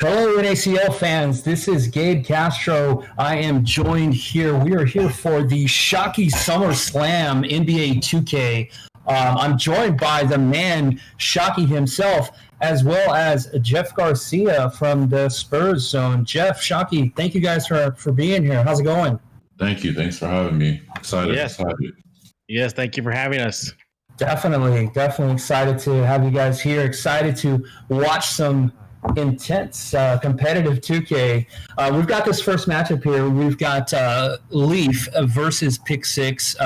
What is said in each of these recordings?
Hello, NACL fans. This is Gabe Castro. I am joined here. We are here for the Shockey Summer Slam NBA 2K. I'm joined by the man, Shockey himself, as well as Jeff Garcia from the Spurs Zone. Jeff, Shockey, thank you guys for being here. How's it going? Thank you. Thanks for having me. Excited. Yes, thank you for having us. Definitely excited to have you guys here. Excited to watch some intense competitive 2K. We've got this first matchup here. We've got Leaf versus Pick 6.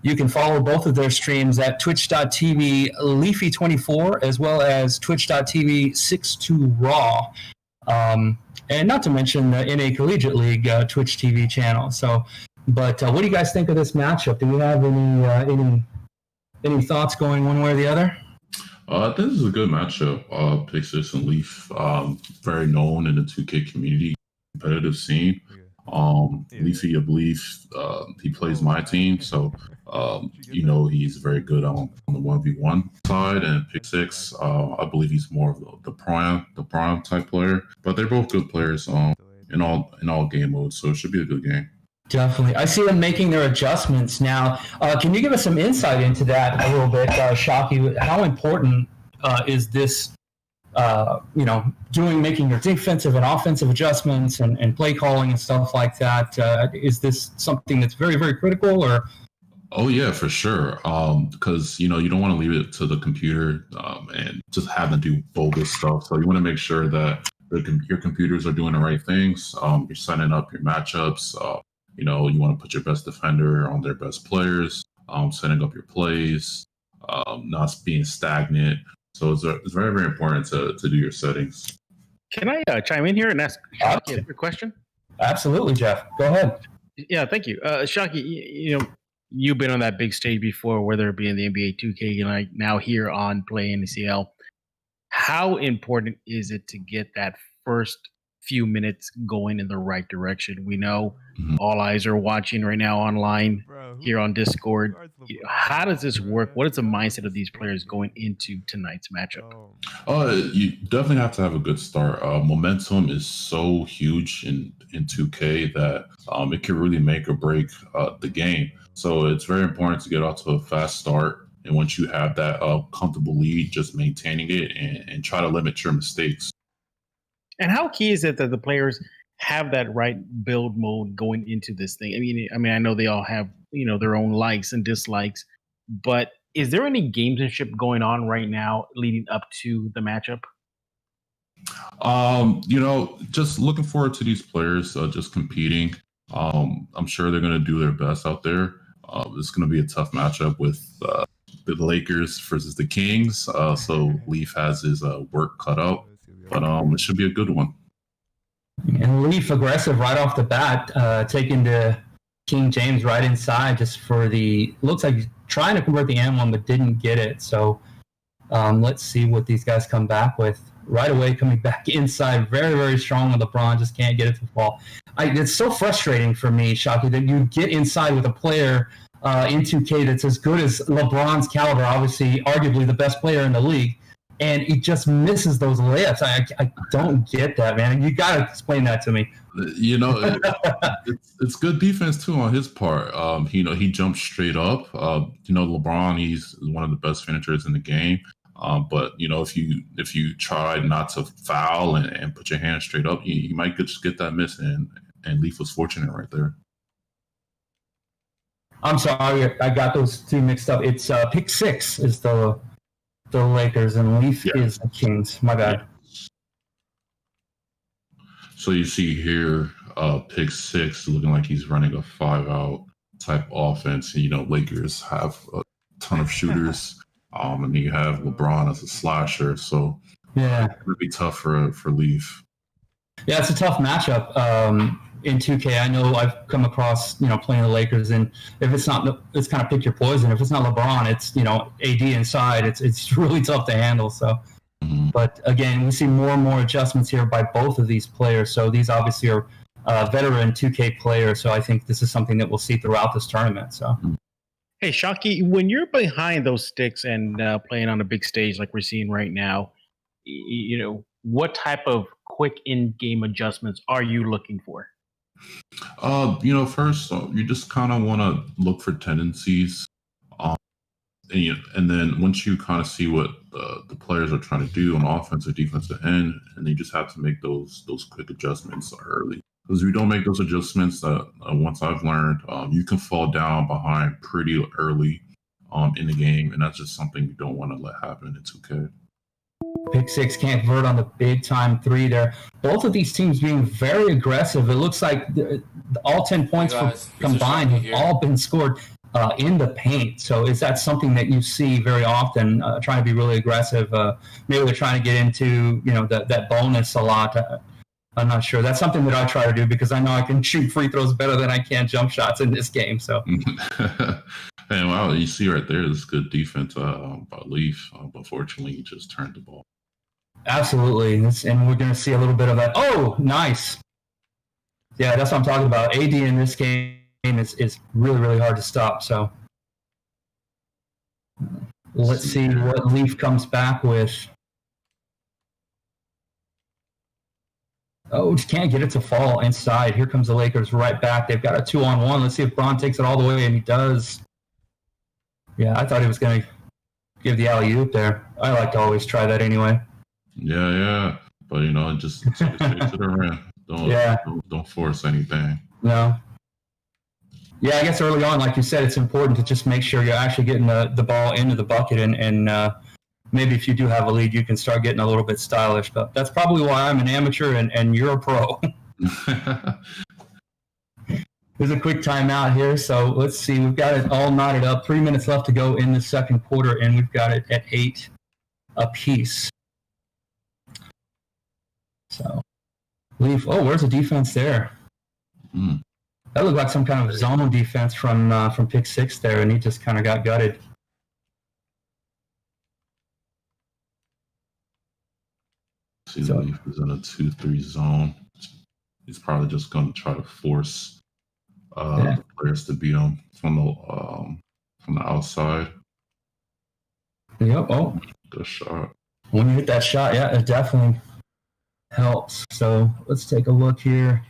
You can follow both of their streams at twitch.tv Leafy24 as well as twitch.tv 62raw. And not to mention the NA Collegiate League Twitch TV channel. But what do you guys think of this matchup? Do you have any thoughts going one way or the other? I think this is a good matchup. Pick 6 and Leaf, very known in the 2K community, competitive scene. Leafy, I believe, he plays my team, so he's very good on the 1v1 side. And Pick 6, I believe he's more of the prime type player. But they're both good players in all game modes, so it should be a good game. Definitely. I see them making their adjustments now. Can you give us some insight into that a little bit, Shockey? How important is this, making your defensive and offensive adjustments and play calling and stuff like that? Is this something that's very, very critical? Or? Oh, yeah, for sure. Because, you don't want to leave it to the computer and just have them do bogus stuff. So you want to make sure that your computers are doing the right things. You're setting up your matchups. You want to put your best defender on their best players, setting up your plays, not being stagnant. So it's very, very important to do your settings. Can I chime in here and ask Shockey a question? Absolutely, Jeff. Go ahead. Yeah, thank you. Shockey, you've been on that big stage before, whether it be in the NBA 2K and now here on PlayNACL. How important is it to get that first few minutes going in the right direction? We know all eyes are watching right now online here on Discord. How does this work? What is the mindset of these players going into tonight's matchup? You definitely have to have a good start. Momentum is so huge in 2K that it can really make or break the game. So it's very important to get off to a fast start. And once you have that comfortable lead, just maintaining it and try to limit your mistakes. And how key is it that the players have that right build mode going into this thing? I mean, I know they all have, their own likes and dislikes, but is there any gamesmanship going on right now leading up to the matchup? Just looking forward to these players just competing. I'm sure they're going to do their best out there. It's going to be a tough matchup with the Lakers versus the Kings. So Leaf has his work cut out. But it should be a good one. And Leaf aggressive right off the bat, taking the King James right inside just for looks like he's trying to convert the M1 but didn't get it. So let's see what these guys come back with. Right away coming back inside, very, very strong with LeBron, just can't get it to fall. It's so frustrating for me, Shockey, that you get inside with a player in 2K that's as good as LeBron's caliber, obviously arguably the best player in the league. And he just misses those layups. I don't get that, man. You got to explain that to me. It's good defense, too, on his part. He jumps straight up. LeBron, he's one of the best finishers in the game. But, if you try not to foul and put your hand straight up, you might just get that miss. And Leaf was fortunate right there. I'm sorry. I got those two mixed up. It's Pick 6 is the Lakers, and Leaf is the Kings. My bad. So you see here, Pick 6 looking like he's running a 5-out type offense. Lakers have a ton of shooters, and you have LeBron as a slasher. So it would be tough for Leaf. Yeah, it's a tough matchup. In 2K, I know I've come across, playing the Lakers, and if it's not, it's kind of pick your poison. If it's not LeBron, it's, AD inside. It's really tough to handle. So, but again, we see more and more adjustments here by both of these players. So these obviously are veteran 2K players. So I think this is something that we'll see throughout this tournament. So, hey, Shockey, when you're behind those sticks and playing on a big stage like we're seeing right now, what type of quick in-game adjustments are you looking for? First, you just kind of want to look for tendencies. And then once you kind of see what the players are trying to do on offense or defensive end, and you just have to make those quick adjustments early. Because if you don't make those adjustments, once I've learned, you can fall down behind pretty early in the game, and that's just something you don't want to let happen in 2K. Pick six can't convert on the big time three there. Both of these teams being very aggressive. It looks like all 10 points combined have all been scored in the paint. So is that something that you see very often, trying to be really aggressive? Maybe they're trying to get into, that bonus a lot. I'm not sure. That's something that I try to do because I know I can shoot free throws better than I can jump shots in this game. So. And wow, you see right there, this good defense by Leaf. But fortunately, he just turned the ball. Absolutely. And we're going to see a little bit of that. Oh, nice. Yeah, that's what I'm talking about. AD in this game is really, really hard to stop. So let's see what Leaf comes back with. Oh, just can't get it to fall inside. Here comes the Lakers right back. They've got a 2-on-1. Let's see if Braun takes it all the way, and he does. Yeah, I thought he was going to give the alley-oop there. I like to always try that anyway. Yeah. But, just take it to the rim. Don't force anything. No. Yeah, I guess early on, like you said, it's important to just make sure you're actually getting the ball into the bucket, and maybe if you do have a lead, you can start getting a little bit stylish. But that's probably why I'm an amateur and you're a pro. There's a quick timeout here, so let's see. We've got it all knotted up. 3 minutes left to go in the second quarter, and we've got it at 8 apiece. So, Leaf. Oh, where's the defense there? That looked like some kind of zone defense from pick six there, and he just kind of got gutted. See, Leaf is in a 2-3 zone. He's probably just going to try to force the players to beat him from the outside. Yep. Oh, good shot. When you hit that shot, yeah, it definitely helps. So let's take a look here.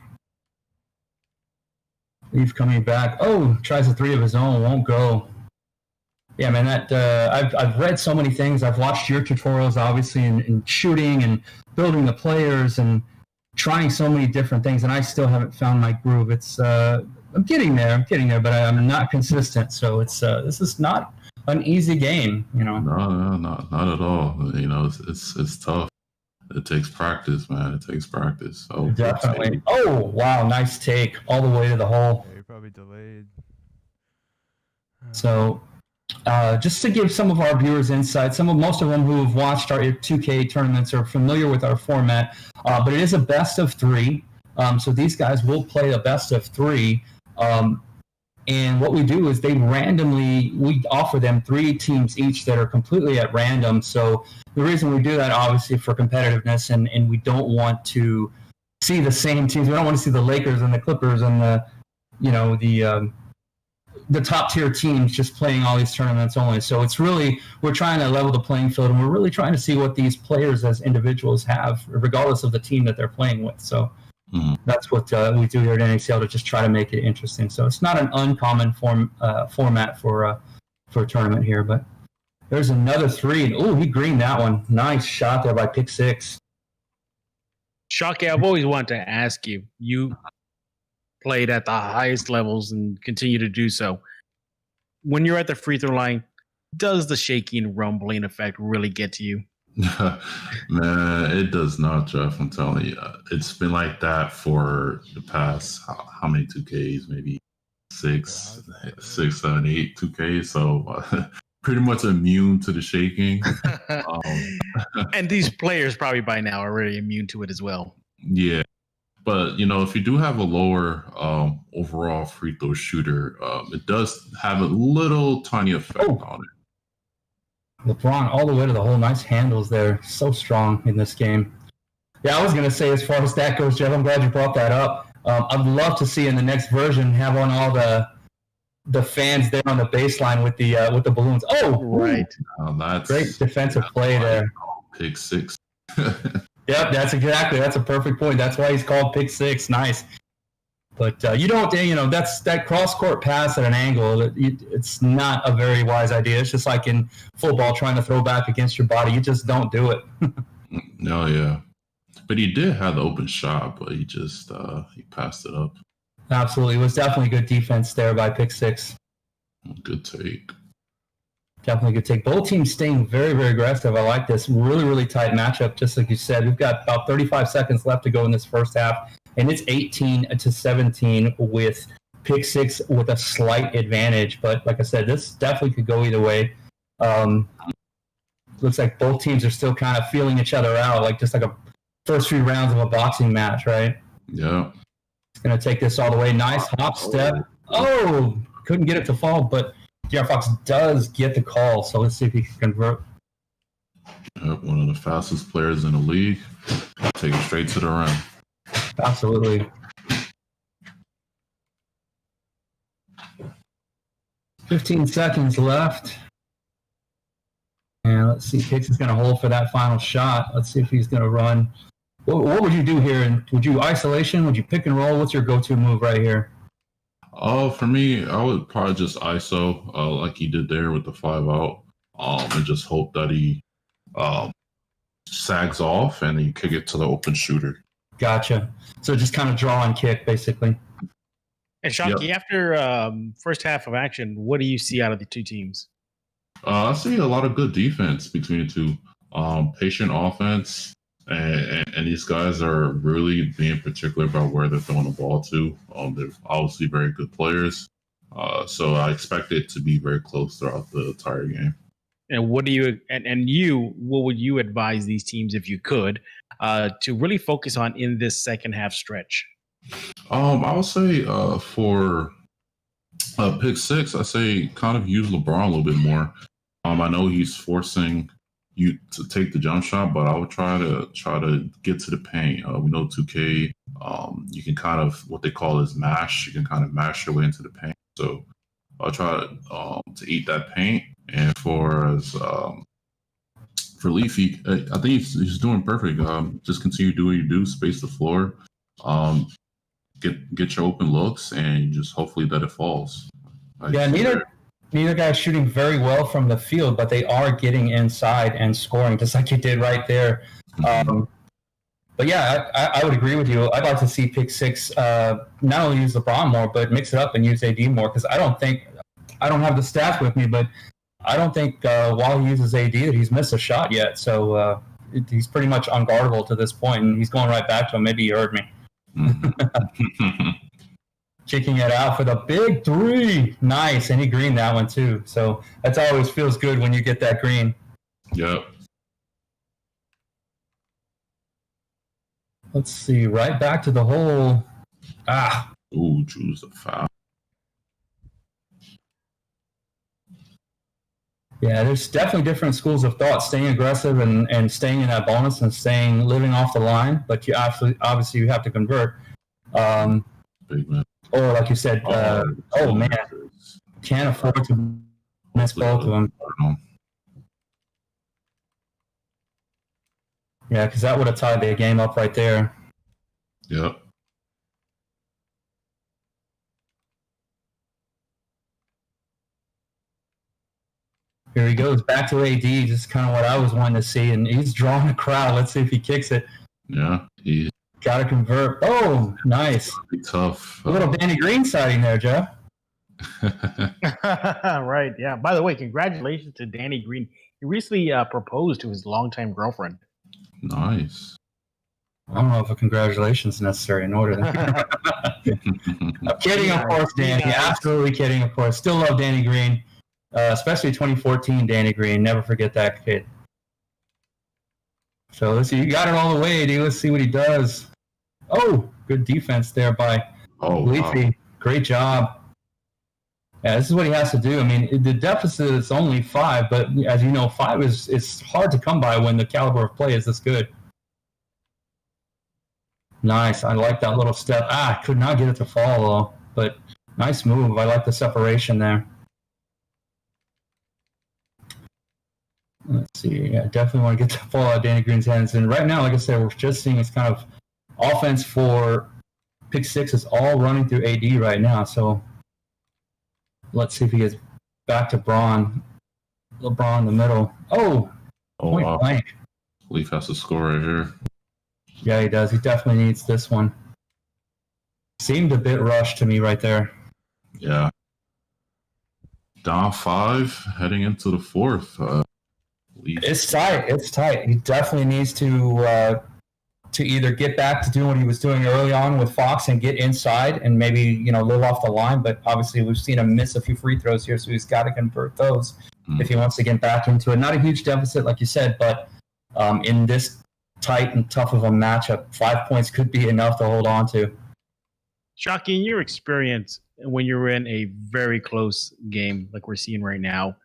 Leaf coming back. Oh, tries a three of his own, won't go. Yeah, man, I've read so many things. I've watched your tutorials, obviously, in shooting and building the players and trying so many different things, and I still haven't found my groove. It's I'm getting there, but I'm not consistent. So it's this is not an easy game, No, not at all. It's tough. It takes practice, man. It takes practice. So definitely. Oh, wow, nice take all the way to the hole. Yeah, you're probably delayed. So, just to give some of our viewers insight, most of them who have watched our 2K tournaments are familiar with our format, but it is a best of three. So these guys will play a best of three. And what we do is we offer them 3 teams each that are completely at random. So the reason we do that, obviously, for competitiveness, and we don't want to see the same teams. We don't want to see the Lakers and the Clippers and the top tier teams just playing all these tournaments only. So it's really, we're trying to level the playing field, and we're really trying to see what these players as individuals have, regardless of the team that they're playing with. So that's what we do here at NACL, to just try to make it interesting. So it's not an uncommon format for a tournament here, but there's another three. Oh, he greened that one. Nice shot there by pick six. Shockey, I've always wanted to ask you. You played at the highest levels and continue to do so. When you're at the free throw line, does the shaking, rumbling effect really get to you? Man, it does not, Jeff. I'm telling you, it's been like that for the past how many 2Ks? Maybe 6, 7, 8 2Ks. So pretty much immune to the shaking. And these players probably by now are already immune to it as well. Yeah. But, if you do have a lower overall free throw shooter, it does have a little tiny effect on it. LeBron all the way to the hole. Nice handles there. So strong in this game. Yeah, I was going to say, as far as that goes, Jeff, I'm glad you brought that up. I'd love to see in the next version have on all the fans there on the baseline with the balloons. Oh, right. That's great defensive play there. Pick six. Yep, that's a perfect point. That's why he's called pick six. Nice. But that's that cross-court pass at an angle. It's not a very wise idea. It's just like in football trying to throw back against your body. You just don't do it. No, yeah. But he did have the open shot, but he just he passed it up. Absolutely. It was definitely good defense there by pick six. Good take. Definitely good take. Both teams staying very, very aggressive. I like this. Really, really tight matchup. Just like you said, we've got about 35 seconds left to go in this first half, and it's 18-17 with pick six with a slight advantage. But like I said, this definitely could go either way. Looks like both teams are still kind of feeling each other out, like just like a first few rounds of a boxing match, right? Yeah. It's going to take this all the way. Nice hop step. Oh, couldn't get it to fall, but De'Aaron Fox does get the call, so let's see if he can convert. Yep, one of the fastest players in the league. Take it straight to the rim. Absolutely. 15 seconds left. And let's see, Hicks is going to hold for that final shot. Let's see if he's going to run. What would you do here? And would you isolation? Would you pick and roll? What's your go-to move right here? For me, I would probably just ISO like he did there with the 5-out, and just hope that he sags off and you kick it to the open shooter. Gotcha. So just kind of draw and kick, basically. And Shockey, after first half of action, what do you see out of the two teams? I see a lot of good defense between the two. Patient offense, and these guys are really being particular about where they're throwing the ball to. They're obviously very good players, so I expect it to be very close throughout the entire game. And what would you advise these teams, if you could, to really focus on in this second half stretch? I would say for pick six, I say kind of use LeBron a little bit more. I know he's forcing you to take the jump shot, but I would try to get to the paint. We know 2K, you can kind of, what they call is mash. You can kind of mash your way into the paint. So I'll try to eat that paint. And for Leafy, I think he's doing perfect. Just continue to do what you do, space the floor, get your open looks, and just hopefully that it falls. Neither guy's shooting very well from the field, but they are getting inside and scoring, just like you did right there. But yeah, I would agree with you. I'd like to see pick six not only use LeBron more, but mix it up and use AD more, because I don't have the stats with me, but I don't think while he uses AD that he's missed a shot yet. So he's pretty much unguardable to this point, and he's going right back to him. Maybe you heard me. Kicking it out for the big three. Nice. And he greened that one too. So that's always feels good when you get that green. Yep. Let's see. Right back to the hole. Ooh, choose the foul. Yeah, there's definitely different schools of thought. Staying aggressive and staying in that bonus and living off the line. But you obviously you have to convert. Big man. Or like you said, man, can't afford to miss both of them. Yeah, because that would have tied the game up right there. Yep. Here he goes, back to AD, just kind of what I was wanting to see, and he's drawing a crowd. Let's see if he kicks it. Yeah, he got to convert. Oh, nice. Tough. A little Danny Green sighting there, Joe. Right, yeah. By the way, congratulations to Danny Green. He recently proposed to his longtime girlfriend. Nice. I don't know if a congratulations is necessary in order. I'm kidding, of course, Danny. Absolutely kidding, of course. Still love Danny Green, especially 2014 Danny Green. Never forget that kid. So let's see. You got it all the way, dude. Let's see what he does. Oh, good defense there by Leafy. Wow. Great job. Yeah, this is what he has to do. I mean, the deficit is only 5, but as you know, 5 is hard to come by when the caliber of play is this good. Nice. I like that little step. Could not get it to fall, though. But nice move. I like the separation there. Let's see. Yeah, definitely want to get the ball out of Danny Green's hands. And right now, like I said, we're just seeing this kind of offense for pick six is all running through AD right now. So let's see if he gets back to LeBron in the middle. Point blank. Leaf has to score right here. Yeah, he does. He definitely needs this one. Seemed a bit rushed to me right there. Yeah. Down 5, heading into the 4th. It's tight. It's tight. He definitely needs to either get back to doing what he was doing early on with Fox and get inside and maybe live off the line. But obviously, we've seen him miss a few free throws here, so he's got to convert those if he wants to get back into it. Not a huge deficit, like you said, but in this tight and tough of a matchup, 5 points could be enough to hold on to. Shockey, in your experience, when you're in a very close game like we're seeing right now,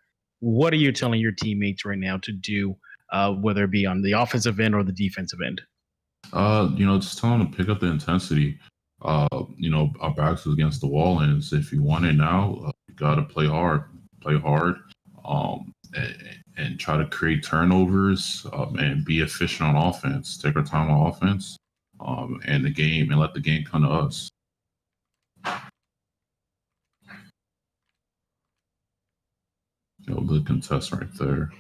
what are you telling your teammates right now to do, whether it be on the offensive end or the defensive end? Just tell them to pick up the intensity. Our backs is against the wall, and if you want it now, you got to play hard, and try to create turnovers, and be efficient on offense. Take our time on offense, and let the game come to us. Good contest right there.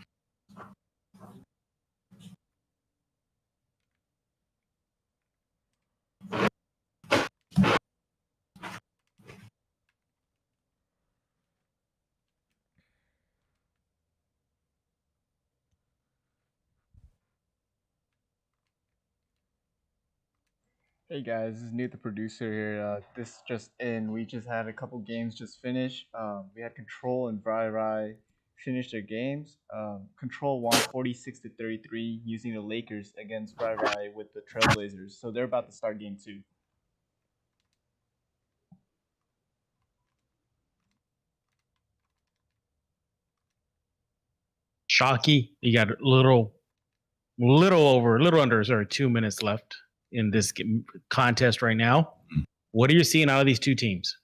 Hey guys, this is Nate, the producer here. This just in, we just had a couple games just finish. We had Control and Rai finish their games. Control won 46-33 using the Lakers against Rai with the Trailblazers. So they're about to start game 2. Shockey, you got a little under 2 minutes left in this contest right now. What are you seeing out of these two teams?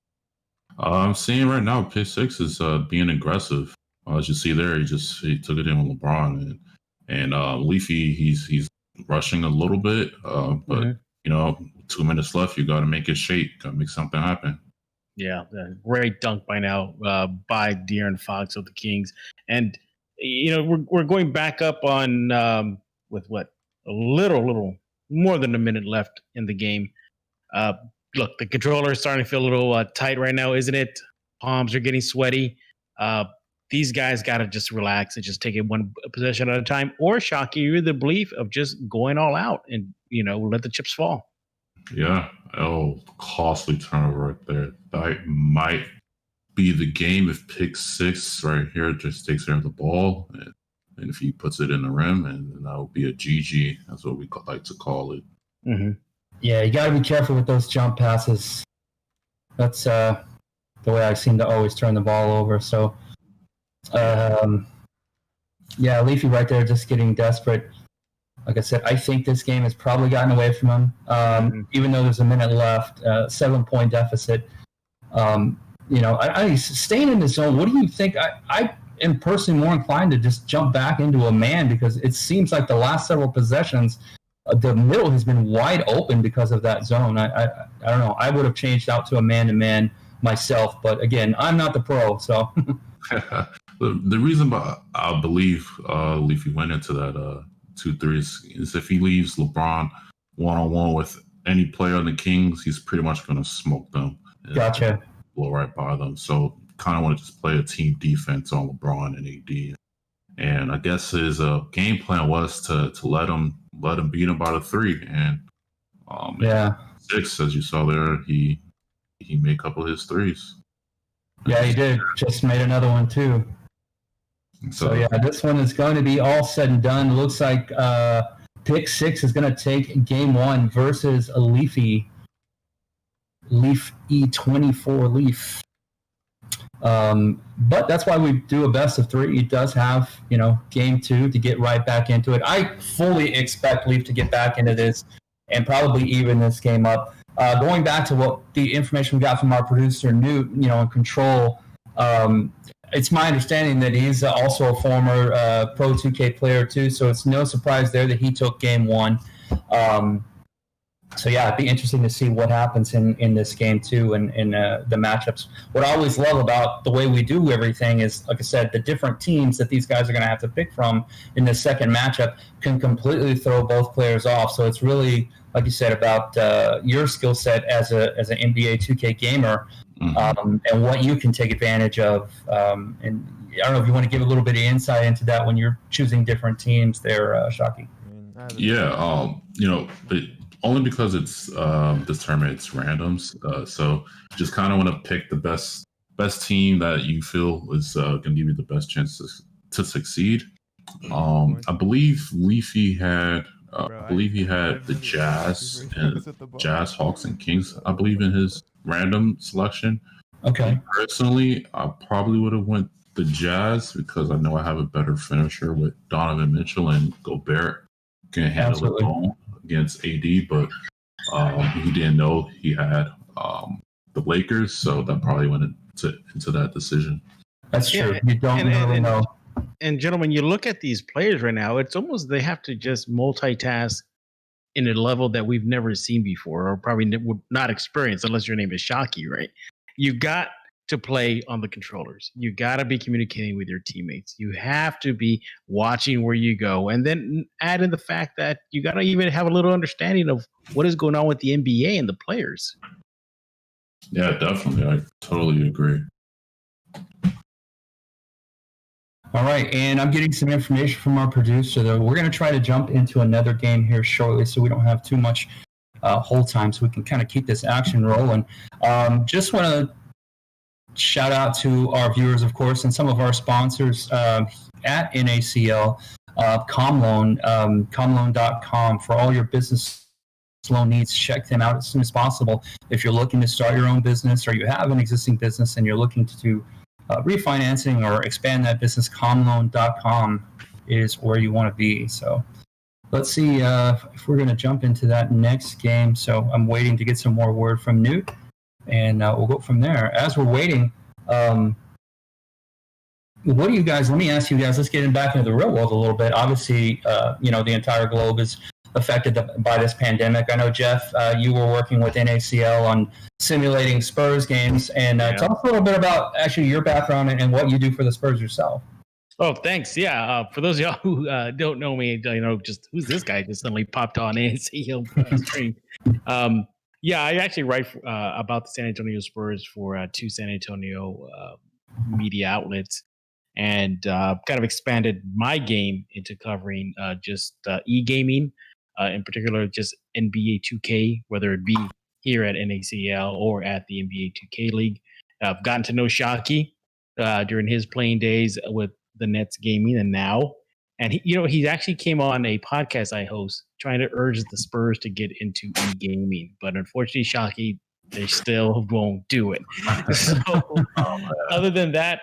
I'm seeing right now pick six is being aggressive. As you see there, he took it in with LeBron, and Leafy he's rushing a little bit, but 2 minutes left. You got to make it shake. Got to make something happen. Yeah, great dunk by now by De'Aaron Fox of the Kings, and we're going back up on with what a little more than a minute left in the game. Look, the controller is starting to feel a little tight right now, isn't it? Palms are getting sweaty. These guys got to just relax and just take it one possession at a time. Or, Shockey, you're the belief of just going all out and, let the chips fall. Yeah. Costly turnover right there. That might be the game if pick six right here just takes care of the ball. And if he puts it in the rim, and that would be a GG. That's what we like to call it. Mm-hmm. Yeah, you got to be careful with those jump passes. That's the way I seem to always turn the ball over. So, Leafy right there just getting desperate. Like I said, I think this game has probably gotten away from him, even though there's a minute left, 7-point deficit. Staying in the zone, what do you think? I am personally more inclined to just jump back into a man because it seems like the last several possessions, the middle has been wide open because of that zone. I don't know. I would have changed out to a man-to-man myself, but again, I'm not the pro, so. The reason I believe Leafy went into that 2-3 is if he leaves LeBron one-on-one with any player on the Kings, he's pretty much going to smoke them. Gotcha. Blow right by them. So kind of want to just play a team defense on LeBron and AD. And I guess his game plan was to let him beat him by the 3. And 6, as you saw there, he made a couple of his threes. Yeah, he did. Just made another one too. So this one is going to be all said and done. Looks like pick 6 is going to take game 1 versus a Leaf E24 Leaf. But that's why we do a best of 3. He does have, game 2 to get right back into it. I fully expect Leaf to get back into this and probably even this game up. Going back to what the information we got from our producer, Newt, in Control, it's my understanding that he's also a former Pro 2K player too, so it's no surprise there that he took game one. So yeah, it'd be interesting to see what happens in this game too, and in the matchups. What I always love about the way we do everything is, like I said, the different teams that these guys are going to have to pick from in the second matchup can completely throw both players off. So it's really, like you said, about your skill set as an NBA 2K gamer, and what you can take advantage of. And I don't know if you want to give a little bit of insight into that when you're choosing different teams there, Shockey. Yeah, but only because it's this tournament, it's randoms. So just kind of want to pick the best team that you feel is going to give you the best chance to succeed. I believe Leafy had. I believe he had the Jazz and Jazz, Hawks, and Kings, I believe, in his random selection. Okay. Personally, I probably would have went the Jazz because I know I have a better finisher with Donovan Mitchell, and Gobert can handle it alone against AD, but he didn't know he had the Lakers, so that probably went into that decision. That's true. You don't really know. And gentlemen, you look at these players right now, it's almost they have to just multitask in a level that we've never seen before, or probably would not experience unless your name is Shockey, right? You got to play on the controllers. You got to be communicating with your teammates. You have to be watching where you go, and then add in the fact that you got to even have a little understanding of what is going on with the NBA and the players. Yeah, definitely. I totally agree. All right, and I'm getting some information from our producer, though. We're going to try to jump into another game here shortly so we don't have too much hold time, so we can kind of keep this action rolling. Just want to shout out to our viewers, of course, and some of our sponsors at NACL, CommLoan, CommLoan.com for all your business loan needs. Check them out as soon as possible. If you're looking to start your own business, or you have an existing business and you're looking to do refinancing or expand that business, CommLoan.com is where you want to be. So let's see if we're going to jump into that next game. So I'm waiting to get some more word from Newt, and we'll go from there. As we're waiting, what do you guys, let me ask you guys, let's get back into the real world a little bit. Obviously, the entire globe is affected by this pandemic. I know, Jeff, you were working with NACL on simulating Spurs games, and tell us a little bit about actually your background and what you do for the Spurs yourself. Oh, thanks. Yeah, for those of y'all who don't know me, just who's this guy just suddenly popped on NACL stream. Yeah, I actually write about the San Antonio Spurs for two San Antonio media outlets, and kind of expanded my game into covering just e-gaming, in particular just NBA 2K, whether it be here at NACL or at the NBA 2K League. I've gotten to know Shockey during his playing days with the Nets gaming, and now, and he actually came on a podcast I host trying to urge the Spurs to get into e-gaming, but unfortunately, Shockey, they still won't do it. So, other than that,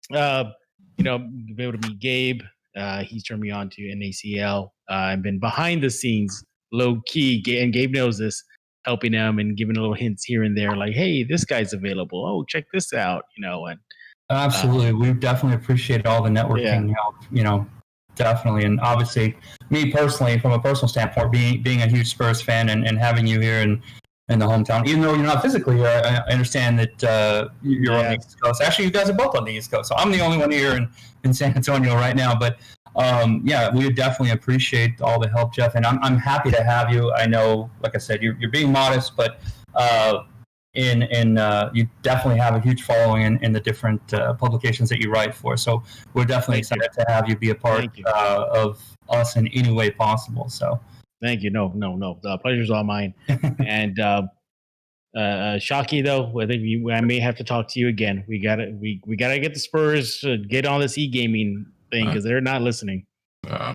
be able to meet Gabe. He's turned me on to NACL. I've been behind the scenes, low key, and Gabe knows this, helping him and giving little hints here and there, like, "Hey, this guy's available. Oh, check this out." And absolutely, we definitely appreciate all the networking help. Definitely, and obviously, me personally, from a personal standpoint, being a huge Spurs fan and having you here in the hometown, even though you're not physically here, I understand that you're on the East Coast. Actually, you guys are both on the East Coast, so I'm the only one here in San Antonio right now. But we definitely appreciate all the help, Jeff, and I'm happy to have you. I know, like I said, you're being modest, but you definitely have a huge following in the different publications that you write for. So we're definitely excited to have you be a part of us in any way possible. So thank you. No, the pleasure's all mine. And Shockey, though, I think I may have to talk to you again. We gotta get the Spurs to get on this e-gaming thing because they're not listening.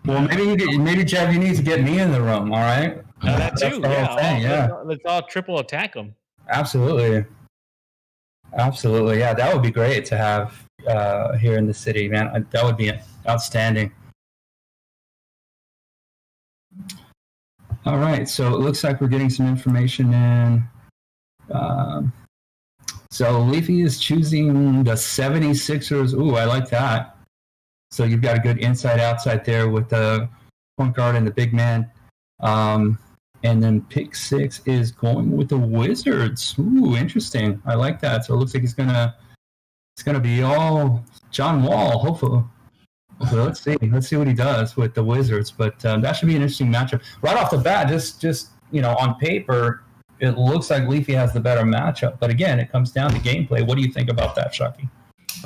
Well, maybe Jeff, you need to get me in the room. All right. That too. Let's all triple attack them. Absolutely. Yeah, that would be great to have here in the city, man. That would be outstanding. All right, so it looks like we're getting some information in. So Leafy is choosing the 76ers. Ooh, I like that. So you've got a good inside-outside there with the point guard and the big man. And then pick 6 is going with the Wizards. Ooh, interesting. I like that. So it looks like it's gonna be all John Wall. Hopefully, let's see what he does with the Wizards. But that should be an interesting matchup right off the bat. Just on paper, it looks like Leafy has the better matchup. But again, it comes down to gameplay. What do you think about that, Shockey?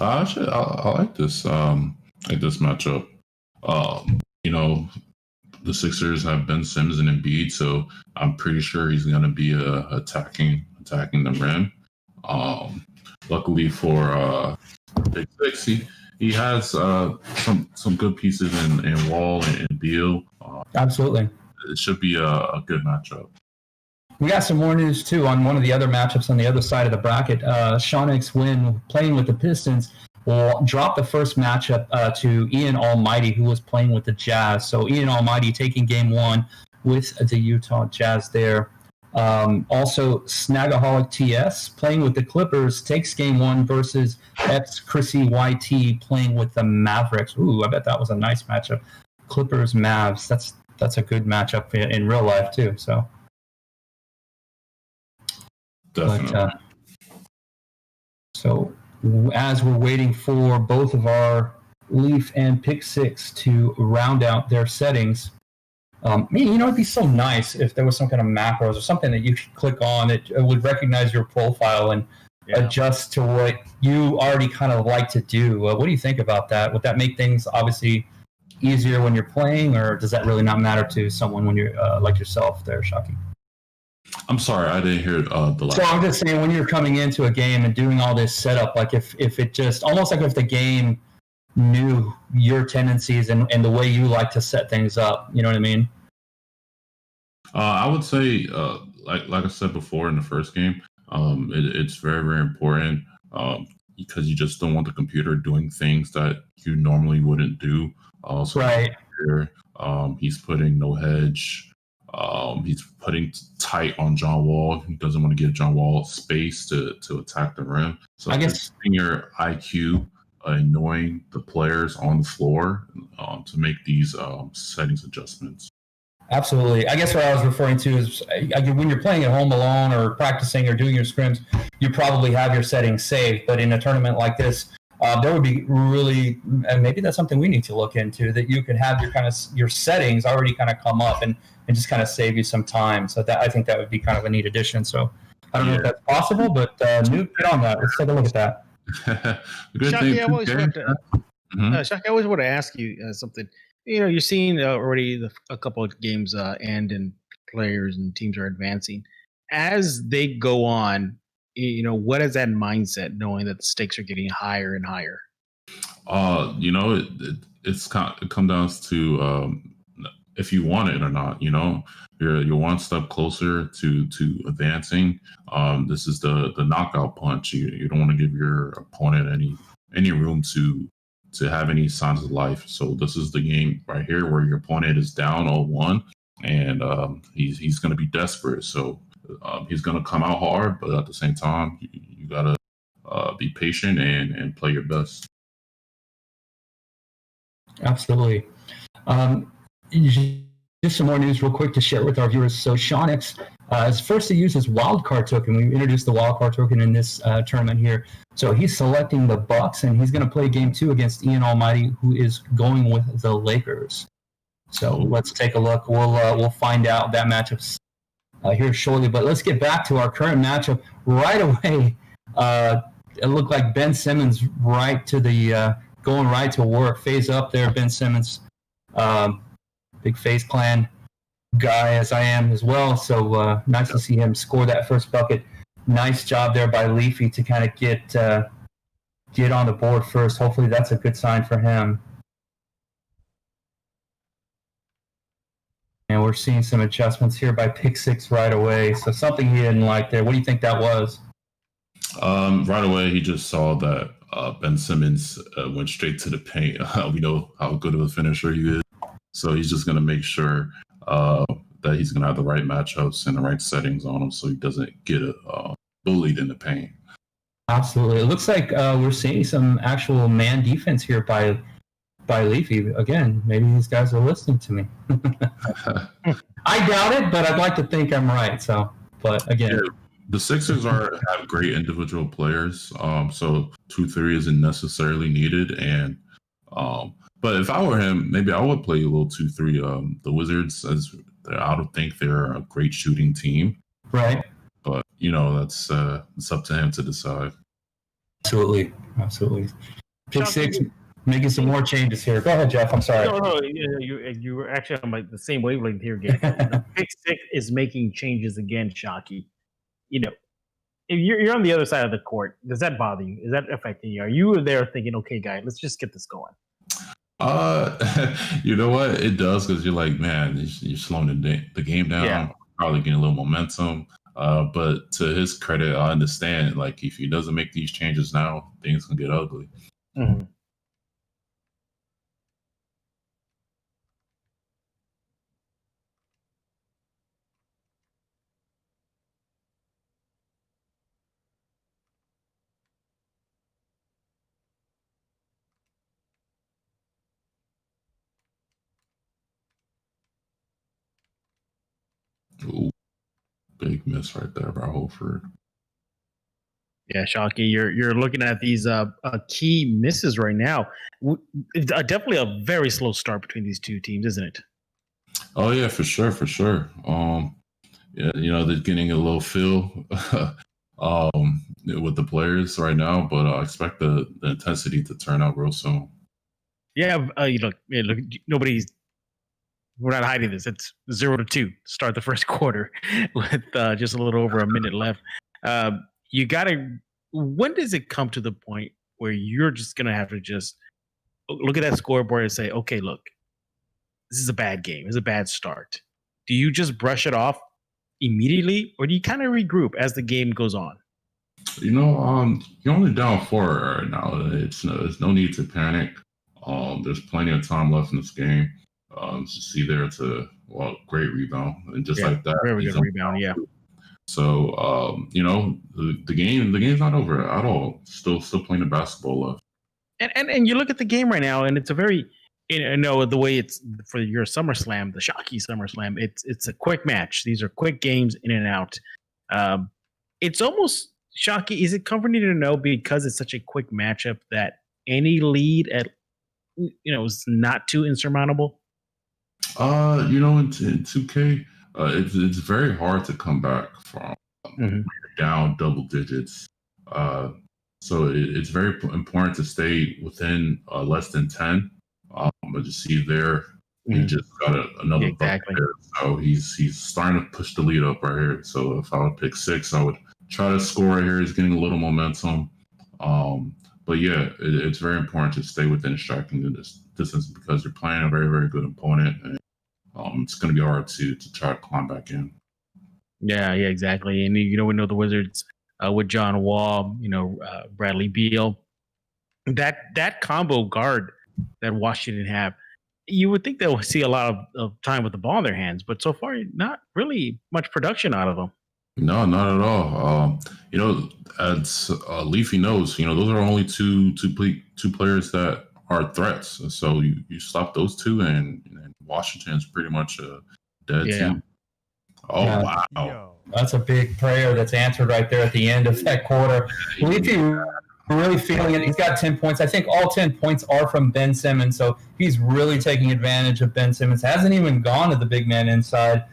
Actually, I like this. This matchup. The Sixers have Ben Simmons and Embiid, so I'm pretty sure he's going to be attacking the rim. Luckily for Big Six, he has some good pieces in Wall and Beal. Absolutely, it should be a good matchup. We got some more news too on one of the other matchups on the other side of the bracket. Shonix Wynn, playing with the Pistons, will drop the first matchup to Ian Almighty, who was playing with the Jazz. So Ian Almighty taking game 1 with the Utah Jazz there. Also, Snagaholic TS playing with the Clippers takes game 1 versus Chrissy YT playing with the Mavericks. Ooh, I bet that was a nice matchup. Clippers Mavs. That's a good matchup in real life too. So definitely. But, so as we're waiting for both of our Leaf and Pick 6 to round out their settings, it'd be so nice if there was some kind of macros or something that you could click on that would recognize your profile and adjust to what you already kind of like to do. What do you think about that? Would that make things obviously easier when you're playing, or does that really not matter to someone when you're like yourself there, Shockey? I'm sorry, I didn't hear the last. So I'm just saying, when you're coming into a game and doing all this setup, like if it just almost like if the game knew your tendencies and the way you like to set things up, you know what I mean? I would say, like I said before in the first game, it's very, very important because you just don't want the computer doing things that you normally wouldn't do. So right. Here, he's putting no hedge. He's putting tight on John Wall. He doesn't want to give John Wall space to attack the rim. So I guess your IQ and knowing the players on the floor to make these settings adjustments. Absolutely. I guess what I was referring to is when you're playing at home alone or practicing or doing your scrims, you probably have your settings saved. But in a tournament like this, there would be really, and maybe that's something we need to look into, that you could have your settings already kind of come up and just kind of save you some time. So that I think that would be kind of a neat addition. So I don't know if that's possible, but Newt, get on that. Let's take a look at that. Shockey, I always want to ask you something. You're seeing already a couple of games end and players and teams are advancing. As they go on, what is that mindset, knowing that the stakes are getting higher and higher? It comes down to if you want it or not. You're one step closer to advancing. This is the knockout punch. You don't want to give your opponent any room to have any signs of life. So this is the game right here where your opponent is down 0-1 and he's going to be desperate. So he's going to come out hard, but at the same time, you got to be patient and play your best. Absolutely. Just some more news real quick to share with our viewers. So Shonix is first to use his wildcard token. We introduced the wildcard token in this tournament here. So he's selecting the Bucks, and he's going to play game 2 against Ian Almighty, who is going with the Lakers. So let's take a look. We'll find out that matchup here shortly. But let's get back to our current matchup right away. It looked like Ben Simmons right to the going right to work. Phase up there, Ben Simmons. Big FaZe Clan guy as I am as well. So nice to see him score that first bucket. Nice job there by Leafy to kind of get on the board first. Hopefully that's a good sign for him. And we're seeing some adjustments here by Pick 6 right away. So something he didn't like there. What do you think that was? Right away, he just saw that Ben Simmons went straight to the paint. We know how good of a finisher he is. So he's just going to make sure that he's going to have the right matchups and the right settings on him so he doesn't get bullied in the paint. Absolutely. It looks like we're seeing some actual man defense here by Leafy. Again, maybe these guys are listening to me. I doubt it, but I'd like to think I'm right. So, but again. Yeah, the Sixers have great individual players. So 2-3 isn't necessarily needed. And but if I were him, maybe I would play a little 2-3. The Wizards, I don't think they're a great shooting team. Right. But that's it's up to him to decide. Absolutely. Pick six, making some more changes here. Go ahead, Jeff. I'm sorry. No, you were actually on the same wavelength here again. Pick six is making changes again, Shockey. If you're on the other side of the court, does that bother you? Is that affecting you? Are you there thinking, okay, guys, let's just get this going? You know what? It does, because you're like, man, you're slowing the game down. Yeah. Probably getting a little momentum. But to his credit, I understand, like, if he doesn't make these changes now, things can get ugly. Mm-hmm. Ooh, big miss right there by Holford. Yeah, Shockey, you're looking at these key misses right now. Definitely a very slow start between these two teams, isn't it? Oh yeah, for sure. Yeah, they're getting a little feel with the players right now, but I expect the intensity to turn out real soon. Yeah, look, we're not hiding this. It's 0-2 to start the first quarter with just a little over a minute left. You gotta. When does it come to the point where you're just gonna have to just look at that scoreboard and say, okay, look, this is a bad game. This is a bad start. Do you just brush it off immediately, or do you kind of regroup as the game goes on? You're only down 4 right now. There's no need to panic. There's plenty of time left in this game. See there, it's great rebound, and just like that, very good rebound. Yeah. So the game's not over at all. Still playing the basketball left. And you look at the game right now, and it's a very, the way it's for your SummerSlam, the Shockey SummerSlam. It's a quick match. These are quick games in and out. It's almost Shockey. Is it comforting to know, because it's such a quick matchup, that any lead is not too insurmountable? In 2K, it's very hard to come back from down double digits. So it's very important to stay within less than 10. But you see there, he just got another bucket there. So he's starting to push the lead up right here. So if I would pick 6, I would try to score right here. He's getting a little momentum. But yeah, it's very important to stay within striking distance, because you're playing a very, very good opponent, and it's going to be hard to try to climb back in. Yeah, exactly. And we know the Wizards with John Wall, Bradley Beal, that combo guard that Washington have. You would think they'll see a lot of time with the ball in their hands, but so far, not really much production out of them. No, not at all. As Leafy knows, those are only two players that are threats. So you stop those two, and Washington's pretty much a dead team. Oh, yeah. Wow. That's a big prayer that's answered right there at the end of that quarter. Leafy really feeling it. He's got 10 points. I think all 10 points are from Ben Simmons, so he's really taking advantage of Ben Simmons. Hasn't even gone to the big man inside.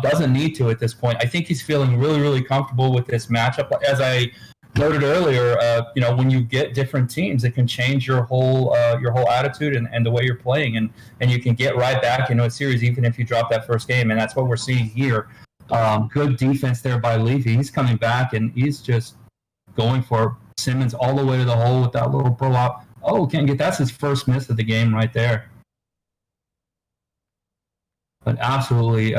Doesn't need to at this point. I think he's feeling really, really comfortable with this matchup. As I noted earlier, when you get different teams, it can change your whole attitude and the way you're playing, and you can get right back into a series even if you drop that first game, and that's what we're seeing here. Good defense there by Levy. He's coming back, and he's just going for Simmons all the way to the hole with that little pull-up. Oh, can't get that's his first miss of the game right there. But absolutely,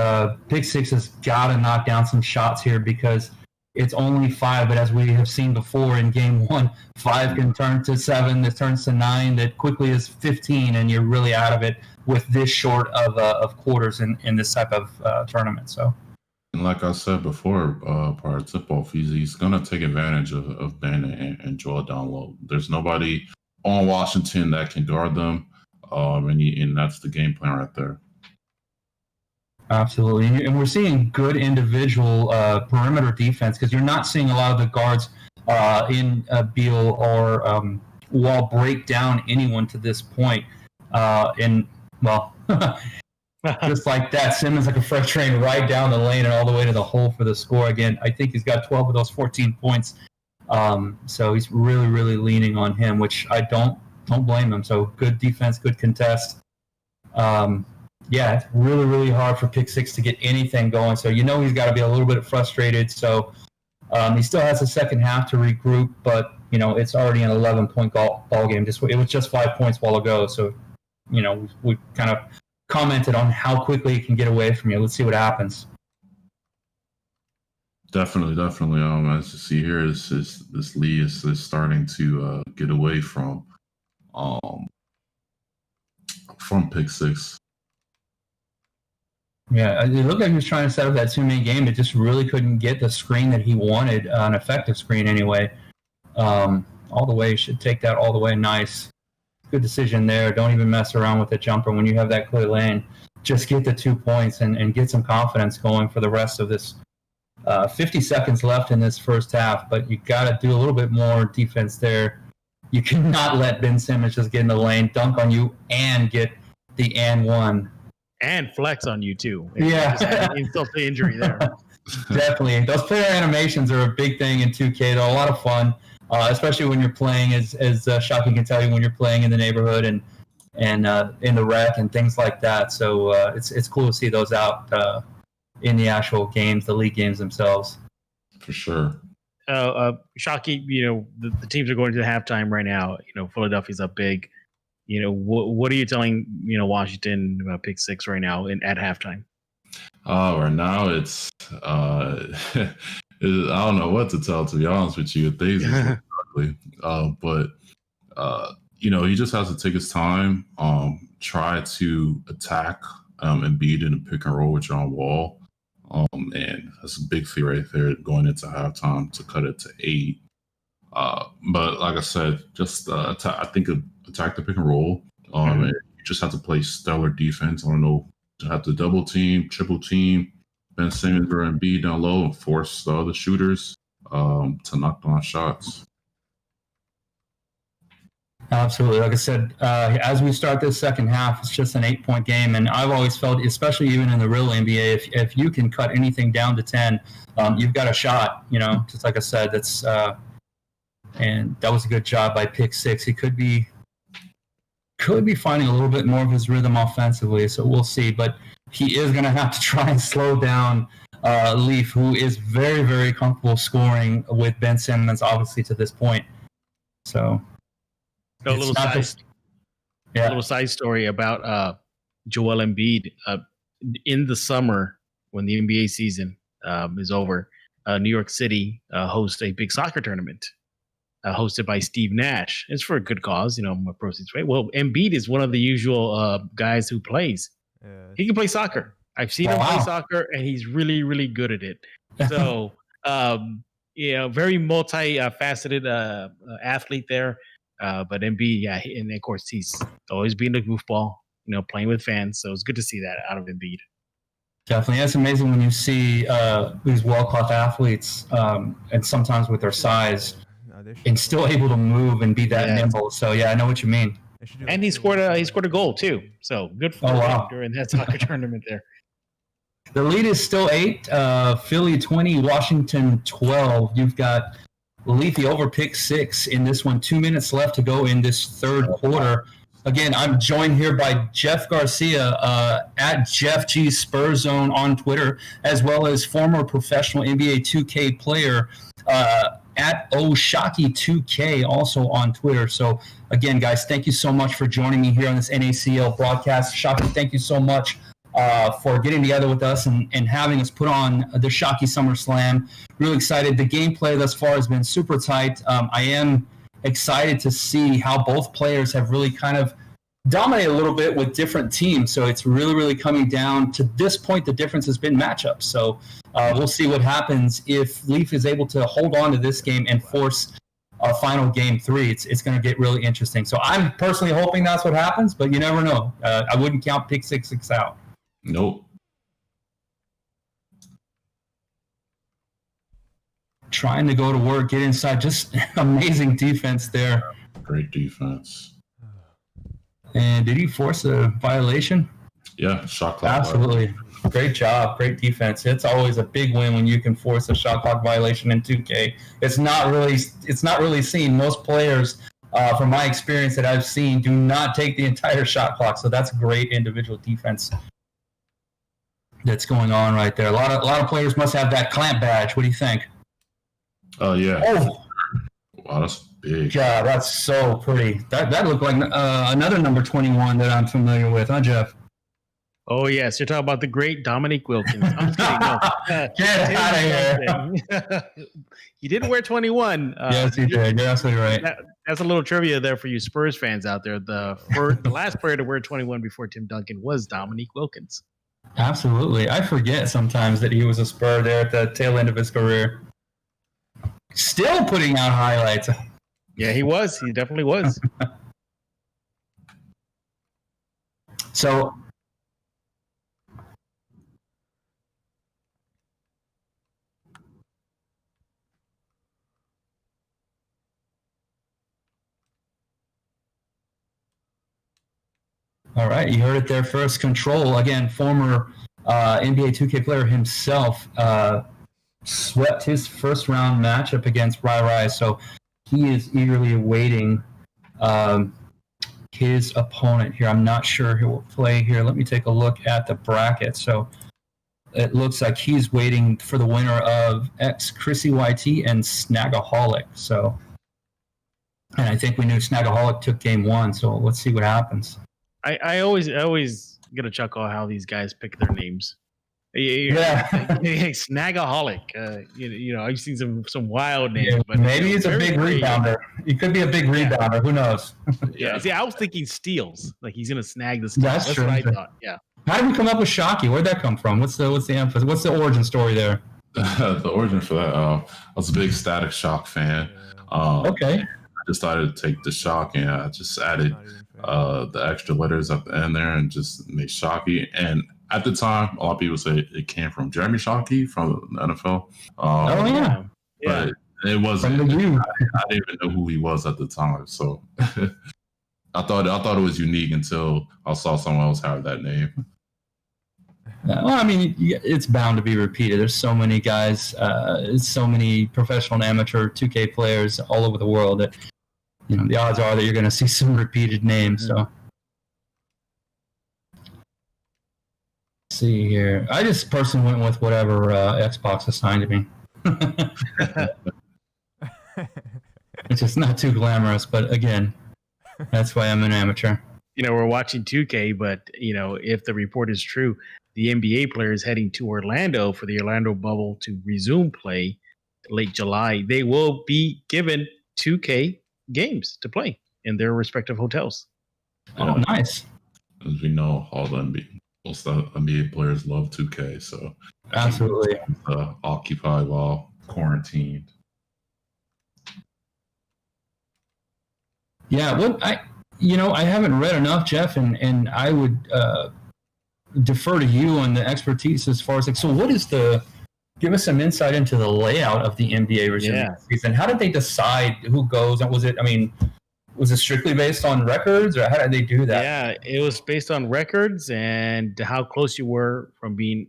Pick Six has got to knock down some shots here, because it's only 5. But as we have seen before in Game 1, 5 can turn to 7, that turns to 9, that quickly is 15, and you're really out of it with this short of quarters in this type of tournament. So, And like I said before, prior tip-off, he's going to take advantage of Ben and draw down low. There's nobody on Washington that can guard them, and that's the game plan right there. Absolutely. And we're seeing good individual perimeter defense because you're not seeing a lot of the guards in Beal or Wall break down anyone to this point. Just like that, Simmons like a freight train right down the lane and all the way to the hole for the score. Again, I think he's got 12 of those 14 points. So he's really, really leaning on him, which I don't blame him. So good defense, good contest. It's really, really hard for Pick 6 to get anything going. So he's got to be a little bit frustrated. So he still has the second half to regroup, but it's already an 11-point ball game. It was just 5 points while ago. So we kind of commented on how quickly he can get away from you. Let's see what happens. Definitely. As you see here, this lead is starting to get away from Pick 6. Yeah, it looked like he was trying to set up that two-man game. It just really couldn't get the screen that he wanted, an effective screen anyway. All the way, should take that all the way. Nice. Good decision there. Don't even mess around with the jumper when you have that clear lane. Just get the 2 points and get some confidence going for the rest of this. 50 seconds left in this first half, but you got to do a little bit more defense there. You cannot let Ben Simmons just get in the lane, dunk on you, and get the and one. And flex on you too. Yeah. Insult to injury there. Definitely. Those player animations are a big thing in 2K. They're a lot of fun, especially when you're playing, as Shockey can tell you, when you're playing in the neighborhood and in the rec and things like that. So it's cool to see those out in the actual games, the league games themselves. For sure. Shockey, the teams are going to the halftime right now. Philadelphia's up big. What are you telling Washington about Pick 6 right now at halftime? Right now it's I don't know what to tell, to be honest with you. Things are ugly. But he just has to take his time, try to attack Embiid in a pick and roll with John Wall. And that's a big fee right there going into halftime to cut it to 8. But like I said, just I think attack the pick and roll. And you just have to play stellar defense. I don't know, to have to double team, triple team Ben Simmons or Embiid down low and force the other shooters to knock down shots. Absolutely. Like I said, as we start this second half, it's just an 8-point game. And I've always felt, especially even in the real NBA, if you can cut anything down to 10, you've got a shot, just like I said, that's, and that was a good job by Pick 6. He could be finding a little bit more of his rhythm offensively. So we'll see, but he is going to have to try and slow down Leaf, who is very, very comfortable scoring with Ben Simmons, obviously, to this point. So a little side story about Joel Embiid. In the summer, when the NBA season is over, New York City hosts a big soccer tournament hosted by Steve Nash. It's for a good cause, more proceeds, right? Well, Embiid is one of the usual guys who plays. He can play soccer. I've seen him play soccer, and he's really, really good at it. So, very multi-faceted athlete there. But Embiid, and of course, he's always being a goofball, playing with fans. So it's good to see that out of Embiid. Definitely. It's amazing when you see these world-class athletes, and sometimes with their size, and still able to move and be that nimble. So, I know what you mean. And he scored a goal, too. So good for him during that soccer tournament there. The lead is still 8. Philly 20, Washington 12. You've got Leafy over Pick 6 in this one. 2 minutes left to go in this third quarter. Again, I'm joined here by Jeff Garcia at Jeff G Spurs Zone on Twitter, as well as former professional NBA 2K player at Shockey 2K also on Twitter. So again, guys, thank you so much for joining me here on this NACL broadcast. Shockey, thank you so much for getting together with us and having us put on the Shockey Summer Slam. Really excited. The gameplay thus far has been super tight. I am excited to see how both players have really kind of dominate a little bit with different teams. So it's really, really coming down to this point. The difference has been matchups. So we'll see what happens if Leaf is able to hold on to this game and force a final game 3. It's going to get really interesting. So I'm personally hoping that's what happens, but you never know. I wouldn't count pick 6 out. Nope. Trying to go to work, get inside. Just amazing defense there. Great defense. And did he force a violation? Yeah, shot clock. Absolutely. Great job. Great defense. It's always a big win when you can force a shot clock violation in 2K. It's not really seen. Most players, from my experience that I've seen, do not take the entire shot clock. So that's great individual defense that's going on right there. A lot of players must have that clamp badge. What do you think? Yeah. Oh, wow, that's big. Yeah, that's so pretty. That looked like another number 21 that I'm familiar with, huh, Jeff? Oh, yes. You're talking about the great Dominique Wilkins. I'm just kidding. No. Get out of here. He didn't wear 21. Yes, he did. You're absolutely right. That's a little trivia there for you Spurs fans out there. The last player to wear 21 before Tim Duncan was Dominique Wilkins. Absolutely. I forget sometimes that he was a Spur there at the tail end of his career. Still putting out highlights. Yeah, he was. He definitely was. So, all right, you heard it there first. Control, again, former NBA 2K player himself, swept his first round matchup against Rai. So he is eagerly awaiting his opponent here. I'm not sure who will play here. Let me take a look at the bracket. So it looks like he's waiting for the winner of Chrissy YT and Snagaholic. So, and I think we knew Snagaholic took game 1. So let's see what happens. I always get a chuckle how these guys pick their names. Yeah. Snagaholic. You know, I've seen some wild names. Yeah, but maybe it's a big rebounder. He could be a big rebounder. Who knows? Yeah. See, I was thinking steals. Like he's gonna snag the steals. That's true. What I thought. Yeah. How did we come up with Shockey? Where'd that come from? What's the emphasis? What's the origin story there? The origin for that, I was a big Static Shock fan. Okay. I decided to take the Shock and I just added the extra letters at the end there and just made Shockey. And at the time, a lot of people say it came from Jeremy Shockey from the NFL. Oh yeah. But it wasn't. I didn't even know who he was at the time, so I thought it was unique until I saw someone else have that name. Well, I mean, it's bound to be repeated. There's so many guys, so many professional and amateur 2K players all over the world that, you know, the odds are that you're going to see some repeated names. So, let's see here. I just personally went with whatever Xbox assigned to me. It's just not too glamorous, but again, that's why I'm an amateur. You know, we're watching 2K, but, you know, if the report is true, the NBA players heading to Orlando for the Orlando bubble to resume play late July, they will be given 2K games to play in their respective hotels. Oh, nice. As we know, most of the NBA players love 2K, so absolutely occupied while quarantined. Yeah, I haven't read enough, Jeff, and I would defer to you on the expertise as far as like. So, give us some insight into the layout of the NBA resuming season. How did they decide who goes? Was it strictly based on records, or how did they do that? Yeah, it was based on records and how close you were from being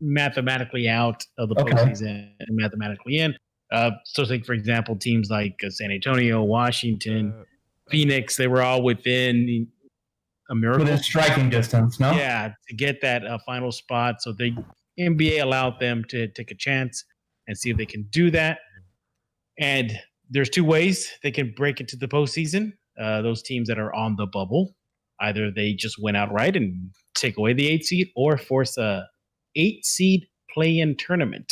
mathematically out of the postseason and mathematically in. So, like for example, teams like San Antonio, Washington, Phoenix, they were all within a miracle. Within striking distance, no? Yeah, to get that final spot. So the NBA allowed them to take a chance and see if they can do that. And there's two ways they can break into the postseason. Those teams that are on the bubble, either they just win outright and take away the 8 seed or force a 8 seed play-in tournament.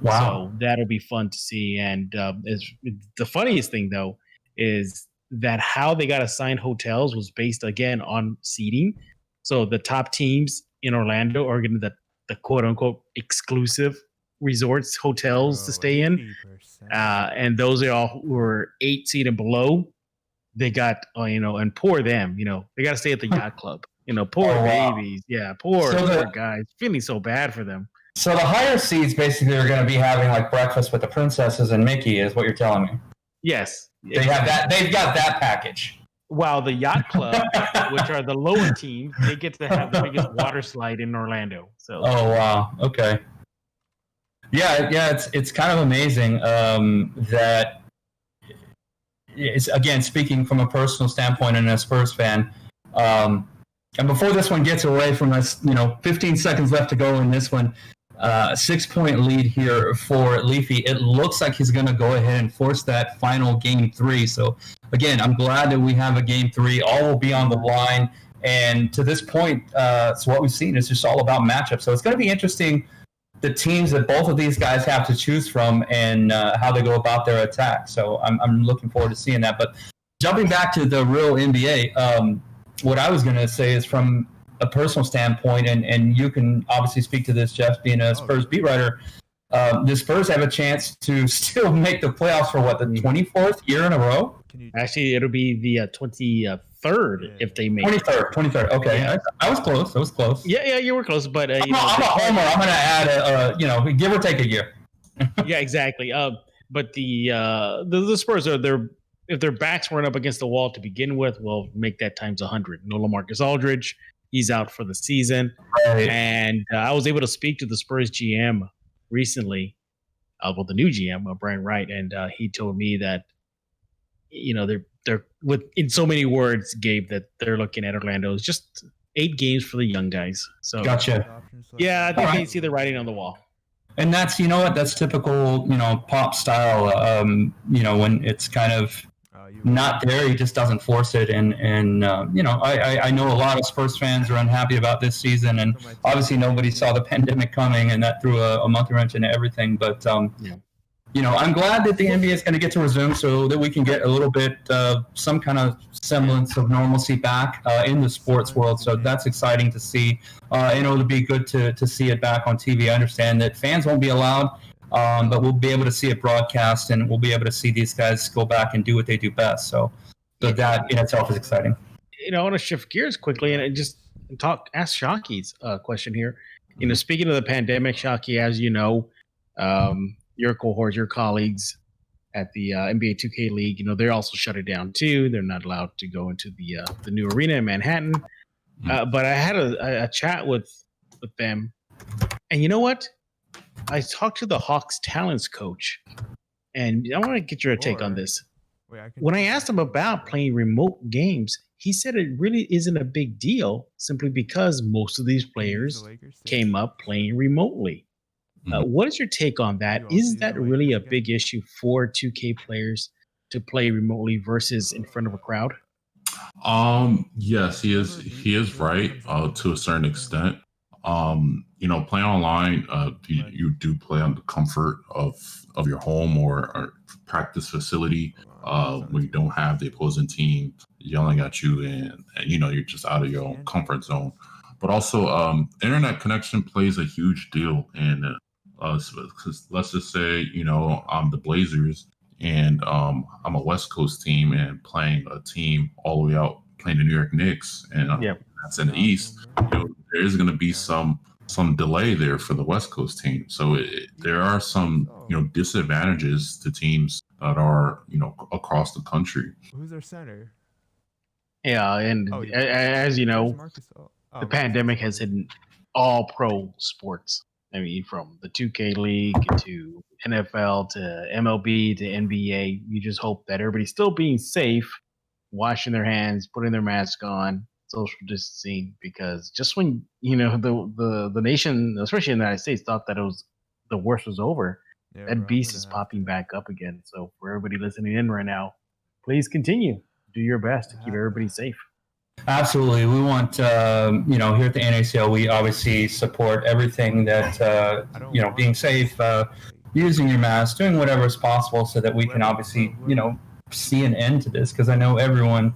Wow. So that'll be fun to see. And the funniest thing, though, is that how they got assigned hotels was based again on seating. So the top teams in Orlando are getting the quote unquote exclusive resorts, hotels to stay in. And those are all who were 8 seed and below. They got, and poor them, they got to stay at the yacht club. Poor babies. Yeah, poor guys. Feeling so bad for them. So the higher seeds basically are going to be having like breakfast with the princesses and Mickey, is what you're telling me. Yes. They have that. They've got that package. While the yacht club, which are the lower teams, they get to have the biggest water slide in Orlando. So. Oh wow. Okay. Yeah. It's kind of amazing that. It's, again, speaking from a personal standpoint and a Spurs fan. And before this one gets away from us, 15 seconds left to go in this one. 6-point lead here for Leafy. It looks like he's going to go ahead and force that final game 3. So, again, I'm glad that we have a game 3. All will be on the line. And to this point, so what we've seen is just all about matchups. So it's going to be interesting, the teams that both of these guys have to choose from and how they go about their attack. So I'm looking forward to seeing that. But jumping back to the real NBA, what I was going to say is from a personal standpoint, and you can obviously speak to this, Jeff, being a Spurs beat writer, the Spurs have a chance to still make the playoffs for the 24th year in a row? Actually, it'll be the 23rd if they make 23rd. Okay, yeah. I was close. Yeah, you were close, but I'm a homer. I'm going to add give or take a year. Yeah, exactly. But the Spurs are if their backs weren't up against the wall to begin with, we'll make that times 100. No LaMarcus Aldridge, he's out for the season, right. And I was able to speak to the Spurs GM recently, the new GM, Brian Wright, and he told me that they're with in so many words, Gabe, that they're looking at Orlando as just 8 games for the young guys. So gotcha. Yeah, I think they see the writing on the wall. And that's that's typical pop style. When it's kind of not there, he just doesn't force it. And I know a lot of Spurs fans are unhappy about this season, and obviously nobody saw the pandemic coming, and that threw a monkey wrench into everything. But I'm glad that the NBA is going to get to resume so that we can get a little bit some kind of semblance of normalcy back in the sports world. So that's exciting to see. It'll be good to see it back on TV. I understand that fans won't be allowed, but we'll be able to see it broadcast, and we'll be able to see these guys go back and do what they do best. So that in itself is exciting. I want to shift gears quickly and just ask Shockey's question here. Speaking of the pandemic, Shockey, as you know, your cohort, your colleagues at the NBA2K League, they're also shut it down too. They're not allowed to go into the new arena in Manhattan. But I had a chat with them, and you know what? I talked to the Hawks talents coach, and I want to get your take on this. When I asked him about playing remote games, he said it really isn't a big deal simply because most of these players came up playing remotely. What is your take on that? Is that really a big issue for 2K players to play remotely versus in front of a crowd? Yes, he is right to a certain extent. Playing online, you do play on the comfort of your home or practice facility when you don't have the opposing team yelling at you and you're just out of your own comfort zone. But also, internet connection plays a huge deal. And let's just say, I'm the Blazers and I'm a West Coast team and playing a team all the way out playing the New York Knicks, and that's in the East. There is going to be some delay there for the West Coast team. So there are some disadvantages to teams that are across the country. Who's their center? Yeah, and as you know, the pandemic has hit all pro sports. I mean, from the 2K League to NFL to MLB to NBA. You just hope that everybody's still being safe, washing their hands, putting their mask on, social distancing, because just when the nation, especially in the United States, thought that the worst was over, that beast is popping back up again. So for everybody listening in right now, please continue. Do your best to keep everybody safe. Absolutely. We want, here at the NACL, we obviously support everything that, being safe, using your mask, doing whatever is possible so that we can obviously, see an end to this, because I know everyone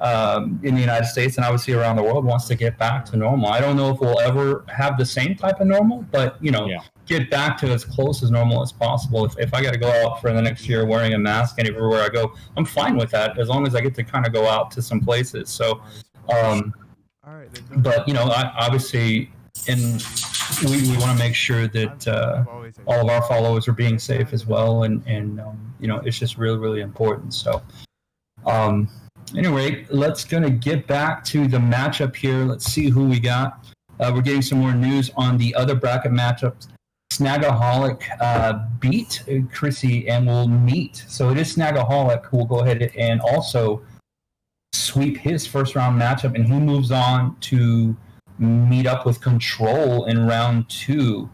in the United States and obviously around the world wants to get back to normal. I don't know if we'll ever have the same type of normal, but get back to as close as normal as possible. If I got to go out for the next year wearing a mask everywhere I go, I'm fine with that, as long as I get to kind of go out to some places. So, but obviously, we want to make sure that all of our followers are being safe as well, and it's just really, really important. So, anyway, let's gonna get back to the matchup here. Let's see who we got. We're getting some more news on the other bracket matchups. Snagaholic beat Chrissy and will meet. So it is Snagaholic who will go ahead and also sweep his first round matchup, and he moves on to meet up with Control in round 2.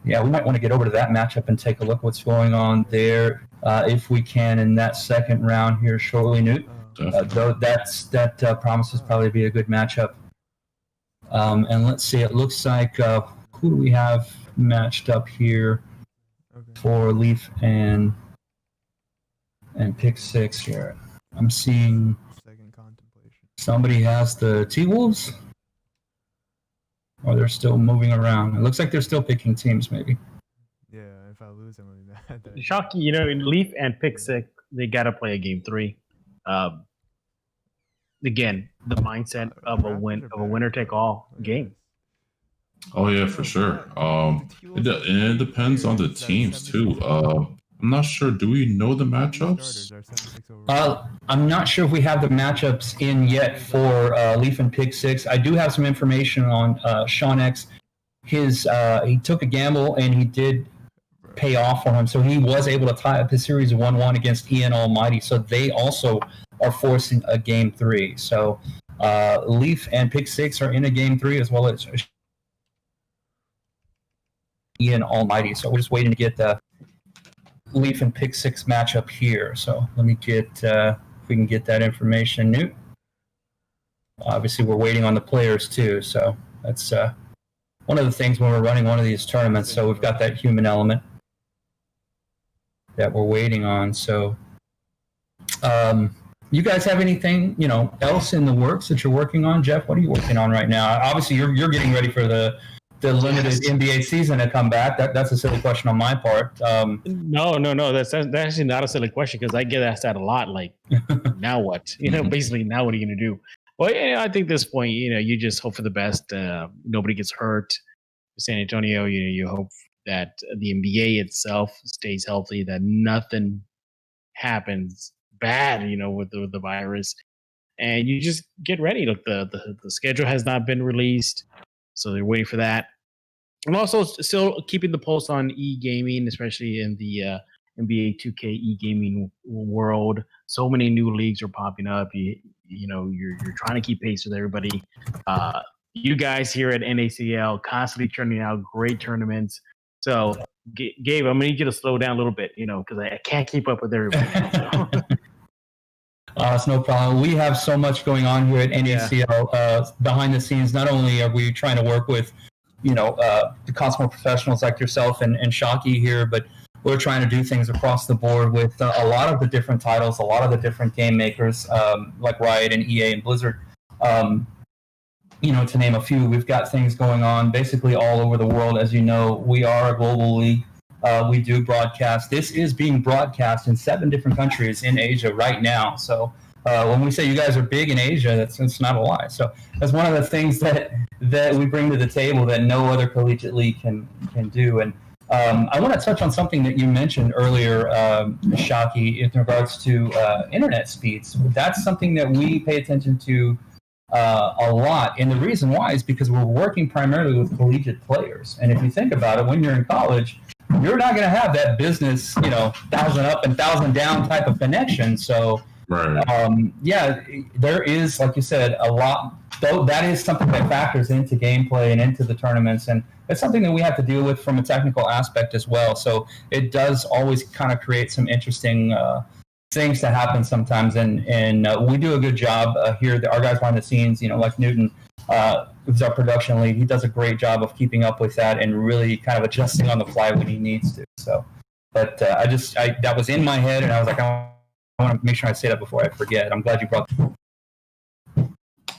Yeah, we might want to get over to that matchup and take a look what's going on there, if we can, in that second round here shortly, Newt. Though that promises probably to be a good matchup. And let's see, it looks like who do we have matched up here for Leaf and Pick 6 here? I'm seeing somebody has the T-Wolves, or they're still moving around. It looks like they're still picking teams, maybe. Yeah, if I lose, I'm really mad. Shockey, in Leaf and Pick 6, they got to play a game 3. Again, the mindset of a winner-take-all game. Oh yeah, for sure. It depends on the teams too. I'm not sure. Do we know the matchups? I'm not sure if we have the matchups in yet for Leaf and Pick 6. I do have some information on Sean X. He took a gamble and he did pay off for him, so he was able to tie up his series 1-1 against Ian Almighty. So they also are forcing a game 3. So Leaf and Pick 6 are in a game 3, as well as Ian Almighty. So we're just waiting to get the Leaf and Pick 6 matchup here. So let me get if we can get that information, Newt. Obviously, we're waiting on the players too. So that's one of the things when we're running one of these tournaments. So we've got that human element that we're waiting on. So you guys have anything else in the works that you're working on? Jeff, what are you working on right now? Obviously, you're getting ready for the limited NBA season to come back. That's a silly question on my part. No. That's actually not a silly question, because I get asked that a lot. Like, now what? Basically, now what are you going to do? Well, I think at this point, you just hope for the best. Nobody gets hurt. San Antonio, you hope that the NBA itself stays healthy, that nothing happens bad, with the virus, and you just get ready. Look, the schedule has not been released, so they're waiting for that. I'm also still keeping the pulse on e-gaming, especially in the NBA2K e-gaming world. So many new leagues are popping up. You're trying to keep pace with everybody. You guys here at NACL constantly churning out great tournaments. So, Gabe, I'm gonna need you to slow down a little bit, because I can't keep up with everybody. It's no problem. We have so much going on here at NACL behind the scenes. Not only are we trying to work with, the Cosmo professionals like yourself and Shockey here, but we're trying to do things across the board with a lot of the different titles, a lot of the different game makers, like Riot and EA and Blizzard. To name a few, we've got things going on basically all over the world. As you know, we are a global league. We do broadcast. This is being broadcast in 7 different countries in Asia right now. So when we say you guys are big in Asia, that's not a lie. So that's one of the things that we bring to the table that no other collegiate league can do. And I want to touch on something that you mentioned earlier, Shockey, in regards to internet speeds. That's something that we pay attention to a lot. And the reason why is because we're working primarily with collegiate players. And if you think about it, when you're in college, you're not going to have that business, 1,000 up and 1,000 down type of connection. So, there is, like you said, a lot. Though that is something that factors into gameplay and into the tournaments, and it's something that we have to deal with from a technical aspect as well. So it does always kind of create some interesting things to happen sometimes, and we do a good job here. Our guys behind the scenes, like Newton, who's our production lead, he does a great job of keeping up with that and really kind of adjusting on the fly when he needs to. So, but that was in my head, and I was like, I want to make sure I say that before I forget. I'm glad you brought that.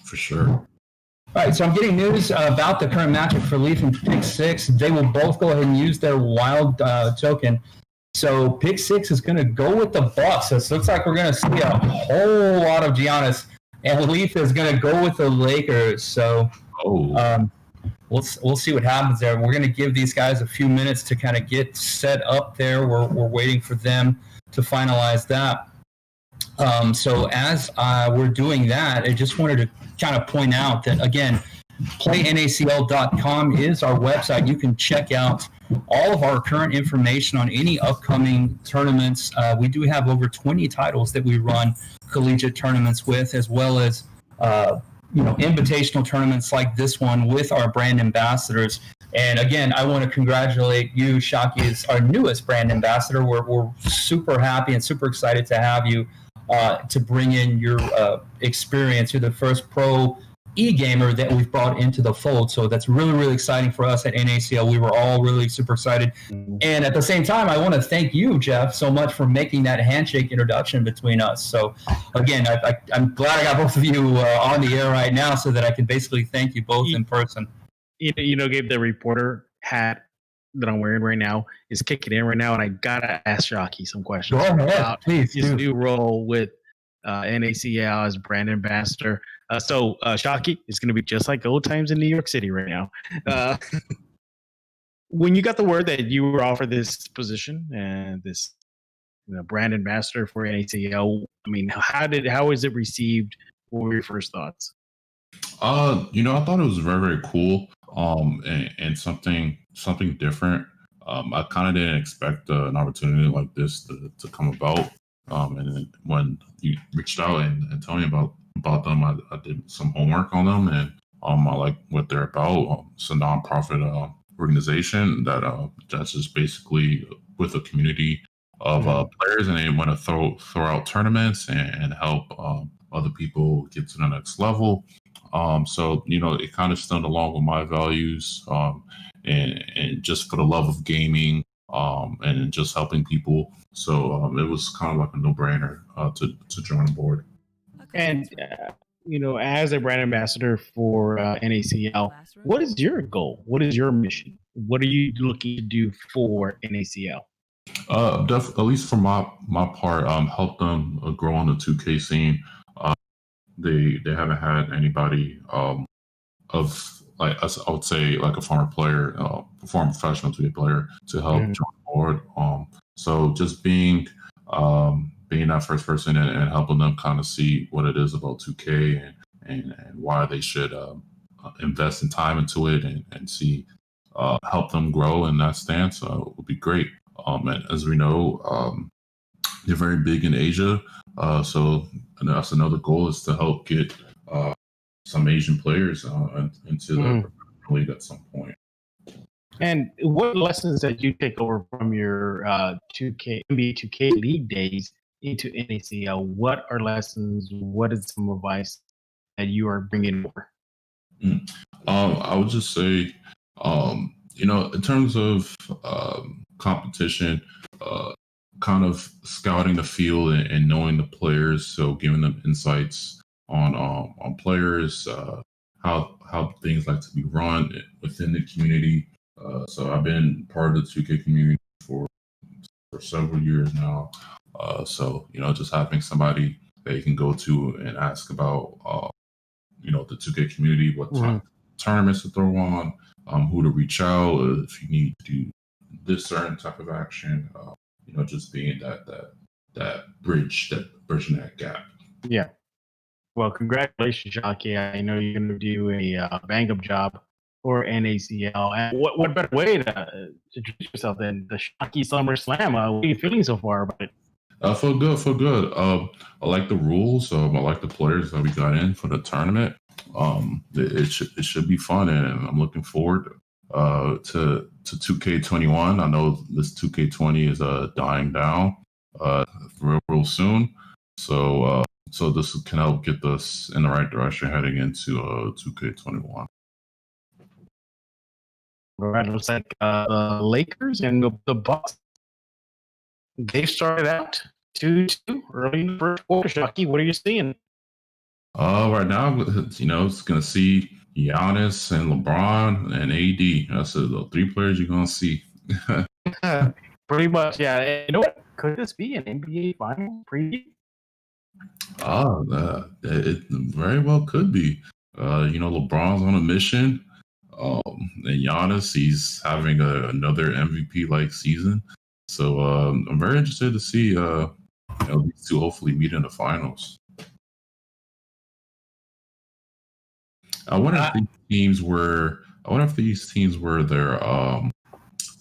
For sure. All right, so I'm getting news about the current matchup for Leaf and Pick 6. They will both go ahead and use their wild token. So Pick 6 is going to go with the Bucks. So it looks like we're going to see a whole lot of Giannis. And Leaf is going to go with the Lakers. So we'll see what happens there. We're going to give these guys a few minutes to kind of get set up there. We're waiting for them to finalize that. So as we're doing that, I just wanted to kind of point out that, again, PlayNACL.com is our website. You can check out all of our current information on any upcoming tournaments. We do have over 20 titles that we run collegiate tournaments with, as well as invitational tournaments like this one with our brand ambassadors. And again, I want to congratulate you, Shockey, as our newest brand ambassador. We're super happy and super excited to have you to bring in your experience. You're the first pro e-gamer that we've brought into the fold. So that's really, really exciting for us at NACL. We were all really super excited. And at the same time, I want to thank you, Jeff, so much for making that handshake introduction between us. So again, I'm glad I got both of you on the air right now so that I can basically thank you both in person. Gabe, the reporter hat that I'm wearing right now is kicking in right now, and I gotta ask Shockey some questions about his new role with NACL as brand ambassador. So Shockey is going to be just like old times in New York City right now. When you got the word that you were offered this position and this brand ambassador for NACL, I mean, how was it received? What were your first thoughts? I thought it was very, very cool. And something different. I kind of didn't expect an opportunity like this to come about. And then when you reached out and told me about them, I did some homework on them, and I like what they're about. It's a nonprofit organization that's just basically with a community of players, and they want to throw out tournaments and help other people get to the next level. So it kind of stemmed along with my values, and just for the love of gaming, and just helping people. So it was kind of like a no-brainer to join board. And as a brand ambassador for NACL, what is your goal? What is your mission? What are you looking to do for NACL? At least for my part, help them grow on the 2K scene. They haven't had anybody of like us, I would say, like a former player, former professional 2K player to help join board. So just being that first person and helping them kind of see what it is about 2K and why they should invest in time into it and see help them grow in that stance would be great. And as we know, they're very big in Asia. So that's another goal, is to help get some Asian players into the league at some point. And what lessons that you take over from your NBA2K league days into NACL? What are lessons? What is some advice that you are bringing over? I would just say, in terms of competition, kind of scouting the field and knowing the players, so giving them insights on players, how things like to be run within the community. So I've been part of the 2K community for several years now. So just having somebody that you can go to and ask about, the 2K community, what tournaments to throw on, who to reach out if you need to do this certain type of action. Just being that bridging that gap. Yeah. Well, congratulations, Shockey. I know you're going to do a bang-up job for NACL. And what better way to introduce yourself than the Shockey Summer Slam? What are you feeling so far about it? I feel good. I like the rules. I like the players that we got in for the tournament. It should be fun, and I'm looking forward to 2K21. I know this 2K20 is dying down real soon. So this can help get us in the right direction heading into 2K21. All right, it looks like the Lakers and the Bucks, they started out 2-2 early in the first quarter. Shockey, what are you seeing? Right now, it's gonna see Giannis and LeBron and AD. That's the three players you're gonna see. Pretty much, yeah. You know what? Could this be an NBA Finals preview? It very well could be. LeBron's on a mission. And Giannis, he's having another MVP-like season. So I'm very interested to see these two hopefully meet in the finals. I wonder if these teams were their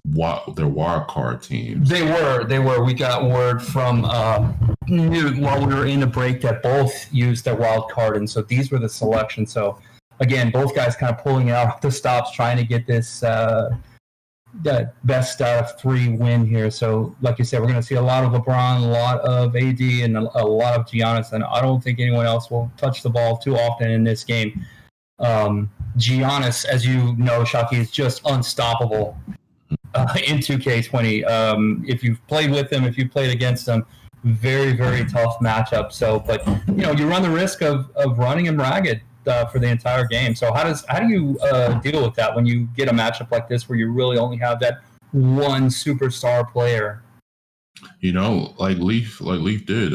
wild card teams. They were. We got word from while we were in the break that both used their wild card, and so these were the selections. So again, both guys kind of pulling out the stops, trying to get this best out of 3 win here. So like you said, we're going to see a lot of LeBron, a lot of AD, and a lot of Giannis, and I don't think anyone else will touch the ball too often in this game. Giannis, as you know, Shockey, is just unstoppable in 2K20. If you've played with him, if you've played against him, very, very tough matchup. So, but you run the risk of running him ragged for the entire game. So how do you deal with that when you get a matchup like this where you really only have that one superstar player? Like Leaf did.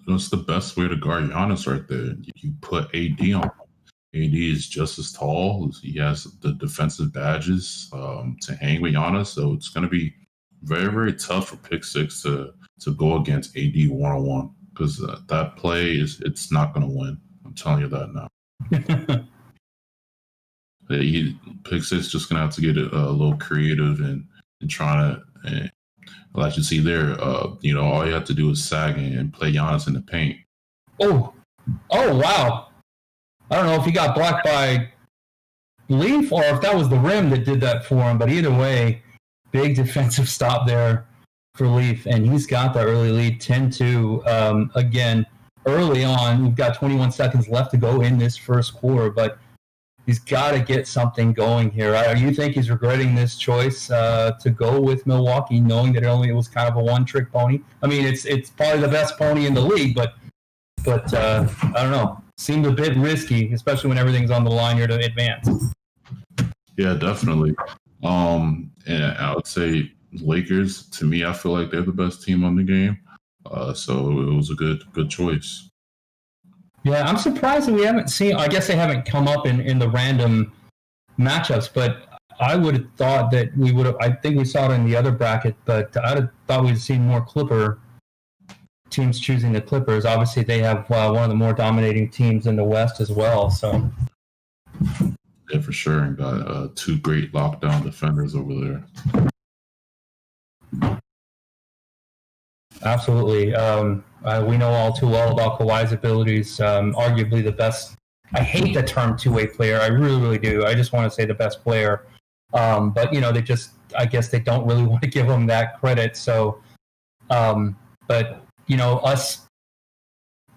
That's the best way to guard Giannis right there. You put AD on. AD is just as tall. He has the defensive badges to hang with Giannis, so it's going to be very, very tough for Pick Six to go against AD 1-on-1 because that play it's not going to win. I'm telling you that now. Pick Six just going to have to get a little creative and try to. Like you see there, all you have to do is sag and play Giannis in the paint. Oh, wow. I don't know if he got blocked by Leaf or if that was the rim that did that for him, but either way, big defensive stop there for Leaf, and he's got the early lead, 10-2. Again, early on, we've got 21 seconds left to go in this first quarter, but he's got to get something going here. You think he's regretting this choice to go with Milwaukee, knowing that it was kind of a one-trick pony? I mean, it's probably the best pony in the league, but I don't know. Seemed a bit risky, especially when everything's on the line here to advance. Yeah, definitely. And I would say Lakers, to me, I feel like they're the best team on the game. So it was a good choice. Yeah, I'm surprised that we haven't seen. I guess they haven't come up in the random matchups, but I would have thought that we would have. I think we saw it in the other bracket, but I'd have thought we'd seen more Clipper teams choosing the Clippers. Obviously, they have one of the more dominating teams in the West as well. So, yeah, for sure, and got 2 great lockdown defenders over there. Absolutely. We know all too well about Kawhi's abilities. Arguably the best. I hate the term two-way player. I really, really do. I just want to say the best player. But they just. I guess they don't really want to give him that credit. So, but. Us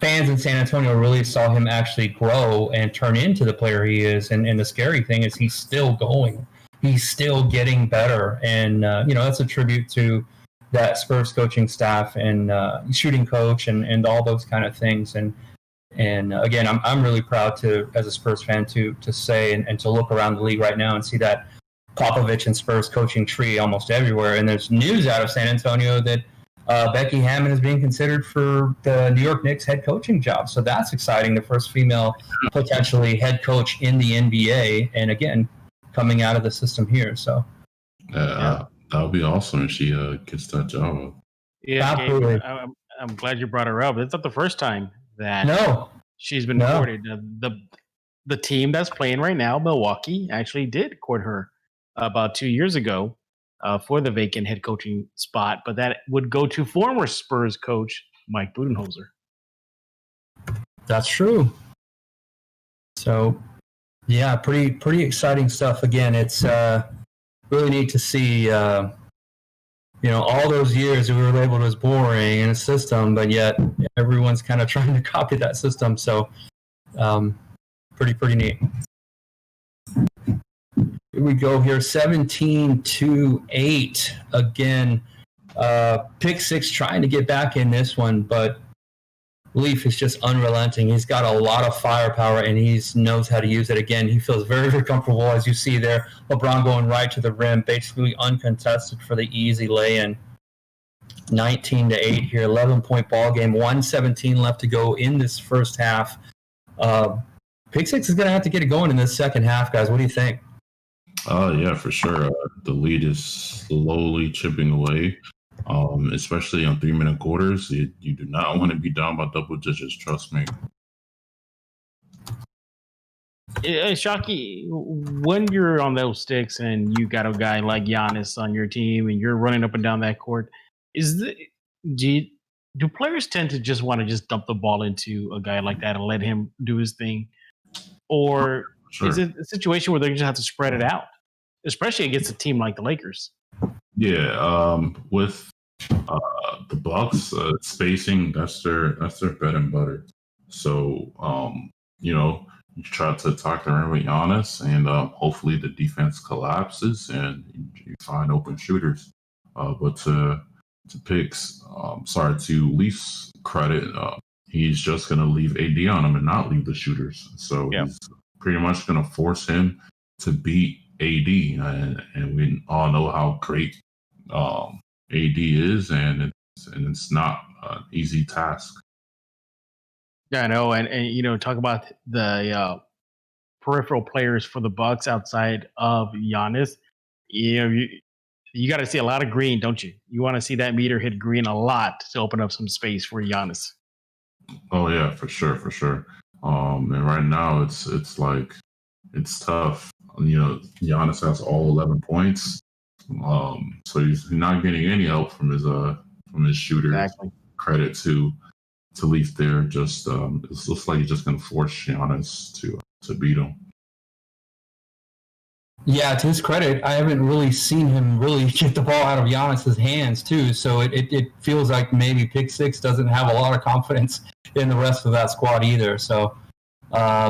fans in San Antonio really saw him actually grow and turn into the player he is. And the scary thing is he's still going. He's still getting better. And, that's a tribute to that Spurs coaching staff and shooting coach and all those kind of things. And again, I'm really proud to, as a Spurs fan, to say and to look around the league right now and see that Popovich and Spurs coaching tree almost everywhere. And there's news out of San Antonio that Becky Hammon is being considered for the New York Knicks head coaching job. So that's exciting. The first female potentially head coach in the NBA. And again, coming out of the system here. So that would be awesome if she gets that job. Yeah, absolutely. I'm glad you brought her up. It's not the first time that she's been courted. The team that's playing right now, Milwaukee, actually did court her about 2 years ago. For the vacant head coaching spot, but that would go to former Spurs coach Mike Budenholzer. That's true. So, yeah, pretty exciting stuff. Again, it's really neat to see. All those years we were labeled as boring in a system, but yet everyone's kind of trying to copy that system. So, pretty neat. Here we go here, 17-8. Again, Pick six, trying to get back in this one, but Leaf is just unrelenting. He's got a lot of firepower, and he knows how to use it. Again, he feels very, very comfortable, as you see there. LeBron going right to the rim, basically uncontested for the easy lay-in. 19-8 here, 11-point ball game, 1:17 left to go in this first half. Pick six is going to have to get it going in this second half, guys. What do you think? Yeah, for sure. The lead is slowly chipping away. Especially on 3-minute quarters, you do not want to be down by double digits. Trust me. Shockey, when you're on those sticks and you got a guy like Giannis on your team and you're running up and down that court, do players tend to just want to just dump the ball into a guy like that and let him do his thing, or is it a situation where they just have to spread it out, especially against a team like the Lakers? Yeah, with the Bucks, spacing, that's their bread and butter. So, you try to talk around with Giannis, and hopefully the defense collapses and you find open shooters. But to Leafs credit, he's just going to leave AD on him and not leave the shooters. So he's pretty much going to force him to beat AD, and we all know how great AD is, and it's not an easy task. Yeah, I know, and talk about the peripheral players for the Bucks outside of Giannis. You got to see a lot of green, don't you? You want to see that meter hit green a lot to open up some space for Giannis. Oh yeah, for sure. And right now it's like it's tough. Giannis has all 11 points, so he's not getting any help from his shooters. Exactly. Credit to Leaf there. Just it looks like he's just going to force Giannis to beat him. Yeah, to his credit, I haven't really seen him really get the ball out of Giannis's hands too. So it feels like maybe Pick Six doesn't have a lot of confidence in the rest of that squad either. So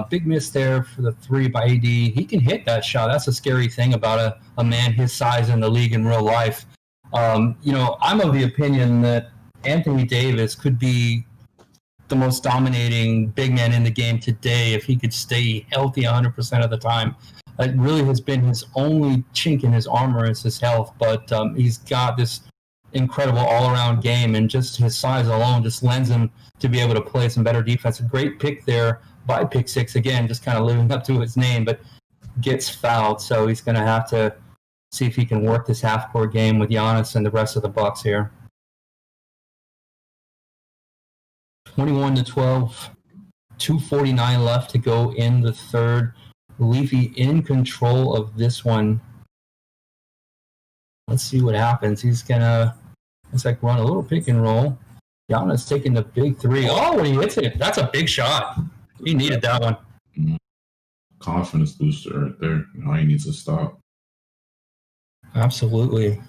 big miss there for the three by AD. He can hit that shot. That's a scary thing about a man his size in the league in real life. I'm of the opinion that Anthony Davis could be the most dominating big man in the game today if he could stay healthy 100% of the time. It really has been his only chink in his armor is his health, but he's got this incredible all-around game, and just his size alone just lends him to be able to play some better defense. A great pick there by Pick Six, again, just kind of living up to his name, but gets fouled, so he's going to have to see if he can work this half-court game with Giannis and the rest of the Bucks here. 21-12, 2:49 left to go in the third. Leafy in control of this one. Let's see what happens. He's gonna, run a little pick and roll. Giannis taking the big three. Oh, when he hits it, that's a big shot. He needed that one. Confidence booster right there. Now he needs to stop. Absolutely.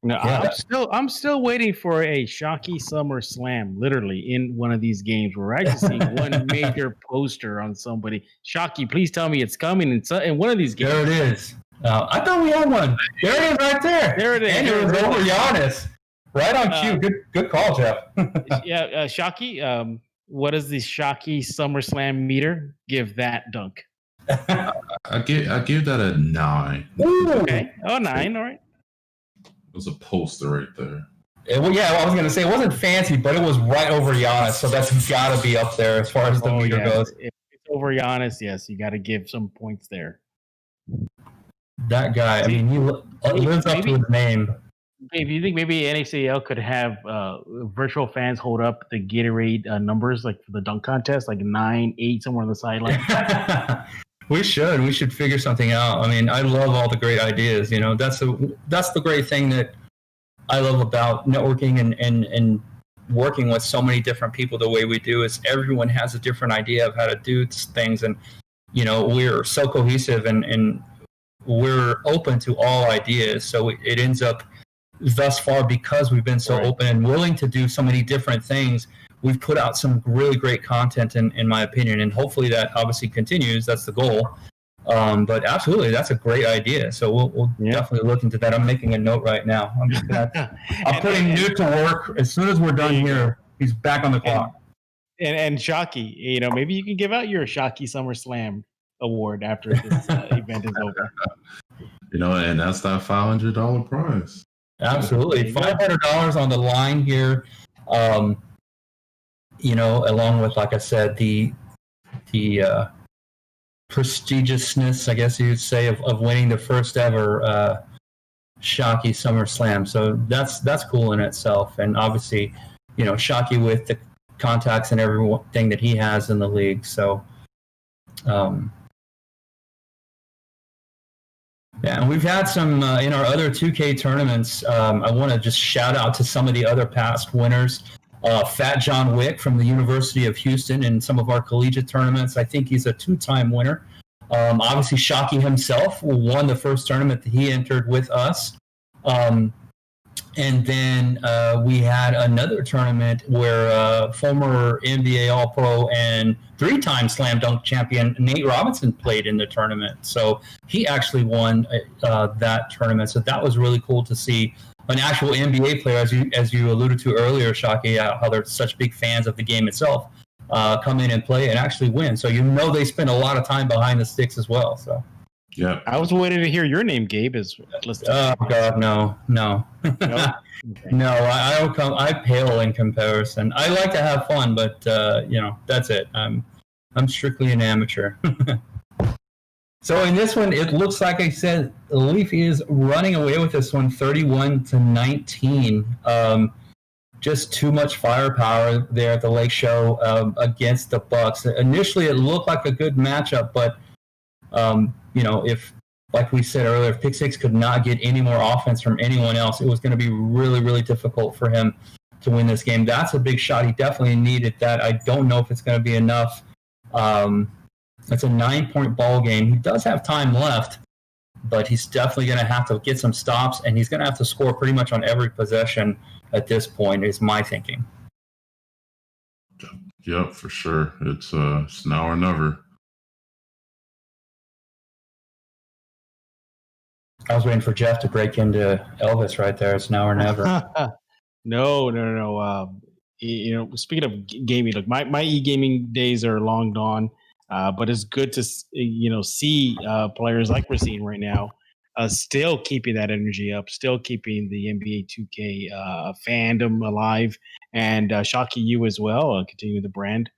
No, yeah. I'm still waiting for a Shockey Summer Slam, literally, in one of these games. We're actually seeing one major poster on somebody. Shockey, please tell me it's coming in one of these games. There it is. I thought we had one. There it is right there. There it is. And it was over Giannis. Right on cue. Good call, Jeff. Yeah, Shockey, what does the Shockey Summer Slam meter give that dunk? I give that a 9. Ooh. Okay. Oh, 9. All right. It was a poster right there. I was going to say it wasn't fancy, but it was right over Giannis, so that's got to be up there as far as the meter goes. If it's over Giannis, yes, you got to give some points there. That guy, I mean, he lives up to his name. Dave, you think maybe NACL could have virtual fans hold up the Gatorade numbers, like for the dunk contest, like 9, 8, somewhere on the sideline? We should figure something out. I mean, I love all the great ideas. That's the great thing that I love about networking and working with so many different people the way we do is everyone has a different idea of how to do things, and we're so cohesive and we're open to all ideas. So it ends up thus far, because we've been so open and willing to do so many different things, we've put out some really great content in my opinion, and hopefully that obviously continues. That's the goal. But absolutely, that's a great idea. So we'll definitely look into that. I'm making a note right now. I'm putting Newt to work as soon as we're done here. He's back on the clock. And Shockey, maybe you can give out your Shockey SummerSlam award after this event is over. And that's that $500 prize. Absolutely, $500 on the line here. Along with, like I said, the prestigiousness, I guess you'd say, of winning the first ever Shockey SummerSlam. So that's cool in itself. And obviously, Shockey with the contacts and everything that he has in the league. So, and we've had some in our other 2K tournaments. I want to just shout out to some of the other past winners. Fat John Wick from the University of Houston in some of our collegiate tournaments. I think he's a 2-time winner. Obviously, Shockey himself won the first tournament that he entered with us. And then we had another tournament where former NBA All-Pro and 3-time Slam Dunk champion Nate Robinson played in the tournament. So he actually won that tournament. So that was really cool to see an actual NBA player, as you alluded to earlier, Shockey, how they're such big fans of the game itself, come in and play and actually win. So they spend a lot of time behind the sticks as well. So. Yeah, I was waiting to hear your name, Gabe. Oh God, no. Okay. No, I don't come. I pale in comparison. I like to have fun, but that's it. I'm strictly an amateur. So in this one, it looks like I said, Leaf is running away with this one, 31-19. Just too much firepower there at the Lake Show against the Bucks. Initially, it looked like a good matchup, but if, like we said earlier, if Pick Six could not get any more offense from anyone else, it was going to be really, really difficult for him to win this game. That's a big shot. He definitely needed that. I don't know if it's going to be enough. It's a 9-point ball game. He does have time left, but he's definitely going to have to get some stops, and he's going to have to score pretty much on every possession at this point, is my thinking. Yep, for sure. It's now or never. I was waiting for Jeff to break into Elvis right there. It's now or never. No. Speaking of gaming, look, my e-gaming days are long gone, but it's good to see players like we're seeing right now still keeping that energy up, still keeping the NBA 2K fandom alive, and Shockey, you as well, continue the brand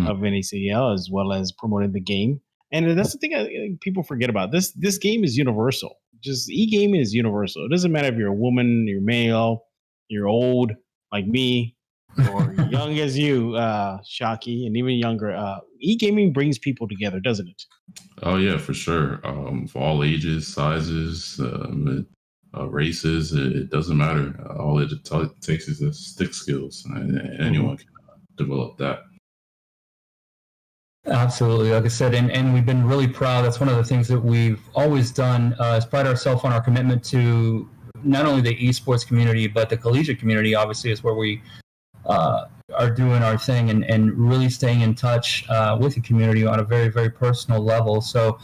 of NACL as well as promoting the game. And that's the thing people forget about. This game is universal. Just e-gaming is universal. It doesn't matter if you're a woman, you're male, you're old like me, or young as you, Shockey, and even younger. E-gaming brings people together, doesn't it? Oh yeah, for sure. For all ages, sizes, races, it doesn't matter. All it takes is the stick skills, and anyone can develop that. Absolutely. Like I said, and we've been really proud. That's one of the things that we've always done is pride ourselves on our commitment to not only the esports community, but the collegiate community, obviously, is where we are doing our thing and really staying in touch with the community on a very, very personal level. So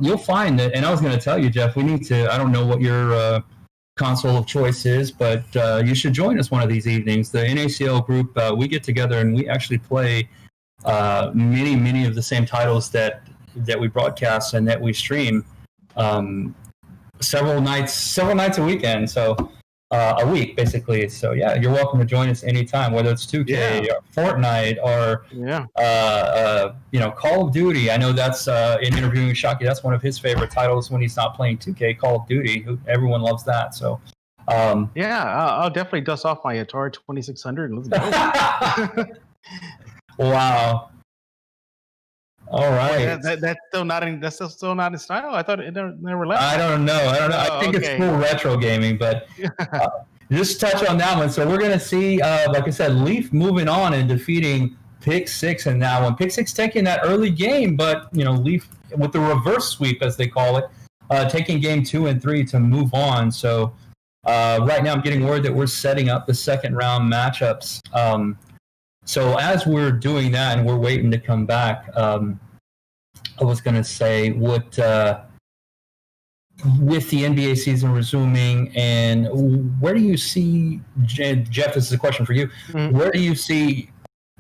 you'll find that, and I was going to tell you, Jeff, we need to, I don't know what your console of choice is, but you should join us one of these evenings. The NACL group, we get together and we actually play many of the same titles that we broadcast and that we stream several nights a weekend, so a week basically. So yeah, you're welcome to join us anytime, whether it's 2K or Fortnite or Call of Duty. I know that's in interviewing Shockey, that's one of his favorite titles when he's not playing 2K, Call of Duty. Everyone loves that. So I'll definitely dust off my Atari 2600 and let's go. Wow. All right. That's still not in style. I thought it never left. I don't know. I think it's cool retro gaming, but just touch on that one. So we're going to see, like I said, Leaf moving on and defeating Pick Six in that one. Pick Six taking that early game, but Leaf with the reverse sweep, as they call it, taking game 2 and 3 to move on. So right now I'm getting word that we're setting up the second round matchups. So as we're doing that and we're waiting to come back, I was going to say, what with the NBA season resuming, and where do you see, Jeff, this is a question for you, where do you see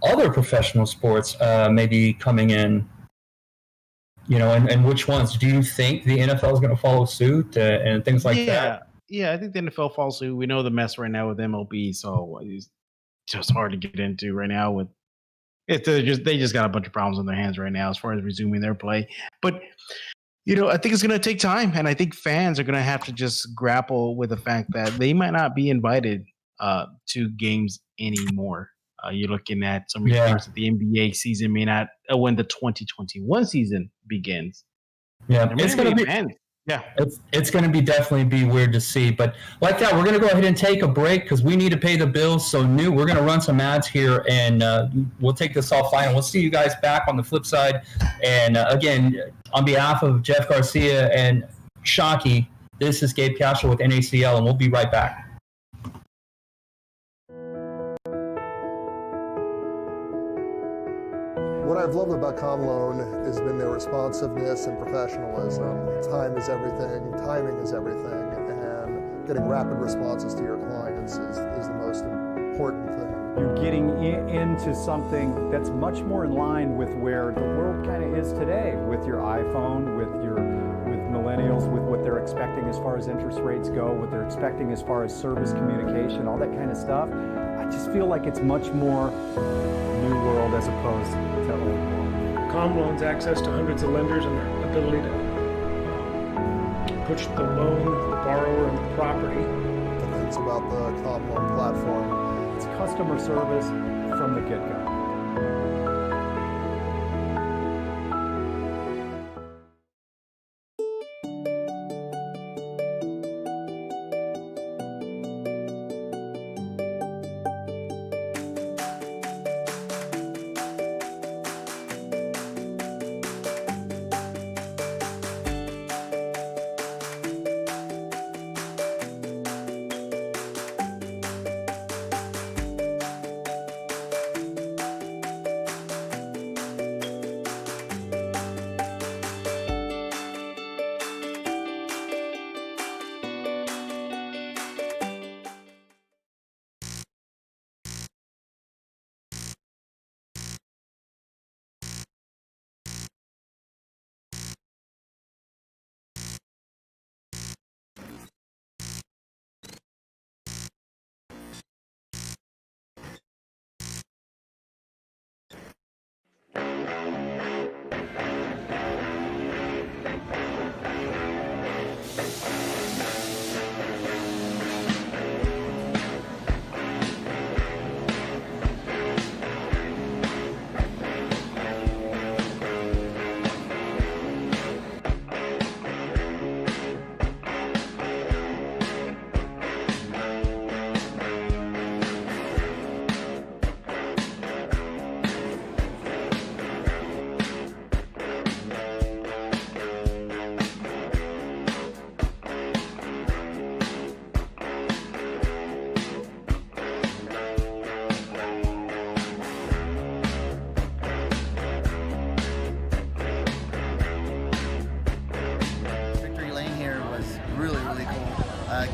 other professional sports maybe coming in, and which ones? Do you think the NFL is going to follow suit and things like that? Yeah, I think the NFL follows suit. We know the mess right now with MLB, so it's just hard to get into right now with they just got a bunch of problems on their hands right now as far as resuming their play. But I think it's going to take time, and I think fans are going to have to just grapple with the fact that they might not be invited to games anymore. You're looking at some reports that the NBA season may not when the 2021 season begins. Yeah, it's going to be fans. Yeah, it's going to be definitely be weird to see, but like that, we're going to go ahead and take a break because we need to pay the bills. So, we're going to run some ads here, and we'll take this offline, and we'll see you guys back on the flip side. And again, on behalf of Jeff Garcia and Shockey, this is Gabe Cashel with NACL, and we'll be right back. What I've loved about CommLoan has been their responsiveness and professionalism. Time is everything, timing is everything, and getting rapid responses to your clients is the most important thing. You're getting into something that's much more in line with where the world kind of is today, with your iPhone, with millennials, with what they're expecting as far as interest rates go, what they're expecting as far as service communication, all that kind of stuff. I just feel like it's much more new world as opposed to old world. CommLoan's access to hundreds of lenders and their ability to push the loan, the borrower, and the property. The things about the CommLoan platform. It's customer service from the get-go.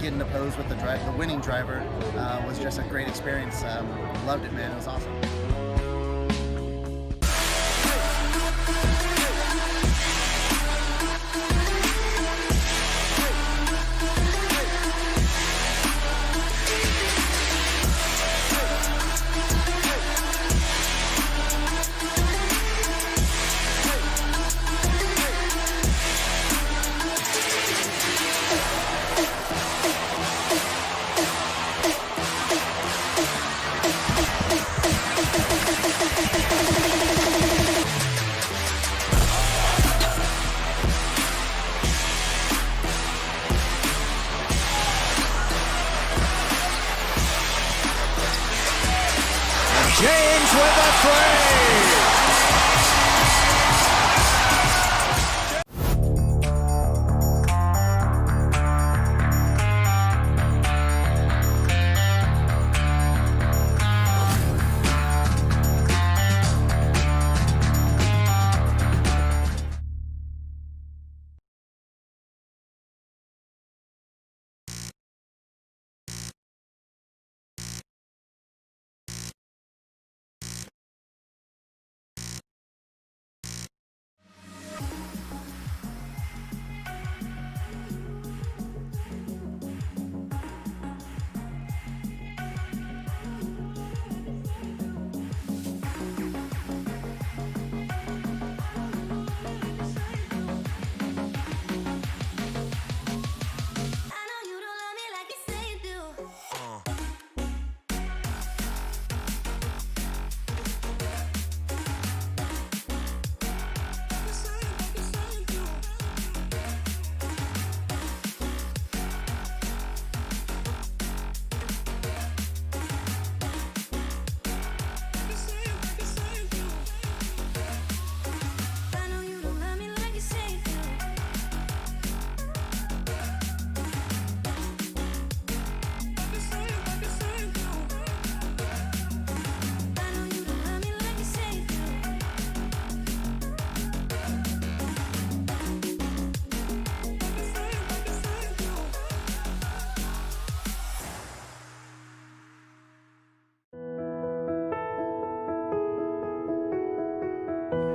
Getting to pose with the winning driver was just a great experience. Loved it, man. It was awesome. James with a three.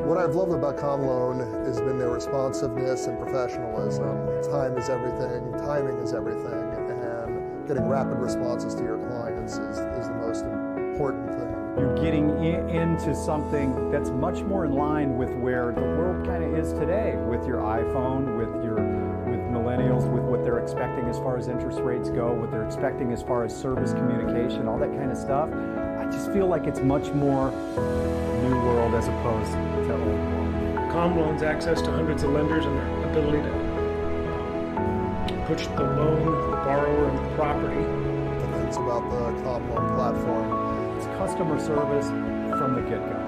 What I've loved about CommLoan has been their responsiveness and professionalism. Time is everything, timing is everything, and getting rapid responses to your clients is the most important thing. You're getting into something that's much more in line with where the world kind of is today, with your iPhone, with millennials, with what they're expecting as far as interest rates go, what they're expecting as far as service communication, all that kind of stuff. I just feel like it's much more new world as opposed to old world. CommLoan's access to hundreds of lenders and their ability to push the loan, the borrower, and the property. The things about the CommLoan platform. It's customer service from the get-go.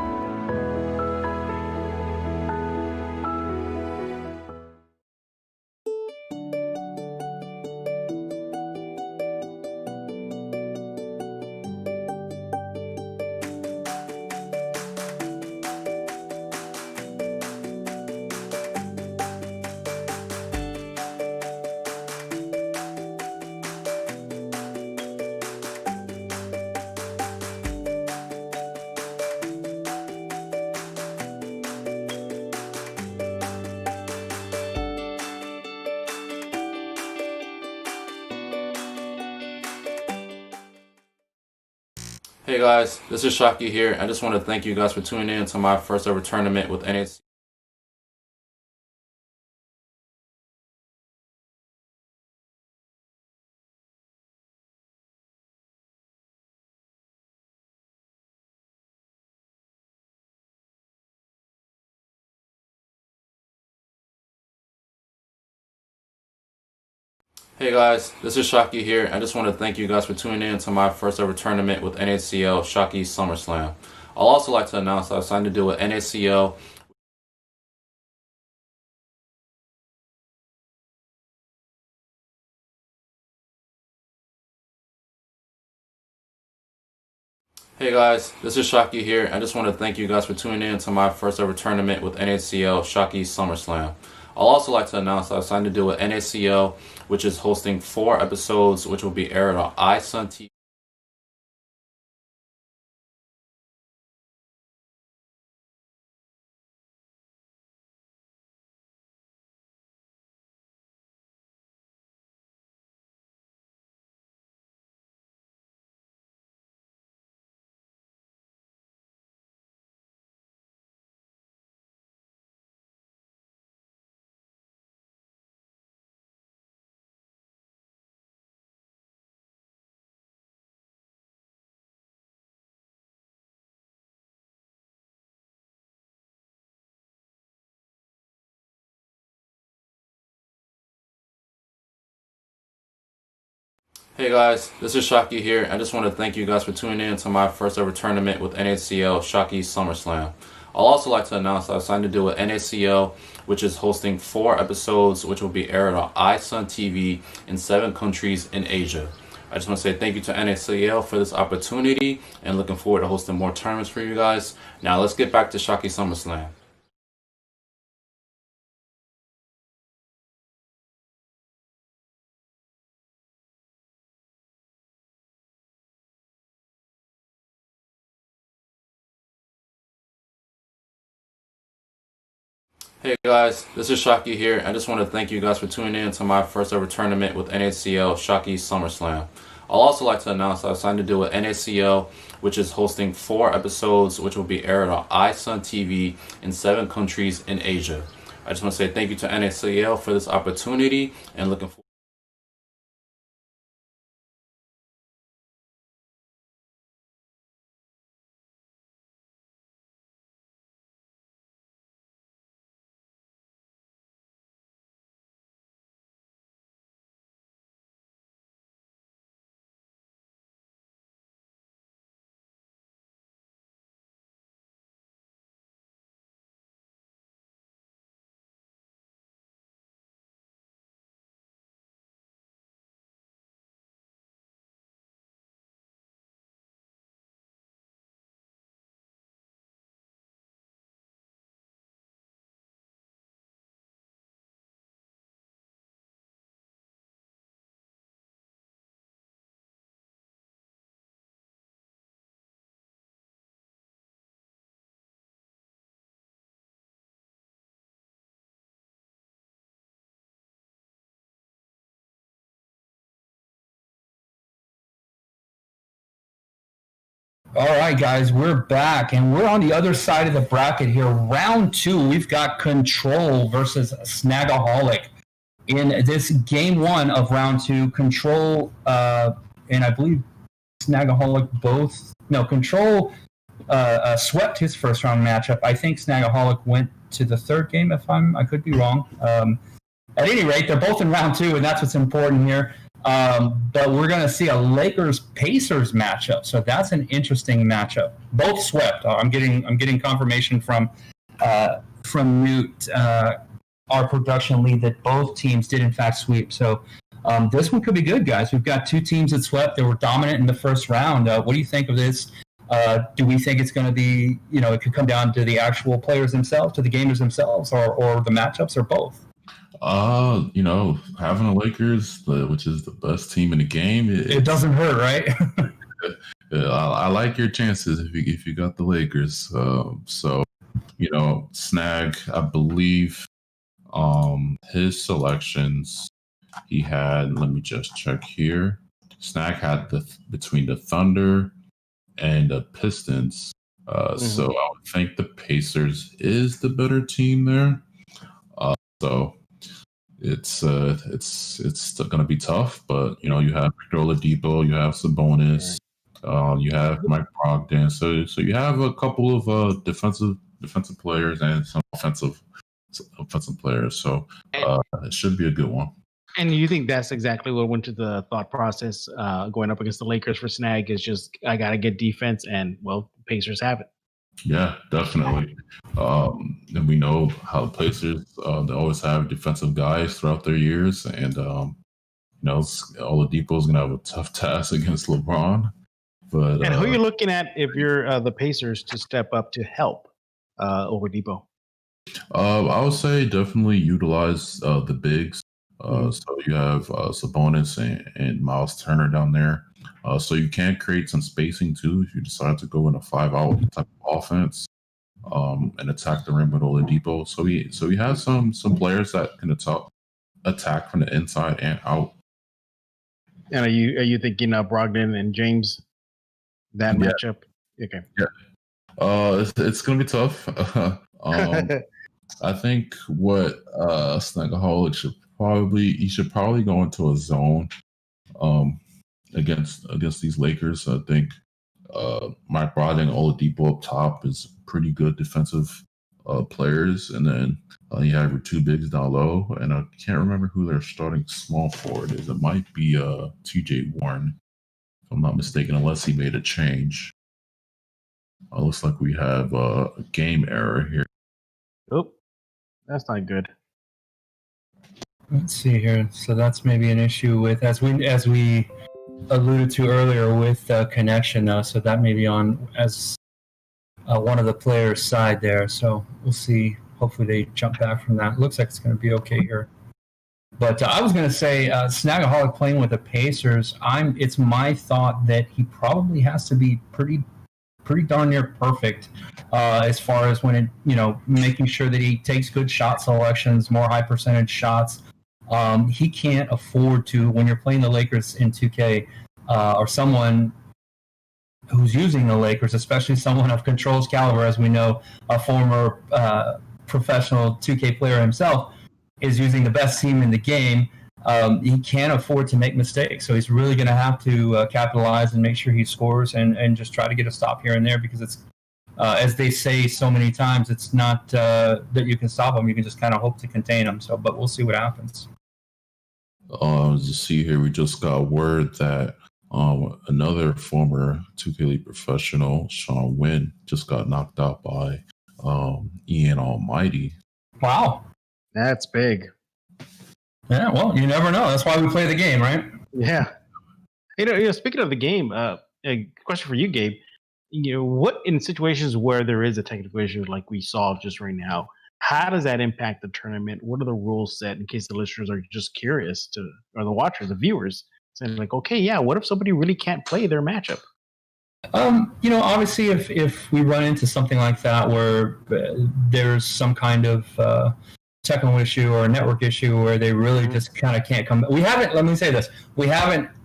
Hey guys, this is Shockey here. I just want to thank you guys for tuning in to my first ever tournament with NACL. Hey guys, this is Shockey here. I just want to thank you guys for tuning in to my first ever tournament with NACL Shockey SummerSlam. I'd also like to announce that I signed a deal with NACL. Hey guys, this is Shockey here. I just want to thank you guys for tuning in to my first ever tournament with NACL Shockey SummerSlam. I'd also like to announce that I signed a deal with NACL, which is hosting 4 episodes, which will be aired on iSun TV. Hey guys, this is Shockey here. I just want to thank you guys for tuning in to my first ever tournament with NACL Shockey SummerSlam. I'd also like to announce that I signed a deal with NACL, which is hosting 4 episodes, which will be aired on iSun TV in 7 countries in Asia. I just want to say thank you to NACL for this opportunity and looking forward to hosting more tournaments for you guys. Now let's get back to Shockey SummerSlam. Hey guys, this is Shockey here. I just want to thank you guys for tuning in to my first ever tournament with NACL Shockey SummerSlam. I'd also like to announce that I signed a deal with NACL, which is hosting 4 episodes, which will be aired on iSun TV in 7 countries in Asia. I just want to say thank you to NACL for this opportunity and looking forward. All right, guys, we're back, and we're on the other side of the bracket here. Round 2, we've got Control versus Snagaholic. In this game 1 of round 2, Control and I believe Snagaholic Control swept his first round matchup. I think Snagaholic went to the third game, I could be wrong. At any rate, they're both in round 2, and that's what's important here. But we're going to see a Lakers-Pacers matchup, so that's an interesting matchup. Both swept. I'm getting confirmation from Newt, our production lead, that both teams did in fact sweep. So this one could be good, guys. We've got 2 teams that swept. They were dominant in the first round. What do you think of this? Do we think it's going to be, it could come down to the actual players themselves, to the gamers themselves, or the matchups, or both? Having the Lakers, which is the best team in the game, it doesn't hurt, right? I like your chances if you got the Lakers. Snag, I believe, his selections, he had. Let me just check here. Snag had between the Thunder and the Pistons. So I would think the Pacers is the better team there. So it's still going to be tough, but you have Victor Oladipo, you have Sabonis, you have Mike Brogdon, so you have a couple of defensive players and some offensive players. So it should be a good one. And you think that's exactly what went to the thought process going up against the Lakers for Snag is just, I got to get defense, and well, Pacers have it. Yeah, definitely. And we know how the Pacers, they always have defensive guys throughout their years. And, Oladipo is going to have a tough task against LeBron. But and who are you looking at if you're the Pacers to step up to help Oladipo? I would say definitely utilize the bigs. So you have Sabonis and Miles Turner down there. So you can create some spacing too if you decide to go in a 5-out type of offense and attack the rim with Oladipo. So he has some players that can attack from the inside and out. And are you thinking Brogdon and James, that matchup? Okay. Yeah. It's gonna be tough. I think what Snagaholic should probably go into a zone against these Lakers. I think Mike Brogdon and Oladipo up top is pretty good defensive players, and then you have your 2 bigs down low, and I can't remember who their starting small forward is. It might be TJ Warren, if I'm not mistaken, unless he made a change. Looks like we have a game error here. Oh, that's not good. Let's see here. So that's maybe an issue with, as we alluded to earlier, with connection. So that may be on as one of the players' side there. So we'll see. Hopefully they jump back from that. Looks like it's going to be okay here. But I was going to say, Snagaholic playing with the Pacers. It's my thought that he probably has to be pretty darn near perfect as far as when it, making sure that he takes good shot selections, more high percentage shots. He can't afford to, when you're playing the Lakers in 2K, or someone who's using the Lakers, especially someone of Control's caliber, as we know, a former professional 2K player himself, is using the best team in the game. He can't afford to make mistakes, so he's really going to have to capitalize and make sure he scores and just try to get a stop here and there, because it's, as they say so many times, it's not that you can stop him, you can just kind of hope to contain him. So, but we'll see what happens. Just see here, we just got word that another former 2K League professional, Sean Wynn, just got knocked out by Ian Almighty. Wow. That's big. Yeah, well, you never know. That's why we play the game, right? Yeah. Speaking of the game, a question for you, Gabe. What in situations where there is a technical issue like we saw just right now, how does that impact the tournament? What are the rules set in case the listeners are just curious or the watchers, the viewers, saying like, okay, yeah, what if somebody really can't play their matchup? Obviously if we run into something like that where there's some kind of technical issue or a network issue where they really just kind of can't come. We haven't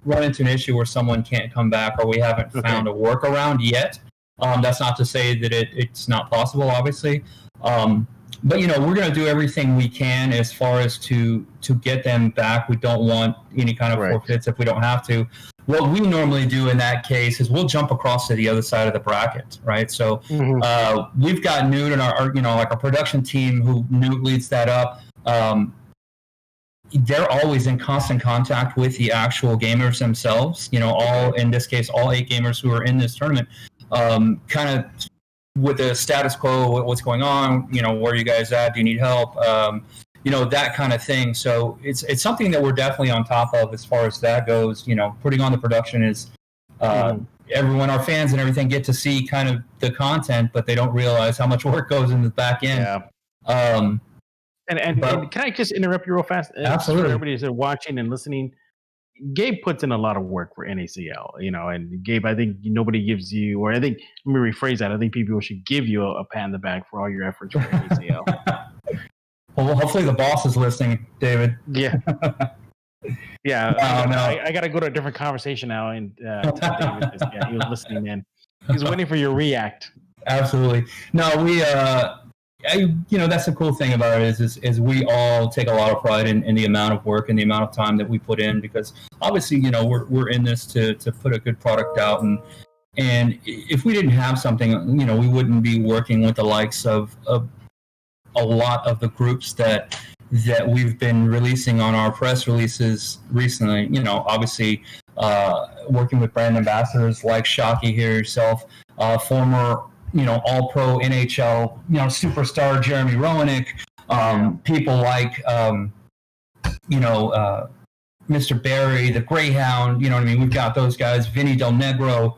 run into an issue where someone can't come back or we haven't found a workaround yet. That's not to say that it's not possible, obviously. But, you know, we're going to do everything we can as far as to get them back. We don't want any kind of forfeits if we don't have to. What we normally do in that case is we'll jump across to the other side of the bracket, right? So we've got Newt and our production team who Newt leads that up. They're always in constant contact with the actual gamers themselves. You know, in this case, all 8 gamers who are in this tournament, kind of with the status quo, what's going on, you know, where are you guys at? Do you need help? You know, that kind of thing. So it's something that we're definitely on top of as far as that goes. You know, putting on the production is everyone, our fans and everything get to see kind of the content, but they don't realize how much work goes in the back end. Yeah. And can I just interrupt you real fast? Absolutely. For everybody who's watching and listening, Gabe puts in a lot of work for NACL, you know, and Gabe, I think nobody gives you, or I think, let me rephrase that, I think people should give you a pat in the back for all your efforts for NACL. Well, hopefully the boss is listening, David. Yeah. Yeah. I got to go to a different conversation now. And David, he was listening in. He's waiting for your react. Absolutely. No, we, you know, that's the cool thing about it is we all take a lot of pride in the amount of work and the amount of time that we put in, because obviously, you know, we're in this to put a good product out. And if we didn't have something, you know, we wouldn't be working with the likes of a lot of the groups that we've been releasing on our press releases recently. You know, obviously working with brand ambassadors like Shockey here yourself, former, you know, all-pro NHL, you know, superstar Jeremy Roenick, people like, you know, Mr. Barry, the Greyhound, you know what I mean? We've got those guys, Vinny Del Negro.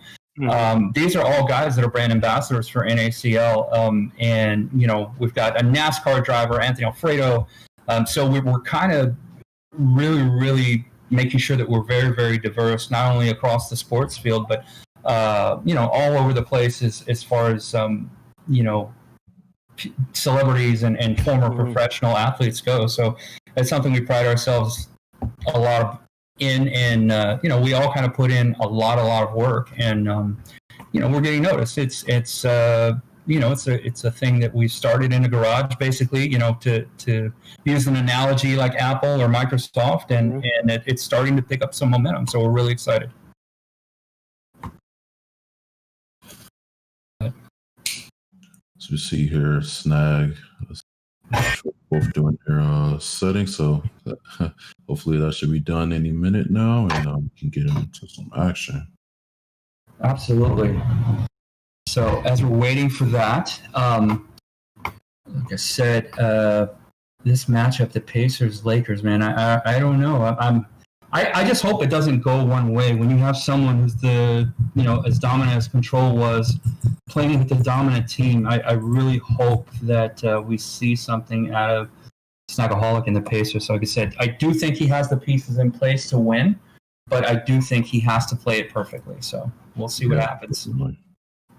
These are all guys that are brand ambassadors for NACL. And, you know, we've got a NASCAR driver, Anthony Alfredo. So we're kind of really, really making sure that we're very, very diverse, not only across the sports field, but, you know, all over the place as far as, you know, celebrities and former professional athletes go. So it's something we pride ourselves a lot in, and you know, we all kind of put in a lot of work, and you know, we're getting noticed. It's you know, it's a thing that we started in a garage, basically, you know, to use an analogy like Apple or Microsoft, and it's starting to pick up some momentum. So we're really excited. So we see here, Snag, both doing their settings. So hopefully that should be done any minute now, and we can get into some action. Absolutely. So as we're waiting for that, like I said, this matchup, the Pacers-Lakers, man, I don't know. I just hope it doesn't go one way. When you have someone who's you know, as dominant as Control was, playing with the dominant team, I really hope that we see something out of Snagaholic and the Pacers. So like I said, I do think he has the pieces in place to win, but I do think he has to play it perfectly. So we'll see what happens. Definitely.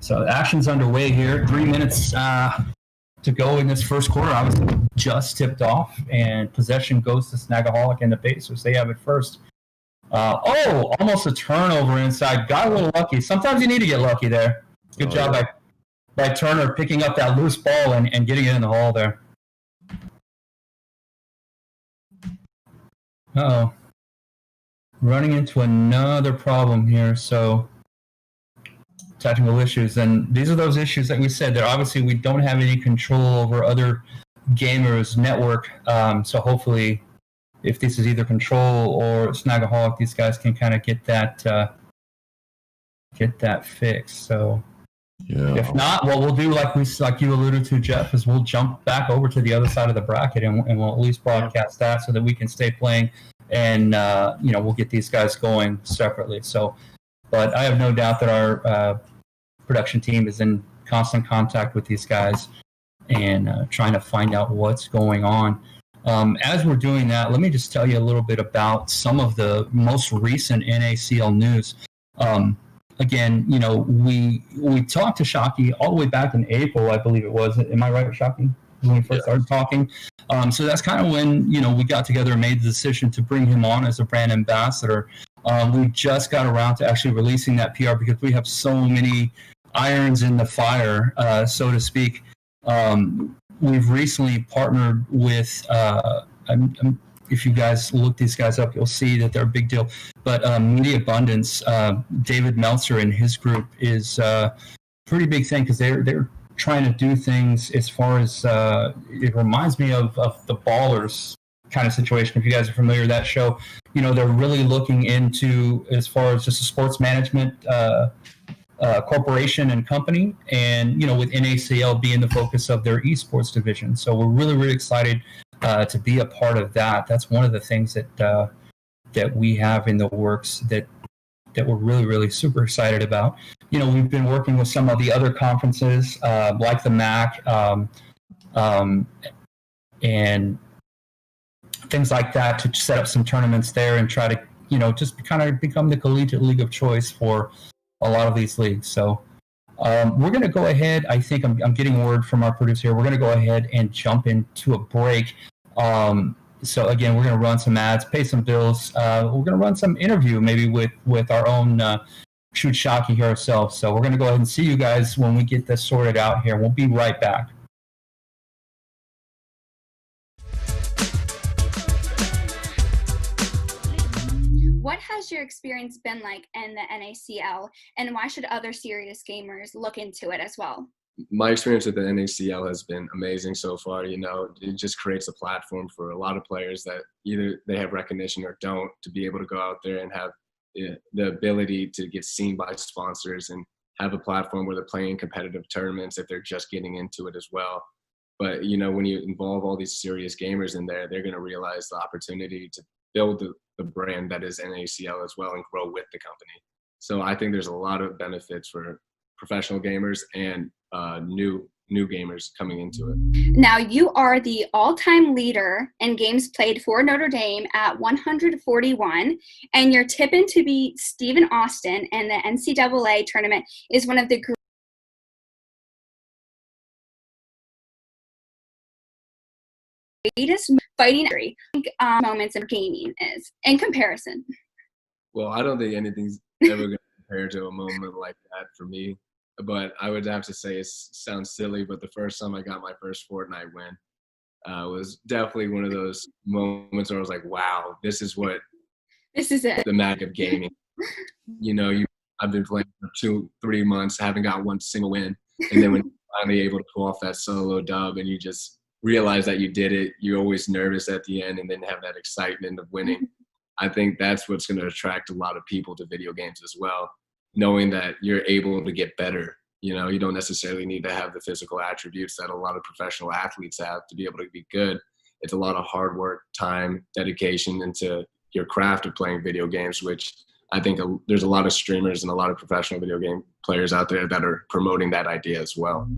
So action's underway here. 3 minutes to go in this first quarter. Obviously just tipped off, and possession goes to Snagaholic and the Pacers. They have it first. Almost a turnover inside. Got a little lucky. Sometimes you need to get lucky there. Good job by Turner picking up that loose ball and getting it in the hole there. Running into another problem here. So technical issues, and these are those issues that we said that obviously we don't have any control over other gamers' network. So hopefully, if this is either Control or Snagaholic, these guys can kind of get that fixed. So if not, what we'll do, like you alluded to, Jeff, is we'll jump back over to the other side of the bracket, and we'll at least broadcast that so that we can stay playing, and you know, we'll get these guys going separately. So, but I have no doubt that our production team is in constant contact with these guys and trying to find out what's going on. As we're doing that, let me just tell you a little bit about some of the most recent NACL news. Again, you know, we talked to Shockey all the way back in April, I believe it was. Am I right, Shockey? When we first started talking. So that's kind of when, you know, we got together and made the decision to bring him on as a brand ambassador. We just got around to actually releasing that PR because we have so many irons in the fire, so to speak. We've recently partnered with, if you guys look these guys up, you'll see that they're a big deal. But Media Abundance, David Meltzer and his group is a pretty big thing because they're trying to do things as far as, it reminds me of the Ballers kind of situation. If you guys are familiar with that show, they're really looking into as far as just a sports management corporation and company, and with NACL being the focus of their esports division. So we're really, really excited to be a part of that. That's one of the things that we have in the works that we're really, really super excited about. We've been working with some of the other conferences like the MAC and things like that to set up some tournaments there and try to, just kind of become the collegiate league of choice for a lot of these leagues. So we're going to go ahead. I think I'm getting word from our producer here. We're going to go ahead and jump into a break. So again, we're going to run some ads, pay some bills. We're going to run some interview maybe with our own Shoot Shockey here ourselves. So we're going to go ahead and see you guys when we get this sorted out here. We'll be right back. What has your experience been like in the NACL, and why should other serious gamers look into it as well? My experience with the NACL has been amazing so far. It just creates a platform for a lot of players that either they have recognition or don't, to be able to go out there and have the ability to get seen by sponsors and have a platform where they're playing competitive tournaments if they're just getting into it as well. But, when you involve all these serious gamers in there, they're going to realize the opportunity to build the brand that is NACL as well and grow with the company. So I think there's a lot of benefits for professional gamers and new gamers coming into it. Now, you are the all-time leader in games played for Notre Dame at 141, and your tip-in to beat Stephen Austin in the NCAA tournament is one of the greatest fighting moments of gaming is, in comparison. Well, I don't think anything's ever going to compare to a moment like that for me. But I would have to say, it sounds silly, but the first time I got my first Fortnite win was definitely one of those moments where I was like, wow, this is it. The magic of gaming. I've been playing for 2-3 months, haven't got one single win. And then when you're finally able to pull off that solo dub and you just realize that you did it, you're always nervous at the end and then have that excitement of winning. I think that's what's going to attract a lot of people to video games as well. Knowing that you're able to get better. You don't necessarily need to have the physical attributes that a lot of professional athletes have to be able to be good. It's a lot of hard work, time, dedication into your craft of playing video games, which I think there's a lot of streamers and a lot of professional video game players out there that are promoting that idea as well.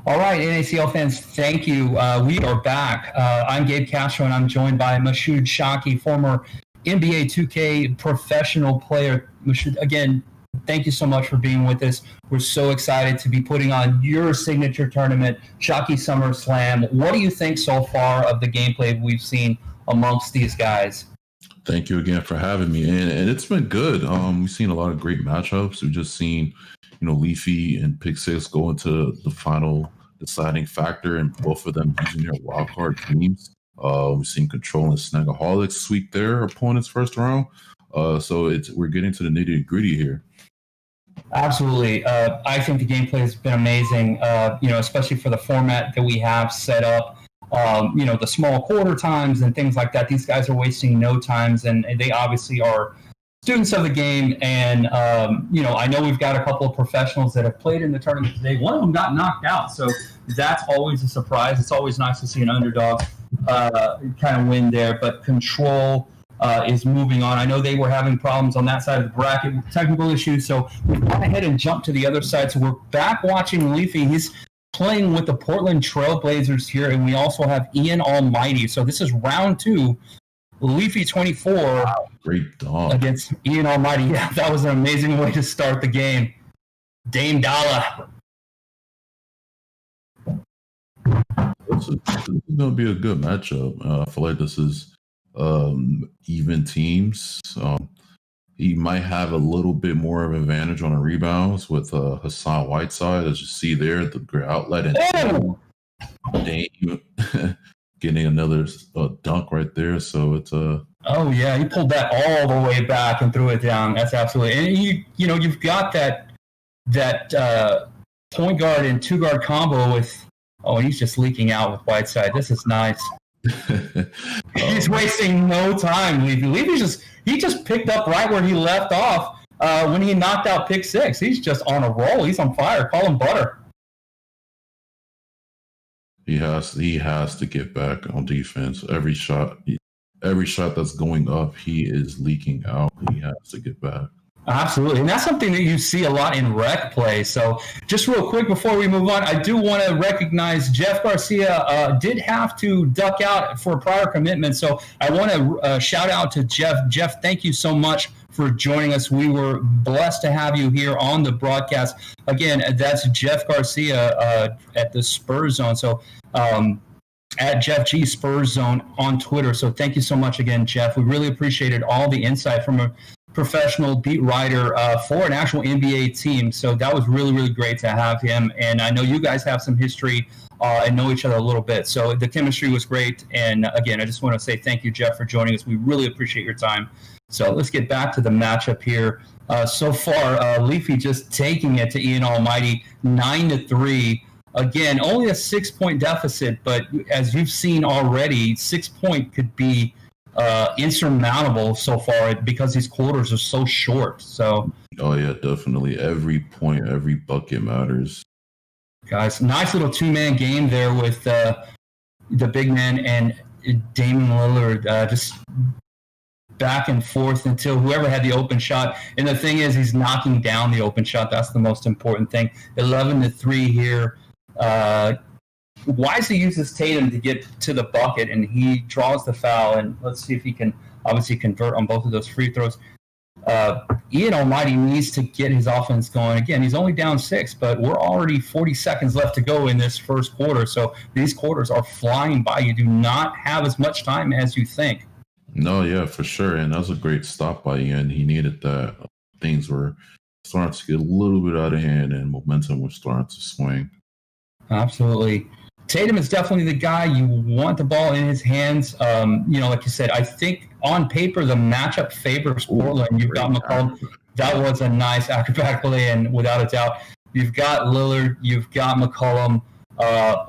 All right, NACL fans, thank you. We are back. I'm Gabe Castro, and I'm joined by Shoot Shockey, former NBA2K professional player. Shoot, again, thank you so much for being with us. We're so excited to be putting on your signature tournament, Shockey Summer Slam. What do you think so far of the gameplay we've seen amongst these guys? Thank you again for having me. And it's been good. We've seen a lot of great matchups. We've just seen Leafy and Pick Six go into the final deciding factor, and both of them using their wildcard teams. We've seen Control and Snagaholics sweep their opponents first round. So we're getting to the nitty gritty here. Absolutely. I think the gameplay has been amazing, especially for the format that we have set up. the small quarter times and things like that. These guys are wasting no times, and they obviously are students of the game. And, I know we've got a couple of professionals that have played in the tournament today. One of them got knocked out, so that's always a surprise. It's always nice to see an underdog kind of win there, but Control is moving on. I know they were having problems on that side of the bracket with technical issues, so we've gone ahead and jumped to the other side. So we're back watching Leafy. He's playing with the Portland Trailblazers here, and we also have Ian Almighty. So this is round 2. Leafy 24 great dog against Ian Almighty. Yeah, that was an amazing way to start the game. Dame Dalla. This is going to be a good matchup. I feel like this is even teams. He might have a little bit more of an advantage on the rebounds with Hassan Whiteside, as you see there, the great outlet, and Dame getting another dunk right there. So it's oh yeah, he pulled that all the way back and threw it down. That's absolutely, and you've got that point guard and 2-guard combo with. Oh, and he's just leaking out with Whiteside. This is nice. He's wasting no time. Levy just picked up right where he left off when he knocked out pick 6. He's just on a roll. He's on fire. Call him butter. He has to get back on defense. Every shot that's going up, he is leaking out. He has to get back. Absolutely, and that's something that you see a lot in rec play. So just real quick before we move on, I do want to recognize Jeff Garcia did have to duck out for a prior commitment. So I want to shout out to Jeff. Jeff, thank you so much for joining us. We were blessed to have you here on the broadcast. Again, that's Jeff Garcia at the Spurs Zone. So at Jeff G Spurs Zone on Twitter. So thank you so much again, Jeff. We really appreciated all the insight from a professional beat writer for an actual NBA team. So that was really, really great to have him. And I know you guys have some history and know each other a little bit. So the chemistry was great. And again, I just want to say thank you, Jeff, for joining us. We really appreciate your time. So let's get back to the matchup here. So far, Leafy just taking it to Ian Almighty, 9-3. Again, only a 6-point deficit, but as you've seen already, 6-point could be insurmountable so far because these quarters are so short. So, oh yeah, definitely. Every point, every bucket matters. Guys, nice little 2-man game there with the big man and Damian Lillard just back and forth until whoever had the open shot. And the thing is, he's knocking down the open shot. That's the most important thing. 11-3 here. Wisely uses Tatum to get to the bucket, and he draws the foul. And let's see if he can obviously convert on both of those free throws. Ian Almighty needs to get his offense going. Again, he's only down 6, but we're already 40 seconds left to go in this first quarter. So these quarters are flying by. You do not have as much time as you think. No, yeah, for sure. And that was a great stop by Ian. He needed that. Things were starting to get a little bit out of hand, and momentum was starting to swing. Absolutely. Tatum is definitely the guy. You want the ball in his hands. Like you said, I think on paper the matchup favors Portland. You've got McCollum. That was a nice acrobatic play, and without a doubt, you've got Lillard. You've got McCollum.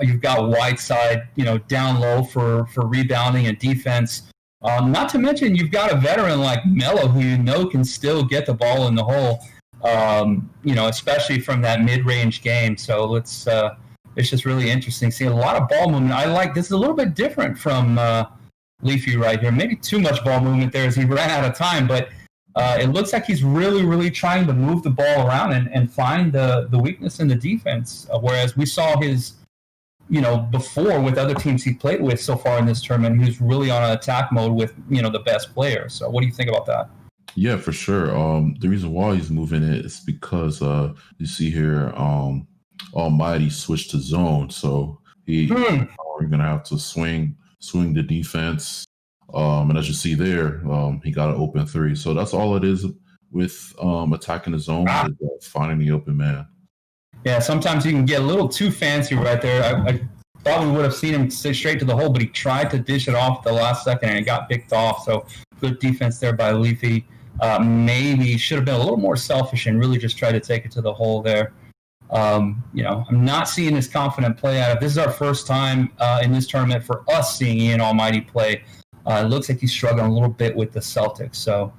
You've got Whiteside. Down low for rebounding and defense. Not to mention, you've got a veteran like Melo who can still get the ball in the hole. Especially from that mid-range game. So it's just really interesting seeing a lot of ball movement. I like this is a little bit different from Leafy right here. Maybe too much ball movement there as he ran out of time, but it looks like he's really, really trying to move the ball around and find the weakness in the defense. Whereas we saw his, before with other teams he played with so far in this tournament, he was really on an attack mode with, the best players. So what do you think about that? Yeah, for sure. The reason why he's moving it is because you see here, Almighty switched to zone, so we're gonna have to swing the defense. And as you see there, he got an open 3. So that's all it is with attacking the zone, is finding the open man. Yeah, sometimes you can get a little too fancy right there. I thought we would have seen him straight to the hole, but he tried to dish it off at the last second and it got picked off. So good defense there by Leafy. Maybe should have been a little more selfish and really just try to take it to the hole there. I'm not seeing this confident play out of. This is our first time in this tournament for us seeing Ian Almighty play. It looks like he's struggling a little bit with the Celtics. So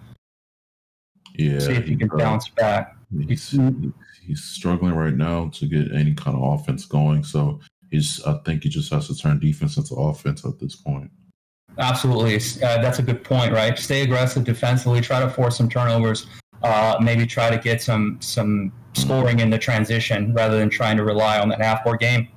yeah, see if he can bounce back. He's struggling right now to get any kind of offense going. So I think he just has to turn defense into offense at this point. Absolutely. That's a good point, right? Stay aggressive defensively, try to force some turnovers, maybe try to get some scoring in the transition rather than trying to rely on that half-court game.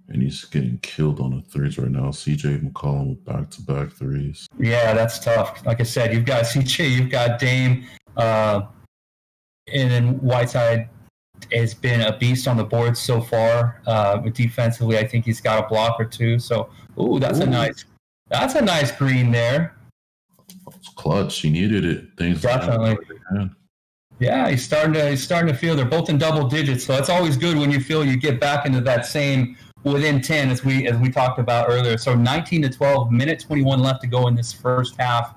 And he's getting killed on the threes right now. CJ McCollum with back-to-back threes. Yeah, that's tough. Like I said, you've got CJ, you've got Dame, and then Whiteside has been a beast on the board so far. Defensively, I think he's got a block or two. So, that's a nice green there. It's clutch. He needed it. Things definitely. Yeah, he's starting to feel they're both in double digits. So it's always good when you feel you get back into that same within 10 as we talked about earlier. So 19-12, minute 21 left to go in this first half.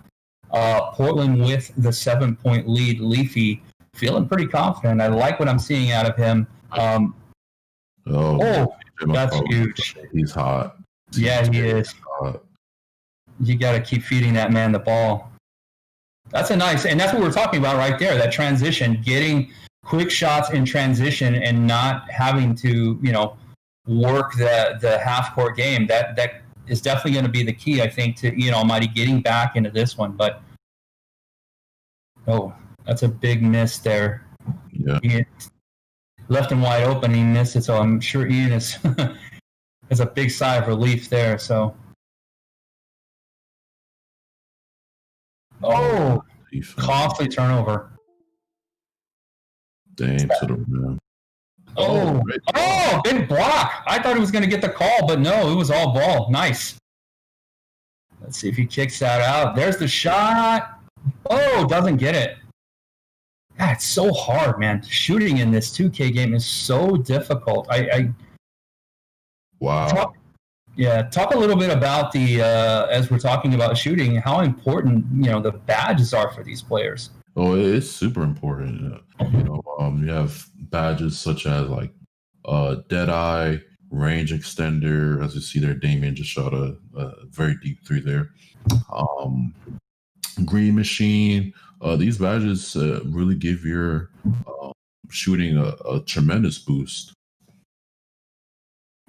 Portland with the 7-point lead. Leafy feeling pretty confident. I like what I'm seeing out of him. That's huge. He's hot. Yeah, he is. You got to keep feeding that man the ball. That's and that's what we're talking about right there, that transition, getting quick shots in transition and not having to, work the half-court game. That is definitely going to be the key, I think, to Ian Almighty getting back into this one. But, that's a big miss there. Yeah. Ian left him wide open. He missed it, so I'm sure Ian is has a big sigh of relief there. So, costly turnover. Dame to the rim. Big block. I thought he was going to get the call, but no, it was all ball. Nice. Let's see if he kicks that out. There's the shot. Doesn't get it. God, it's so hard, man. Shooting in this 2K game is so difficult. Wow. Talk a little bit about the as we're talking about shooting, how important the badges are for these players. It's super important. You have badges such as like Deadeye, Range Extender. As you see there, Damien just shot a very deep three there. Green Machine. These badges really give your shooting a tremendous boost.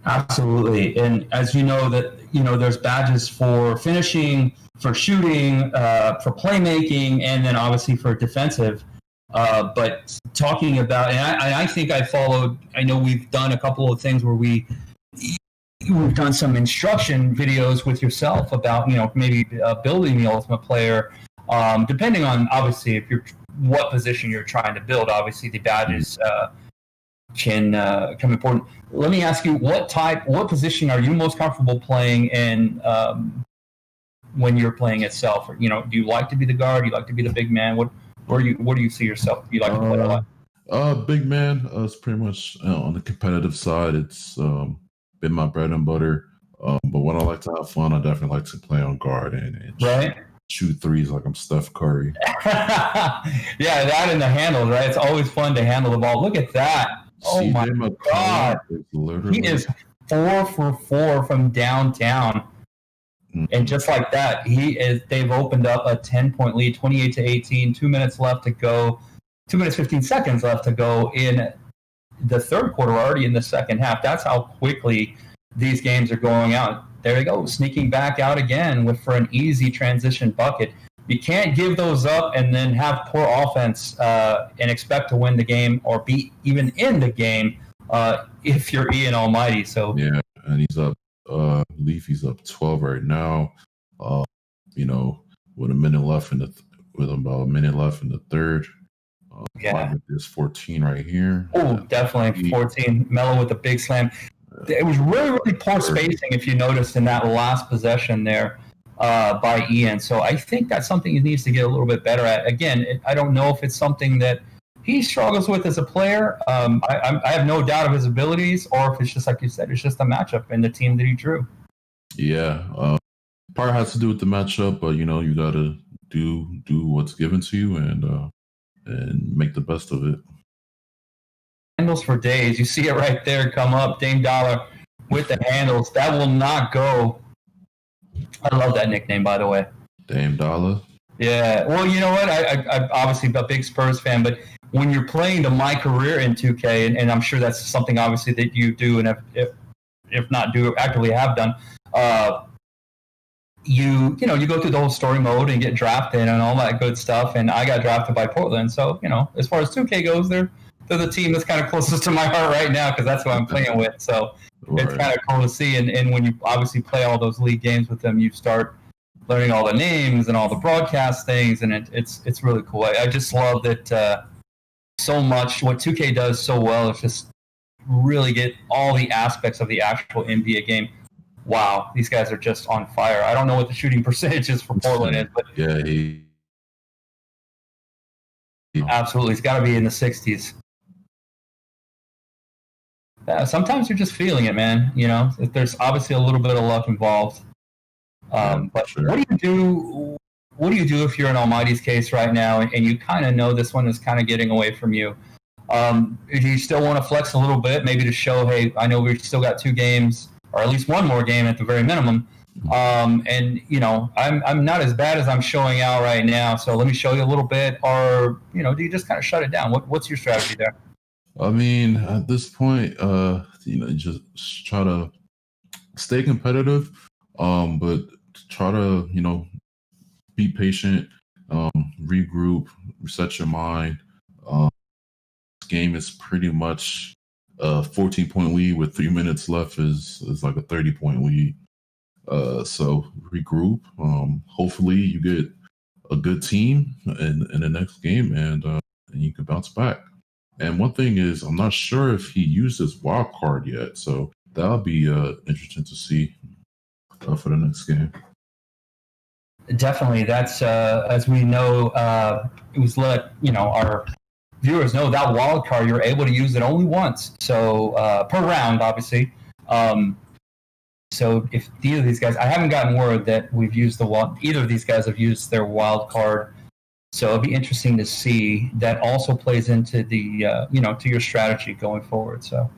Absolutely. And as you know there's badges for finishing, for shooting, for playmaking, and then obviously for defensive. But talking about, and I think I know we've done a couple of things where we've done some instruction videos with yourself about, maybe building the ultimate player, depending on obviously what position you're trying to build. Obviously the badges can become important. Let me ask you, what position are you most comfortable playing in when you're playing itself? Do you like to be the guard? Do you like to be the big man? Where do you see yourself? Do you like to play a lot? Big man. It's pretty much on the competitive side. It's been my bread and butter. But when I like to have fun, I definitely like to play on guard and shoot threes like I'm Steph Curry. Yeah, that and the handles, right? It's always fun to handle the ball. Look at that. Oh my God. He is 4 for 4 from downtown. And just like that, they've opened up a 10-point lead, 28-18, 2 minutes left to go, 2 minutes, 15 seconds left to go in the third quarter, already in the second half. That's how quickly these games are going out. There you go, sneaking back out again for an easy transition bucket. You can't give those up and then have poor offense and expect to win the game or be even in the game if you're Ian Almighty. So yeah, and he's up. Leafy's up 12 right now. With a minute left with about a minute left in the third. There's 14 right here. Definitely 14. Melo with the big slam. It was really, really poor spacing, if you noticed, in that last possession there by Ian. So I think that's something he needs to get a little bit better at. Again, I don't know if it's something that he struggles with as a player. I have no doubt of his abilities, or if it's just like you said, it's just a matchup and the team that he drew. Yeah, part has to do with the matchup, but you got to do what's given to you and make the best of it. handles for days. You see it right there come up, Dame Dollar with the handles. That will not go. I love that nickname, by the way. Dame Dollar. Yeah. Well, you know what? I'm obviously a big Spurs fan, but when you're playing to my career in 2K, and I'm sure that's something obviously that you do, and if not do, actively have done, you go through the whole story mode and get drafted and all that good stuff. And I got drafted by Portland, so as far as 2K goes, they're the team that's kind of closest to my heart right now because that's who I'm playing with. So it's kind of cool to see. And when you obviously play all those league games with them, you start learning all the names and all the broadcast things, and it's really cool. I just love that so much. What 2K does so well is just really get all the aspects of the actual NBA game. Wow, these guys are just on fire. I don't know what the shooting percentage is for Portland is, but absolutely, it's got to be in the 60s. Sometimes you're just feeling it, man. There's obviously a little bit of luck involved. But sure. What do you do if you're in Almighty's case right now and you kind of know this one is kind of getting away from you? Do you still want to flex a little bit, maybe to show, hey, I know we've still got 2 games, or at least one more game at the very minimum. And I'm not as bad as I'm showing out right now, so let me show you a little bit. Or do you just kind of shut it down? What's your strategy there? I mean, at this point, just try to stay competitive, but try to be patient, regroup, reset your mind. This game is pretty much a 14-point lead with 3 minutes left is like a 30-point lead. So regroup. Hopefully you get a good team in the next game, and you can bounce back. And one thing is, I'm not sure if he used his wild card yet, so that'll be interesting to see for the next game. Definitely, that's as we know, it was let our viewers know that wild card, you're able to use it only once, so per round, obviously. So if either of these guys, I haven't gotten word that we've used either of these guys have used their wild card. So it'll be interesting to see. That also plays into the to your strategy going forward. So.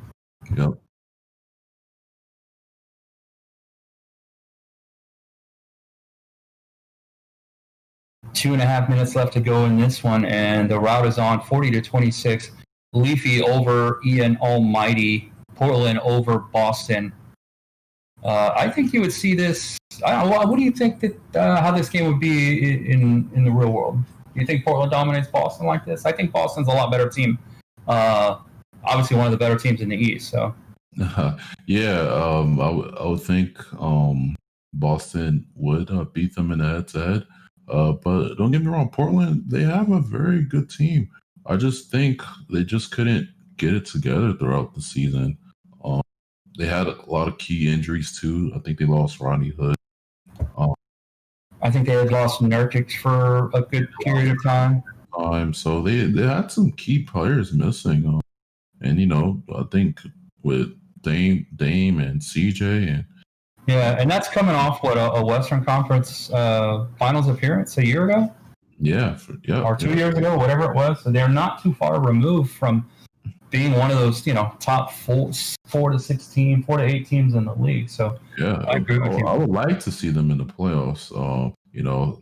Yep. Two and a half minutes left to go in this one, and the route is on 40-26. Leafy over Ian Almighty. Portland over Boston. I think you would see this. What do you think that how this game would be in the real world? Do you think Portland dominates Boston like this? I think Boston's a lot better team. Obviously, one of the better teams in the East. So. Yeah, I would think Boston would beat them in the head-to-head. But don't get me wrong, Portland, they have a very good team. I just think they just couldn't get it together throughout the season. They had a lot of key injuries too. I think they lost Rodney Hood. I think they had lost Nurkic for a good period of time. So they had some key players missing. And I think with Dame and CJ and and that's coming off a Western Conference Finals appearance a year ago. Or 2 years ago, whatever it was. So they're not too far removed from being one of those, top 4 to 8 teams in the league. So I agree with you. I would like to see them in the playoffs.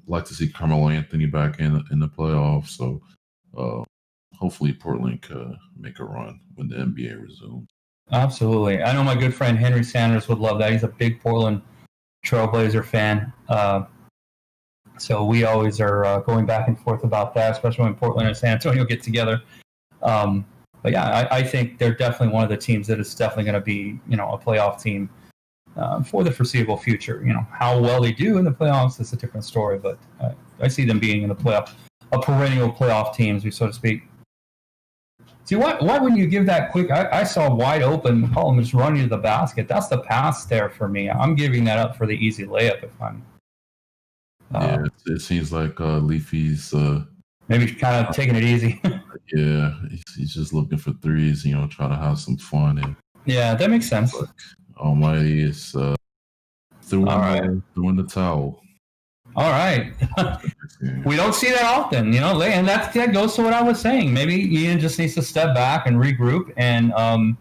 Like to see Carmelo Anthony back in the playoffs. So hopefully Portland could make a run when the NBA resumes. Absolutely. I know my good friend Henry Sanders would love that. He's a big Portland Trailblazer fan. So we always are going back and forth about that, especially when Portland and San Antonio get together. But yeah, I think they're definitely one of the teams that is definitely going to be, a playoff team for the foreseeable future. How well they do in the playoffs is a different story, but I see them being in the playoff, a perennial playoff team, so to speak. See, why wouldn't you give that quick? I saw wide open, McCollum just running to the basket. That's the pass there for me. I'm giving that up for the easy layup if I'm. It seems like Leafy's maybe kind of taking it easy. He's just looking for threes, trying to have some fun. And that makes sense. Almighty is throwing the towel. All right. We don't see that often, you know, and that goes to what I was saying. Maybe Ian just needs to step back and regroup, and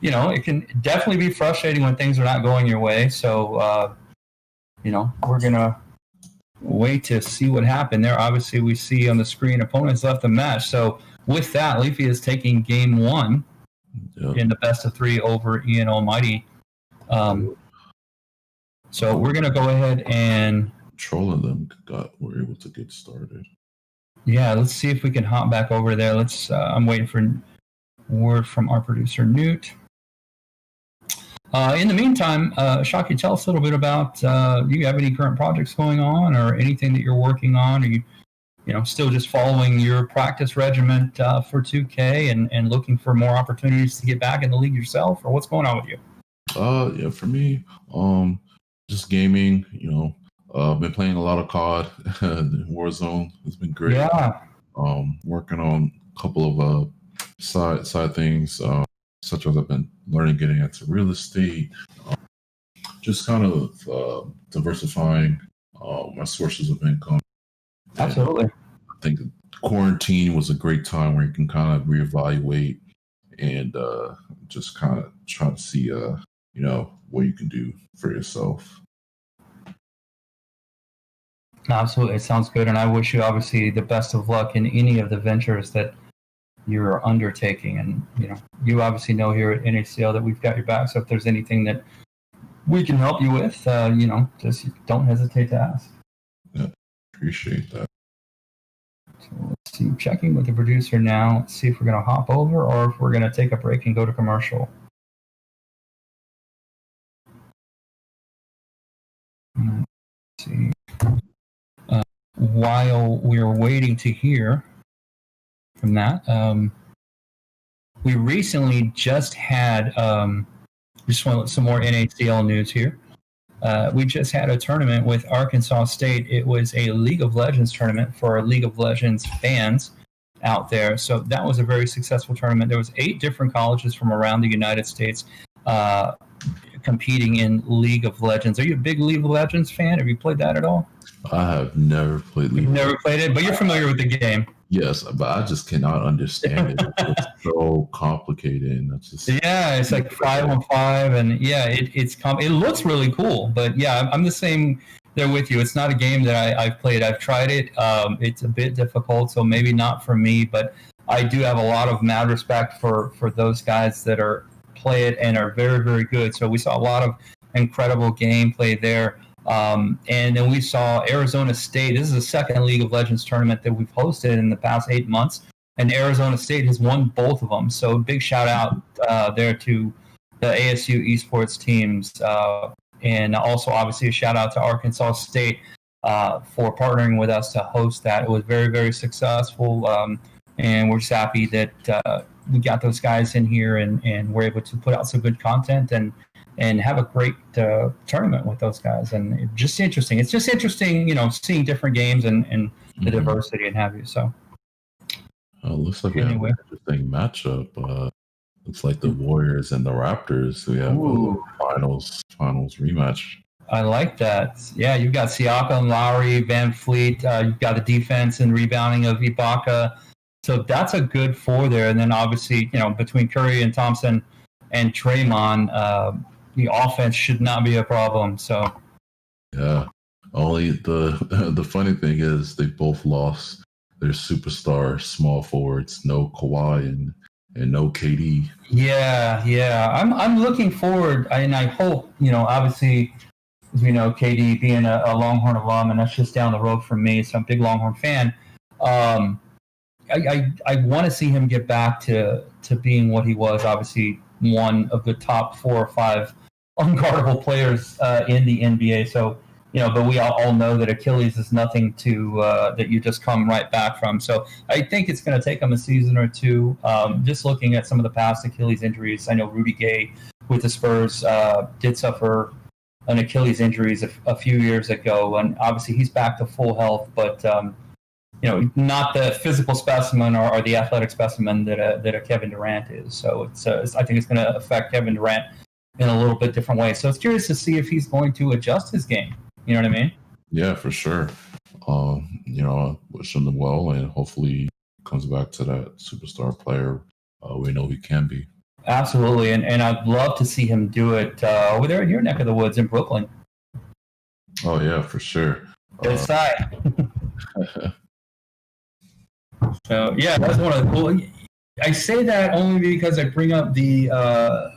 you know, it can definitely be frustrating when things are not going your way. So, you know, we're gonna wait to see what happened there. Obviously, we see on the screen opponents left the match. So with that, Leafy is taking game 1 in the best of 3 over Ian Almighty. So we're gonna go ahead and trolling them. We're able to get started. Yeah, let's see if we can hop back over there. Let's. I'm waiting for word from our producer Newt. In the meantime, Shockey, tell us a little bit about. Do you have any current projects going on, or anything that you're working on? Are you know, still just following your practice regiment for 2K and looking for more opportunities to get back in the league yourself, or what's going on with you? Yeah, for me, just gaming. You know, I've been playing a lot of COD. Warzone has been great. Yeah. Working on a couple of side things, such as I've been learning, getting into real estate. Just kind of diversifying my sources of income. Absolutely. And I think quarantine was a great time where you can kind of reevaluate and just kind of try to see, you know, what you can do for yourself. Absolutely, it sounds good, and I wish you obviously the best of luck in any of the ventures that you're undertaking. And you know, you obviously know here at NACL that we've got your back. So if there's anything that we can help you with, you know, just don't hesitate to ask. Yeah, appreciate that. So let's see, checking with the producer now. Let's see if we're going to hop over or if we're going to take a break and go to commercial. Let's see. While we're waiting to hear from that, we recently just had, just want some more NACL news here. We just had a tournament with Arkansas State. It was a League of Legends tournament for our League of Legends fans out there. So that was a very successful tournament. There was 8 different colleges from around the United States competing in League of Legends. Are you a big League of Legends fan? Have you played that at all? I have never played League. You've never played it, but you're familiar with the game. Yes, but I just cannot understand it. It's so complicated. And that's just it's like 5-on-5, and it looks really cool. But yeah, I'm the same there with you. It's not a game that I've played. I've tried it. It's a bit difficult, so maybe not for me. But I do have a lot of mad respect for those guys that play it and are very, very good. So we saw a lot of incredible gameplay there. And then we saw Arizona State. This is the second League of Legends tournament that we've hosted in the past 8 months, and Arizona State has won both of them. So big shout out there to the ASU esports teams, and also obviously a shout out to Arkansas State for partnering with us to host that. It was very, very successful, and we're just happy that we got those guys in here and we're able to put out some good content and have a great tournament with those guys. And it's just interesting. It's just interesting, you know, seeing different games and the diversity and have you. So looks like an interesting matchup. Looks like the Warriors and the Raptors. We have a finals rematch. I like that. Yeah, you've got Siakam, Lowry, Van Fleet. You've got the defense and rebounding of Ibaka. So that's a good 4 there. And then obviously, you know, between Curry and Thompson and Draymond, the offense should not be a problem. So, yeah. Only the funny thing is they both lost their superstar small forwards. No Kawhi and no KD. Yeah. I'm looking forward, and I hope, you know, obviously, as we know, KD being a Longhorn alum, and that's just down the road from me, so I'm a big Longhorn fan. I want to see him get back to being what he was. Obviously, one of the top 4 or 5 unguardable players in the NBA. So, you know, but we all know that Achilles is nothing to that you just come right back from. So I think it's going to take him a season or 2. Just looking at some of the past Achilles injuries, I know Rudy Gay with the Spurs did suffer an Achilles injury a few years ago, and obviously he's back to full health, but you know, not the physical specimen or the athletic specimen that a Kevin Durant is. So I think it's going to affect Kevin Durant in a little bit different way. So it's curious to see if he's going to adjust his game. You know what I mean? Yeah, for sure. I wish him well, and hopefully he comes back to that superstar player we know he can be. Absolutely, and I'd love to see him do it over there in your neck of the woods in Brooklyn. Oh yeah, for sure. Good side. So yeah, that's one of the cool. I say that only because I bring up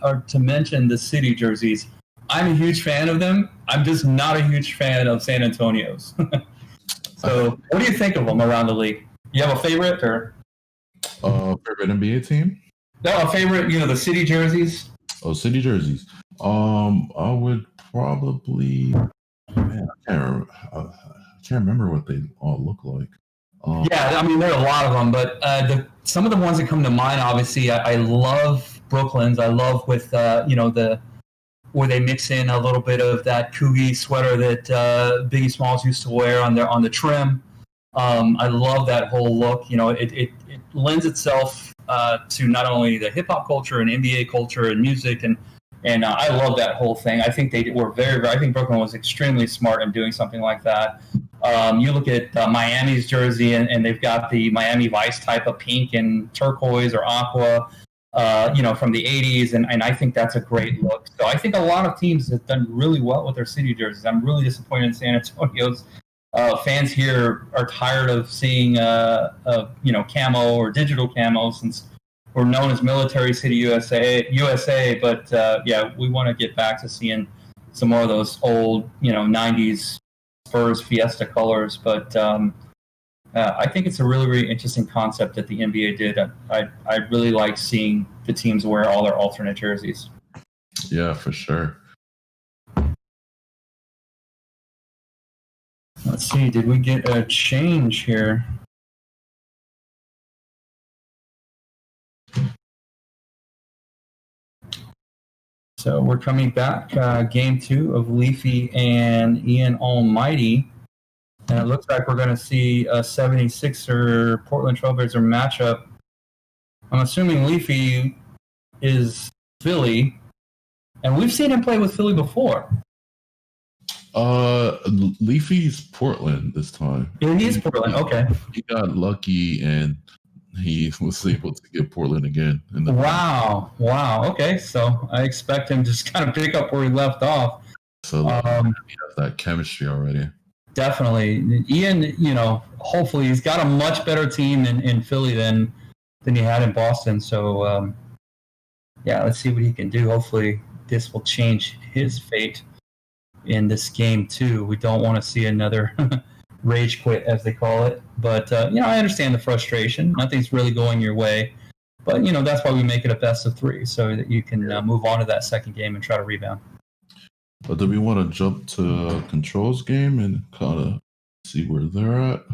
or to mention the city jerseys. I'm a huge fan of them. I'm just not a huge fan of San Antonio's. So, what do you think of them around the league? You have a favorite or? Favorite NBA team? No, a favorite. The city jerseys. Oh, city jerseys. I would probably. Man, I can't remember what they all look like. Yeah, I mean there are a lot of them, but some of the ones that come to mind, obviously, I love Brooklyn's. I love with where they mix in a little bit of that Coogie sweater that Biggie Smalls used to wear on the trim. I love that whole look. It lends itself to not only the hip hop culture and NBA culture and music, and I love that whole thing. I think they were very, very. I think Brooklyn was extremely smart in doing something like that. You look at Miami's jersey, and they've got the Miami Vice type of pink and turquoise or aqua. From the 80s, and I think that's a great look. So I think a lot of teams have done really well with their city jerseys. I'm really disappointed in San Antonio's. Fans here are tired of seeing camo or digital camo, since we're known as Military City USA. But we want to get back to seeing some more of those old 90s Spurs Fiesta colors. But I think it's a really, really interesting concept that the NBA did. I really like seeing the teams wear all their alternate jerseys. Yeah, for sure. Let's see, did we get a change here? So we're coming back, game 2 of Leafy and Ian Almighty. And it looks like we're going to see a 76er Portland Trailblazer matchup. I'm assuming Leafy is Philly, and we've seen him play with Philly before. Leafy's Portland this time. Yeah, he's Portland. Okay. He got lucky and he was able to get Portland again. Wow. Okay, so I expect him to just kind of pick up where he left off. So he has that chemistry already. Definitely. Ian, hopefully he's got a much better team in Philly than he had in Boston. So, let's see what he can do. Hopefully this will change his fate in this game too. We don't want to see another rage quit, as they call it. But, I understand the frustration. Nothing's really going your way. But, that's why we make it a best of 3, so that you can move on to that second game and try to rebound. But do we want to jump to Control's game and kind of see where they're at?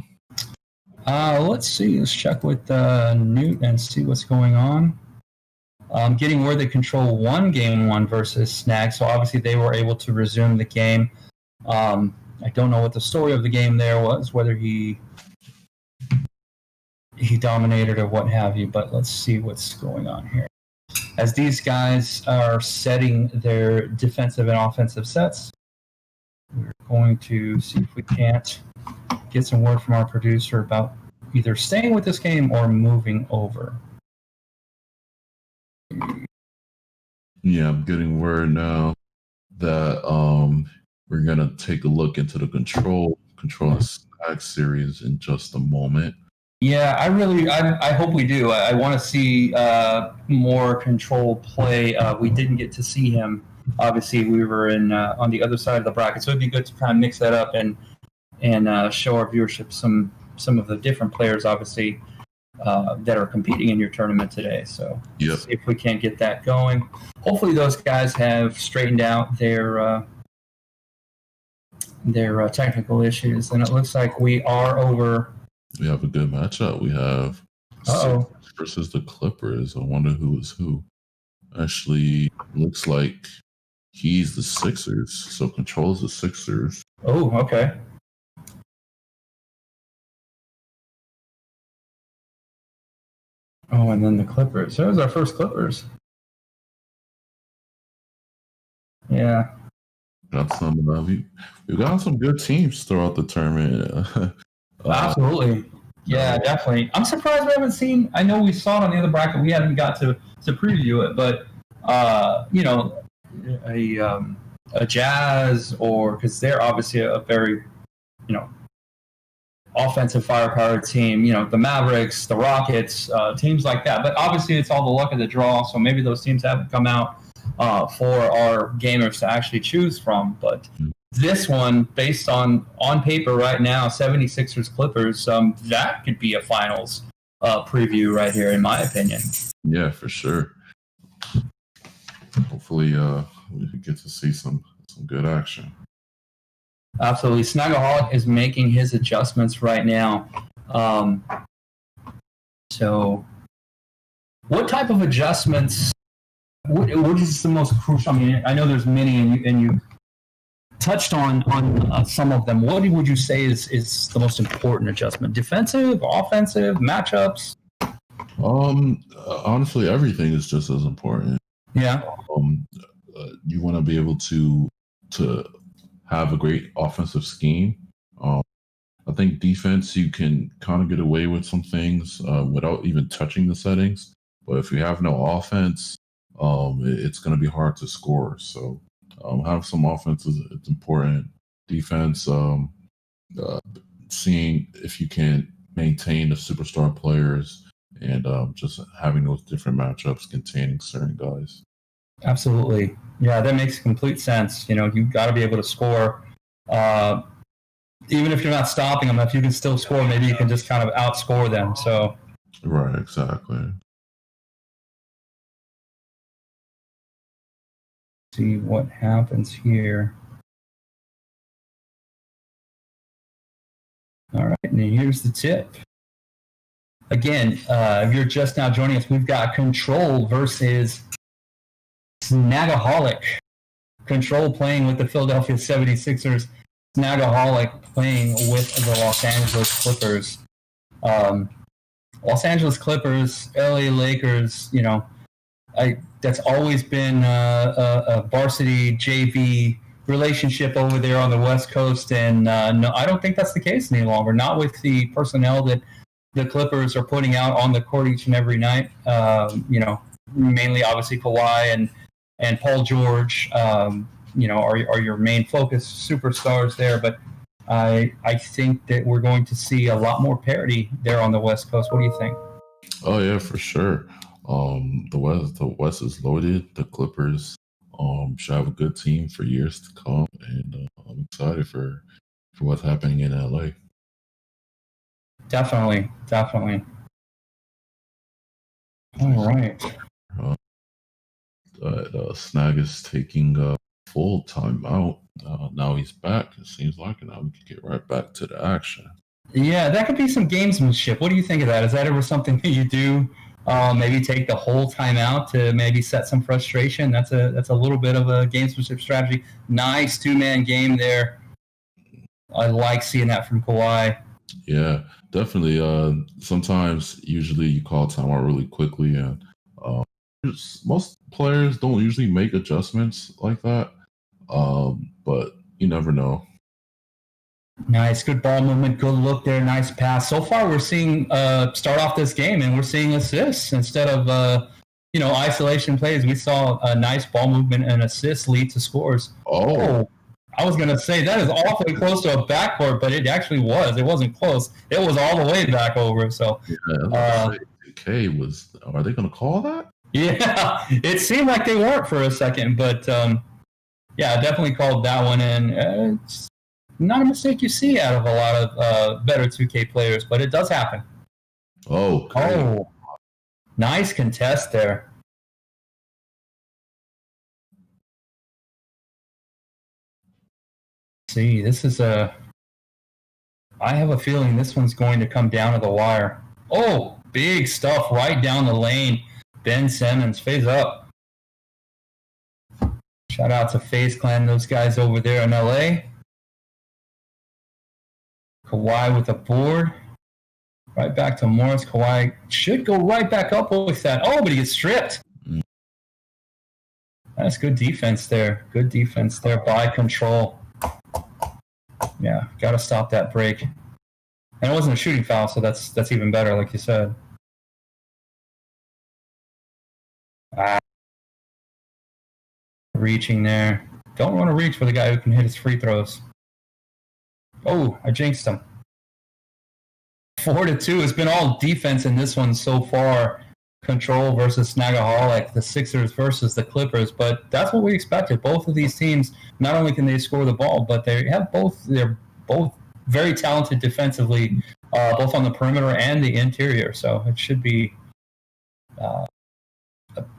Let's see. Let's check with Newt and see what's going on. Getting where they Control won Game 1 versus Snag, so obviously they were able to resume the game. I don't know what the story of the game there was, whether he dominated or what have you, but let's see what's going on here. As these guys are setting their defensive and offensive sets, we're going to see if we can't get some word from our producer about either staying with this game or moving over. Yeah, I'm getting word now that we're going to take a look into the Control and Snag series in just a moment. Yeah, I hope we do. I want to see more Control play. We didn't get to see him. Obviously, we were on the other side of the bracket, so it'd be good to kind of mix that up and show our viewership some of the different players, obviously, that are competing in your tournament today. So yep. See if we can't get that going. Hopefully, those guys have straightened out their technical issues, and it looks like we are over. We have a good matchup. We have Sixers versus the Clippers. I wonder who is who. Actually, looks like he's the Sixers, so Control's the Sixers. Oh, okay. Oh, and then the Clippers. That was our first Clippers. Yeah. We've got some good teams throughout the tournament. Absolutely. Yeah, definitely. I'm surprised we haven't seen. I know we saw it on the other bracket. We haven't got to preview it, but a Jazz, or because they're obviously a very offensive firepower team. The Mavericks, the Rockets, teams like that. But obviously, it's all the luck of the draw. So maybe those teams haven't come out for our gamers to actually choose from. But this one, based on paper right now, 76ers Clippers, that could be a finals preview right here, in my opinion. Yeah, for sure. Hopefully, we can get to see some good action. Absolutely. Snagaholic is making his adjustments right now. So what type of adjustments, what is the most crucial? I mean, I know there's many, and you touched on some of them. What would you say is the most important adjustment? Defensive, offensive, matchups? Honestly, everything is just as important. Yeah. You want to be able to have a great offensive scheme. I think defense, you can kind of get away with some things without even touching the settings. But if you have no offense, it's going to be hard to score. So have some offense it's important. Defense, seeing if you can maintain the superstar players and just having those different matchups containing certain guys. Absolutely. Yeah, that makes complete sense. You've got to be able to score. Even if you're not stopping them, if you can still score, maybe you can just kind of outscore them. So right, exactly. See what happens here. All right, and here's the tip. Again, if you're just now joining us, we've got Control versus Snagaholic. Control playing with the Philadelphia 76ers. Snagaholic playing with the Los Angeles Clippers. Los Angeles Clippers, LA Lakers, that's always been a varsity JV relationship over there on the West Coast, and no, I don't think that's the case any longer. Not with the personnel that the Clippers are putting out on the court each and every night. Mainly obviously Kawhi and Paul George, are your main focus superstars there. But I think that we're going to see a lot more parity there on the West Coast. What do you think? Oh yeah, for sure. The West is loaded. The Clippers should have a good team for years to come, and I'm excited for what's happening in LA. Definitely. All right. Snag is taking a full time out. Now he's back. It seems like, and now we can get right back to the action. Yeah, that could be some gamesmanship. What do you think of that? Is that ever something that you do? Maybe take the whole time out to maybe set some frustration. That's a little bit of a gamesmanship strategy. Nice 2-man game there. I like seeing that from Kawhi. Yeah, definitely. Usually you call timeout really quickly, and most players don't usually make adjustments like that. But you never know. Nice, good ball movement, good look there, nice pass. So far, we're seeing start off this game, and we're seeing assists instead of isolation plays. We saw a nice ball movement and assists lead to scores. Oh, I was gonna say that is awfully close to a backboard, but it actually was. It wasn't close. It was all the way back over. So, yeah, are they gonna call that? Yeah, it seemed like they weren't for a second, but yeah, definitely called that one in. It's not a mistake you see out of a lot of better 2K players, but it does happen. Oh, okay. Oh, nice contest there. See, this is I have a feeling this one's going to come down to the wire. Oh, big stuff right down the lane. Ben Simmons, phase up. Shout out to FaZe Clan, those guys over there in LA. Kawhi with a board. Right back to Morris. Kawhi should go right back up with that. Oh, but he gets stripped. That's good defense there. Good defense there by Control. Yeah, got to stop that break. And it wasn't a shooting foul, so that's even better, like you said. Reaching there. Don't want to reach for the guy who can hit his free throws. Oh, I jinxed him. 4-2. It's been all defense in this one so far. Control versus Snagaholic, the Sixers versus the Clippers, but that's what we expected. Both of these teams, not only can they score the ball, but they're both very talented defensively, both on the perimeter and the interior. So it should be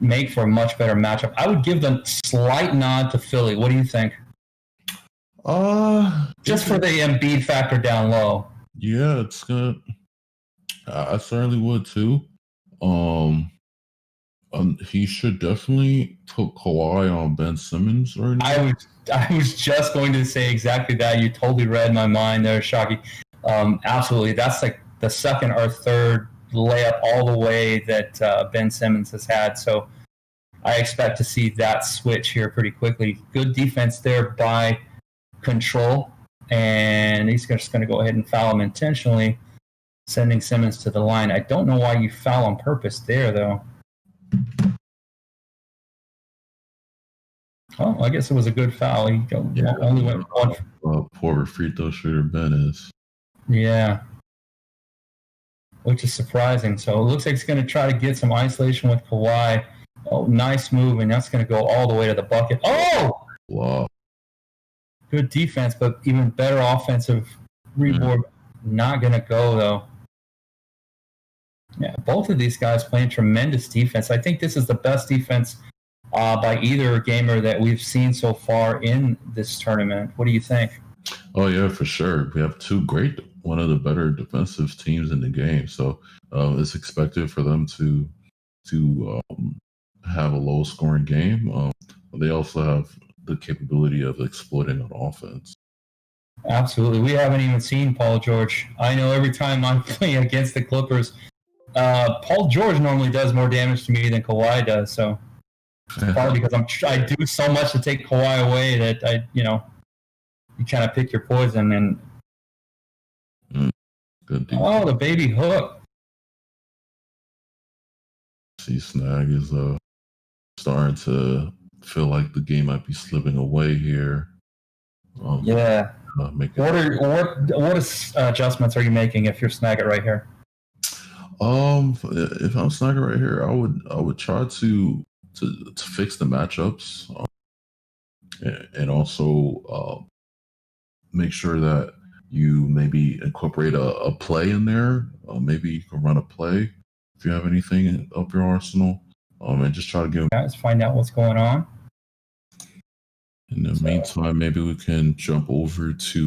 make for a much better matchup. I would give them slight nod to Philly. What do you think? Just for the Embiid factor down low. Yeah, it's good. I certainly would too. He should definitely put Kawhi on Ben Simmons right now. I was just going to say exactly that. You totally read my mind there, Shockey. Absolutely. That's like the second or third layup all the way that Ben Simmons has had. So I expect to see that switch here pretty quickly. Good defense there by Control. And he's just going to go ahead and foul him intentionally, sending Simmons to the line. I don't know why you foul on purpose there, though. Oh, I guess it was a good foul. He only went one. Poor free throw shooter Ben is. Yeah. Which is surprising. So it looks like he's going to try to get some isolation with Kawhi. Oh, nice move, and that's going to go all the way to the bucket. Oh! Wow. Good defense, but even better offensive rebound. Not going to go, though. Yeah, both of these guys playing tremendous defense. I think this is the best defense by either gamer that we've seen so far in this tournament. What do you think? Oh, yeah, for sure. We have one of the better defensive teams in the game. So it's expected for them to have a low-scoring game. They also have the capability of exploiting on offense. Absolutely. We haven't even seen Paul George. I know every time I'm playing against the Clippers, Paul George normally does more damage to me than Kawhi does. So probably because I do so much to take Kawhi away that you kind of pick your poison. And good. The baby hook. See, Snag is starting to feel like the game might be slipping away here. Yeah. What adjustments are you making if you're Snag it right here? If I'm Snag it right here, I would try to fix the matchups, and also make sure that you maybe incorporate a play in there. Maybe you can run a play if you have anything up your arsenal, and just try to give. Let's find out what's going on. In the meantime, maybe we can jump over to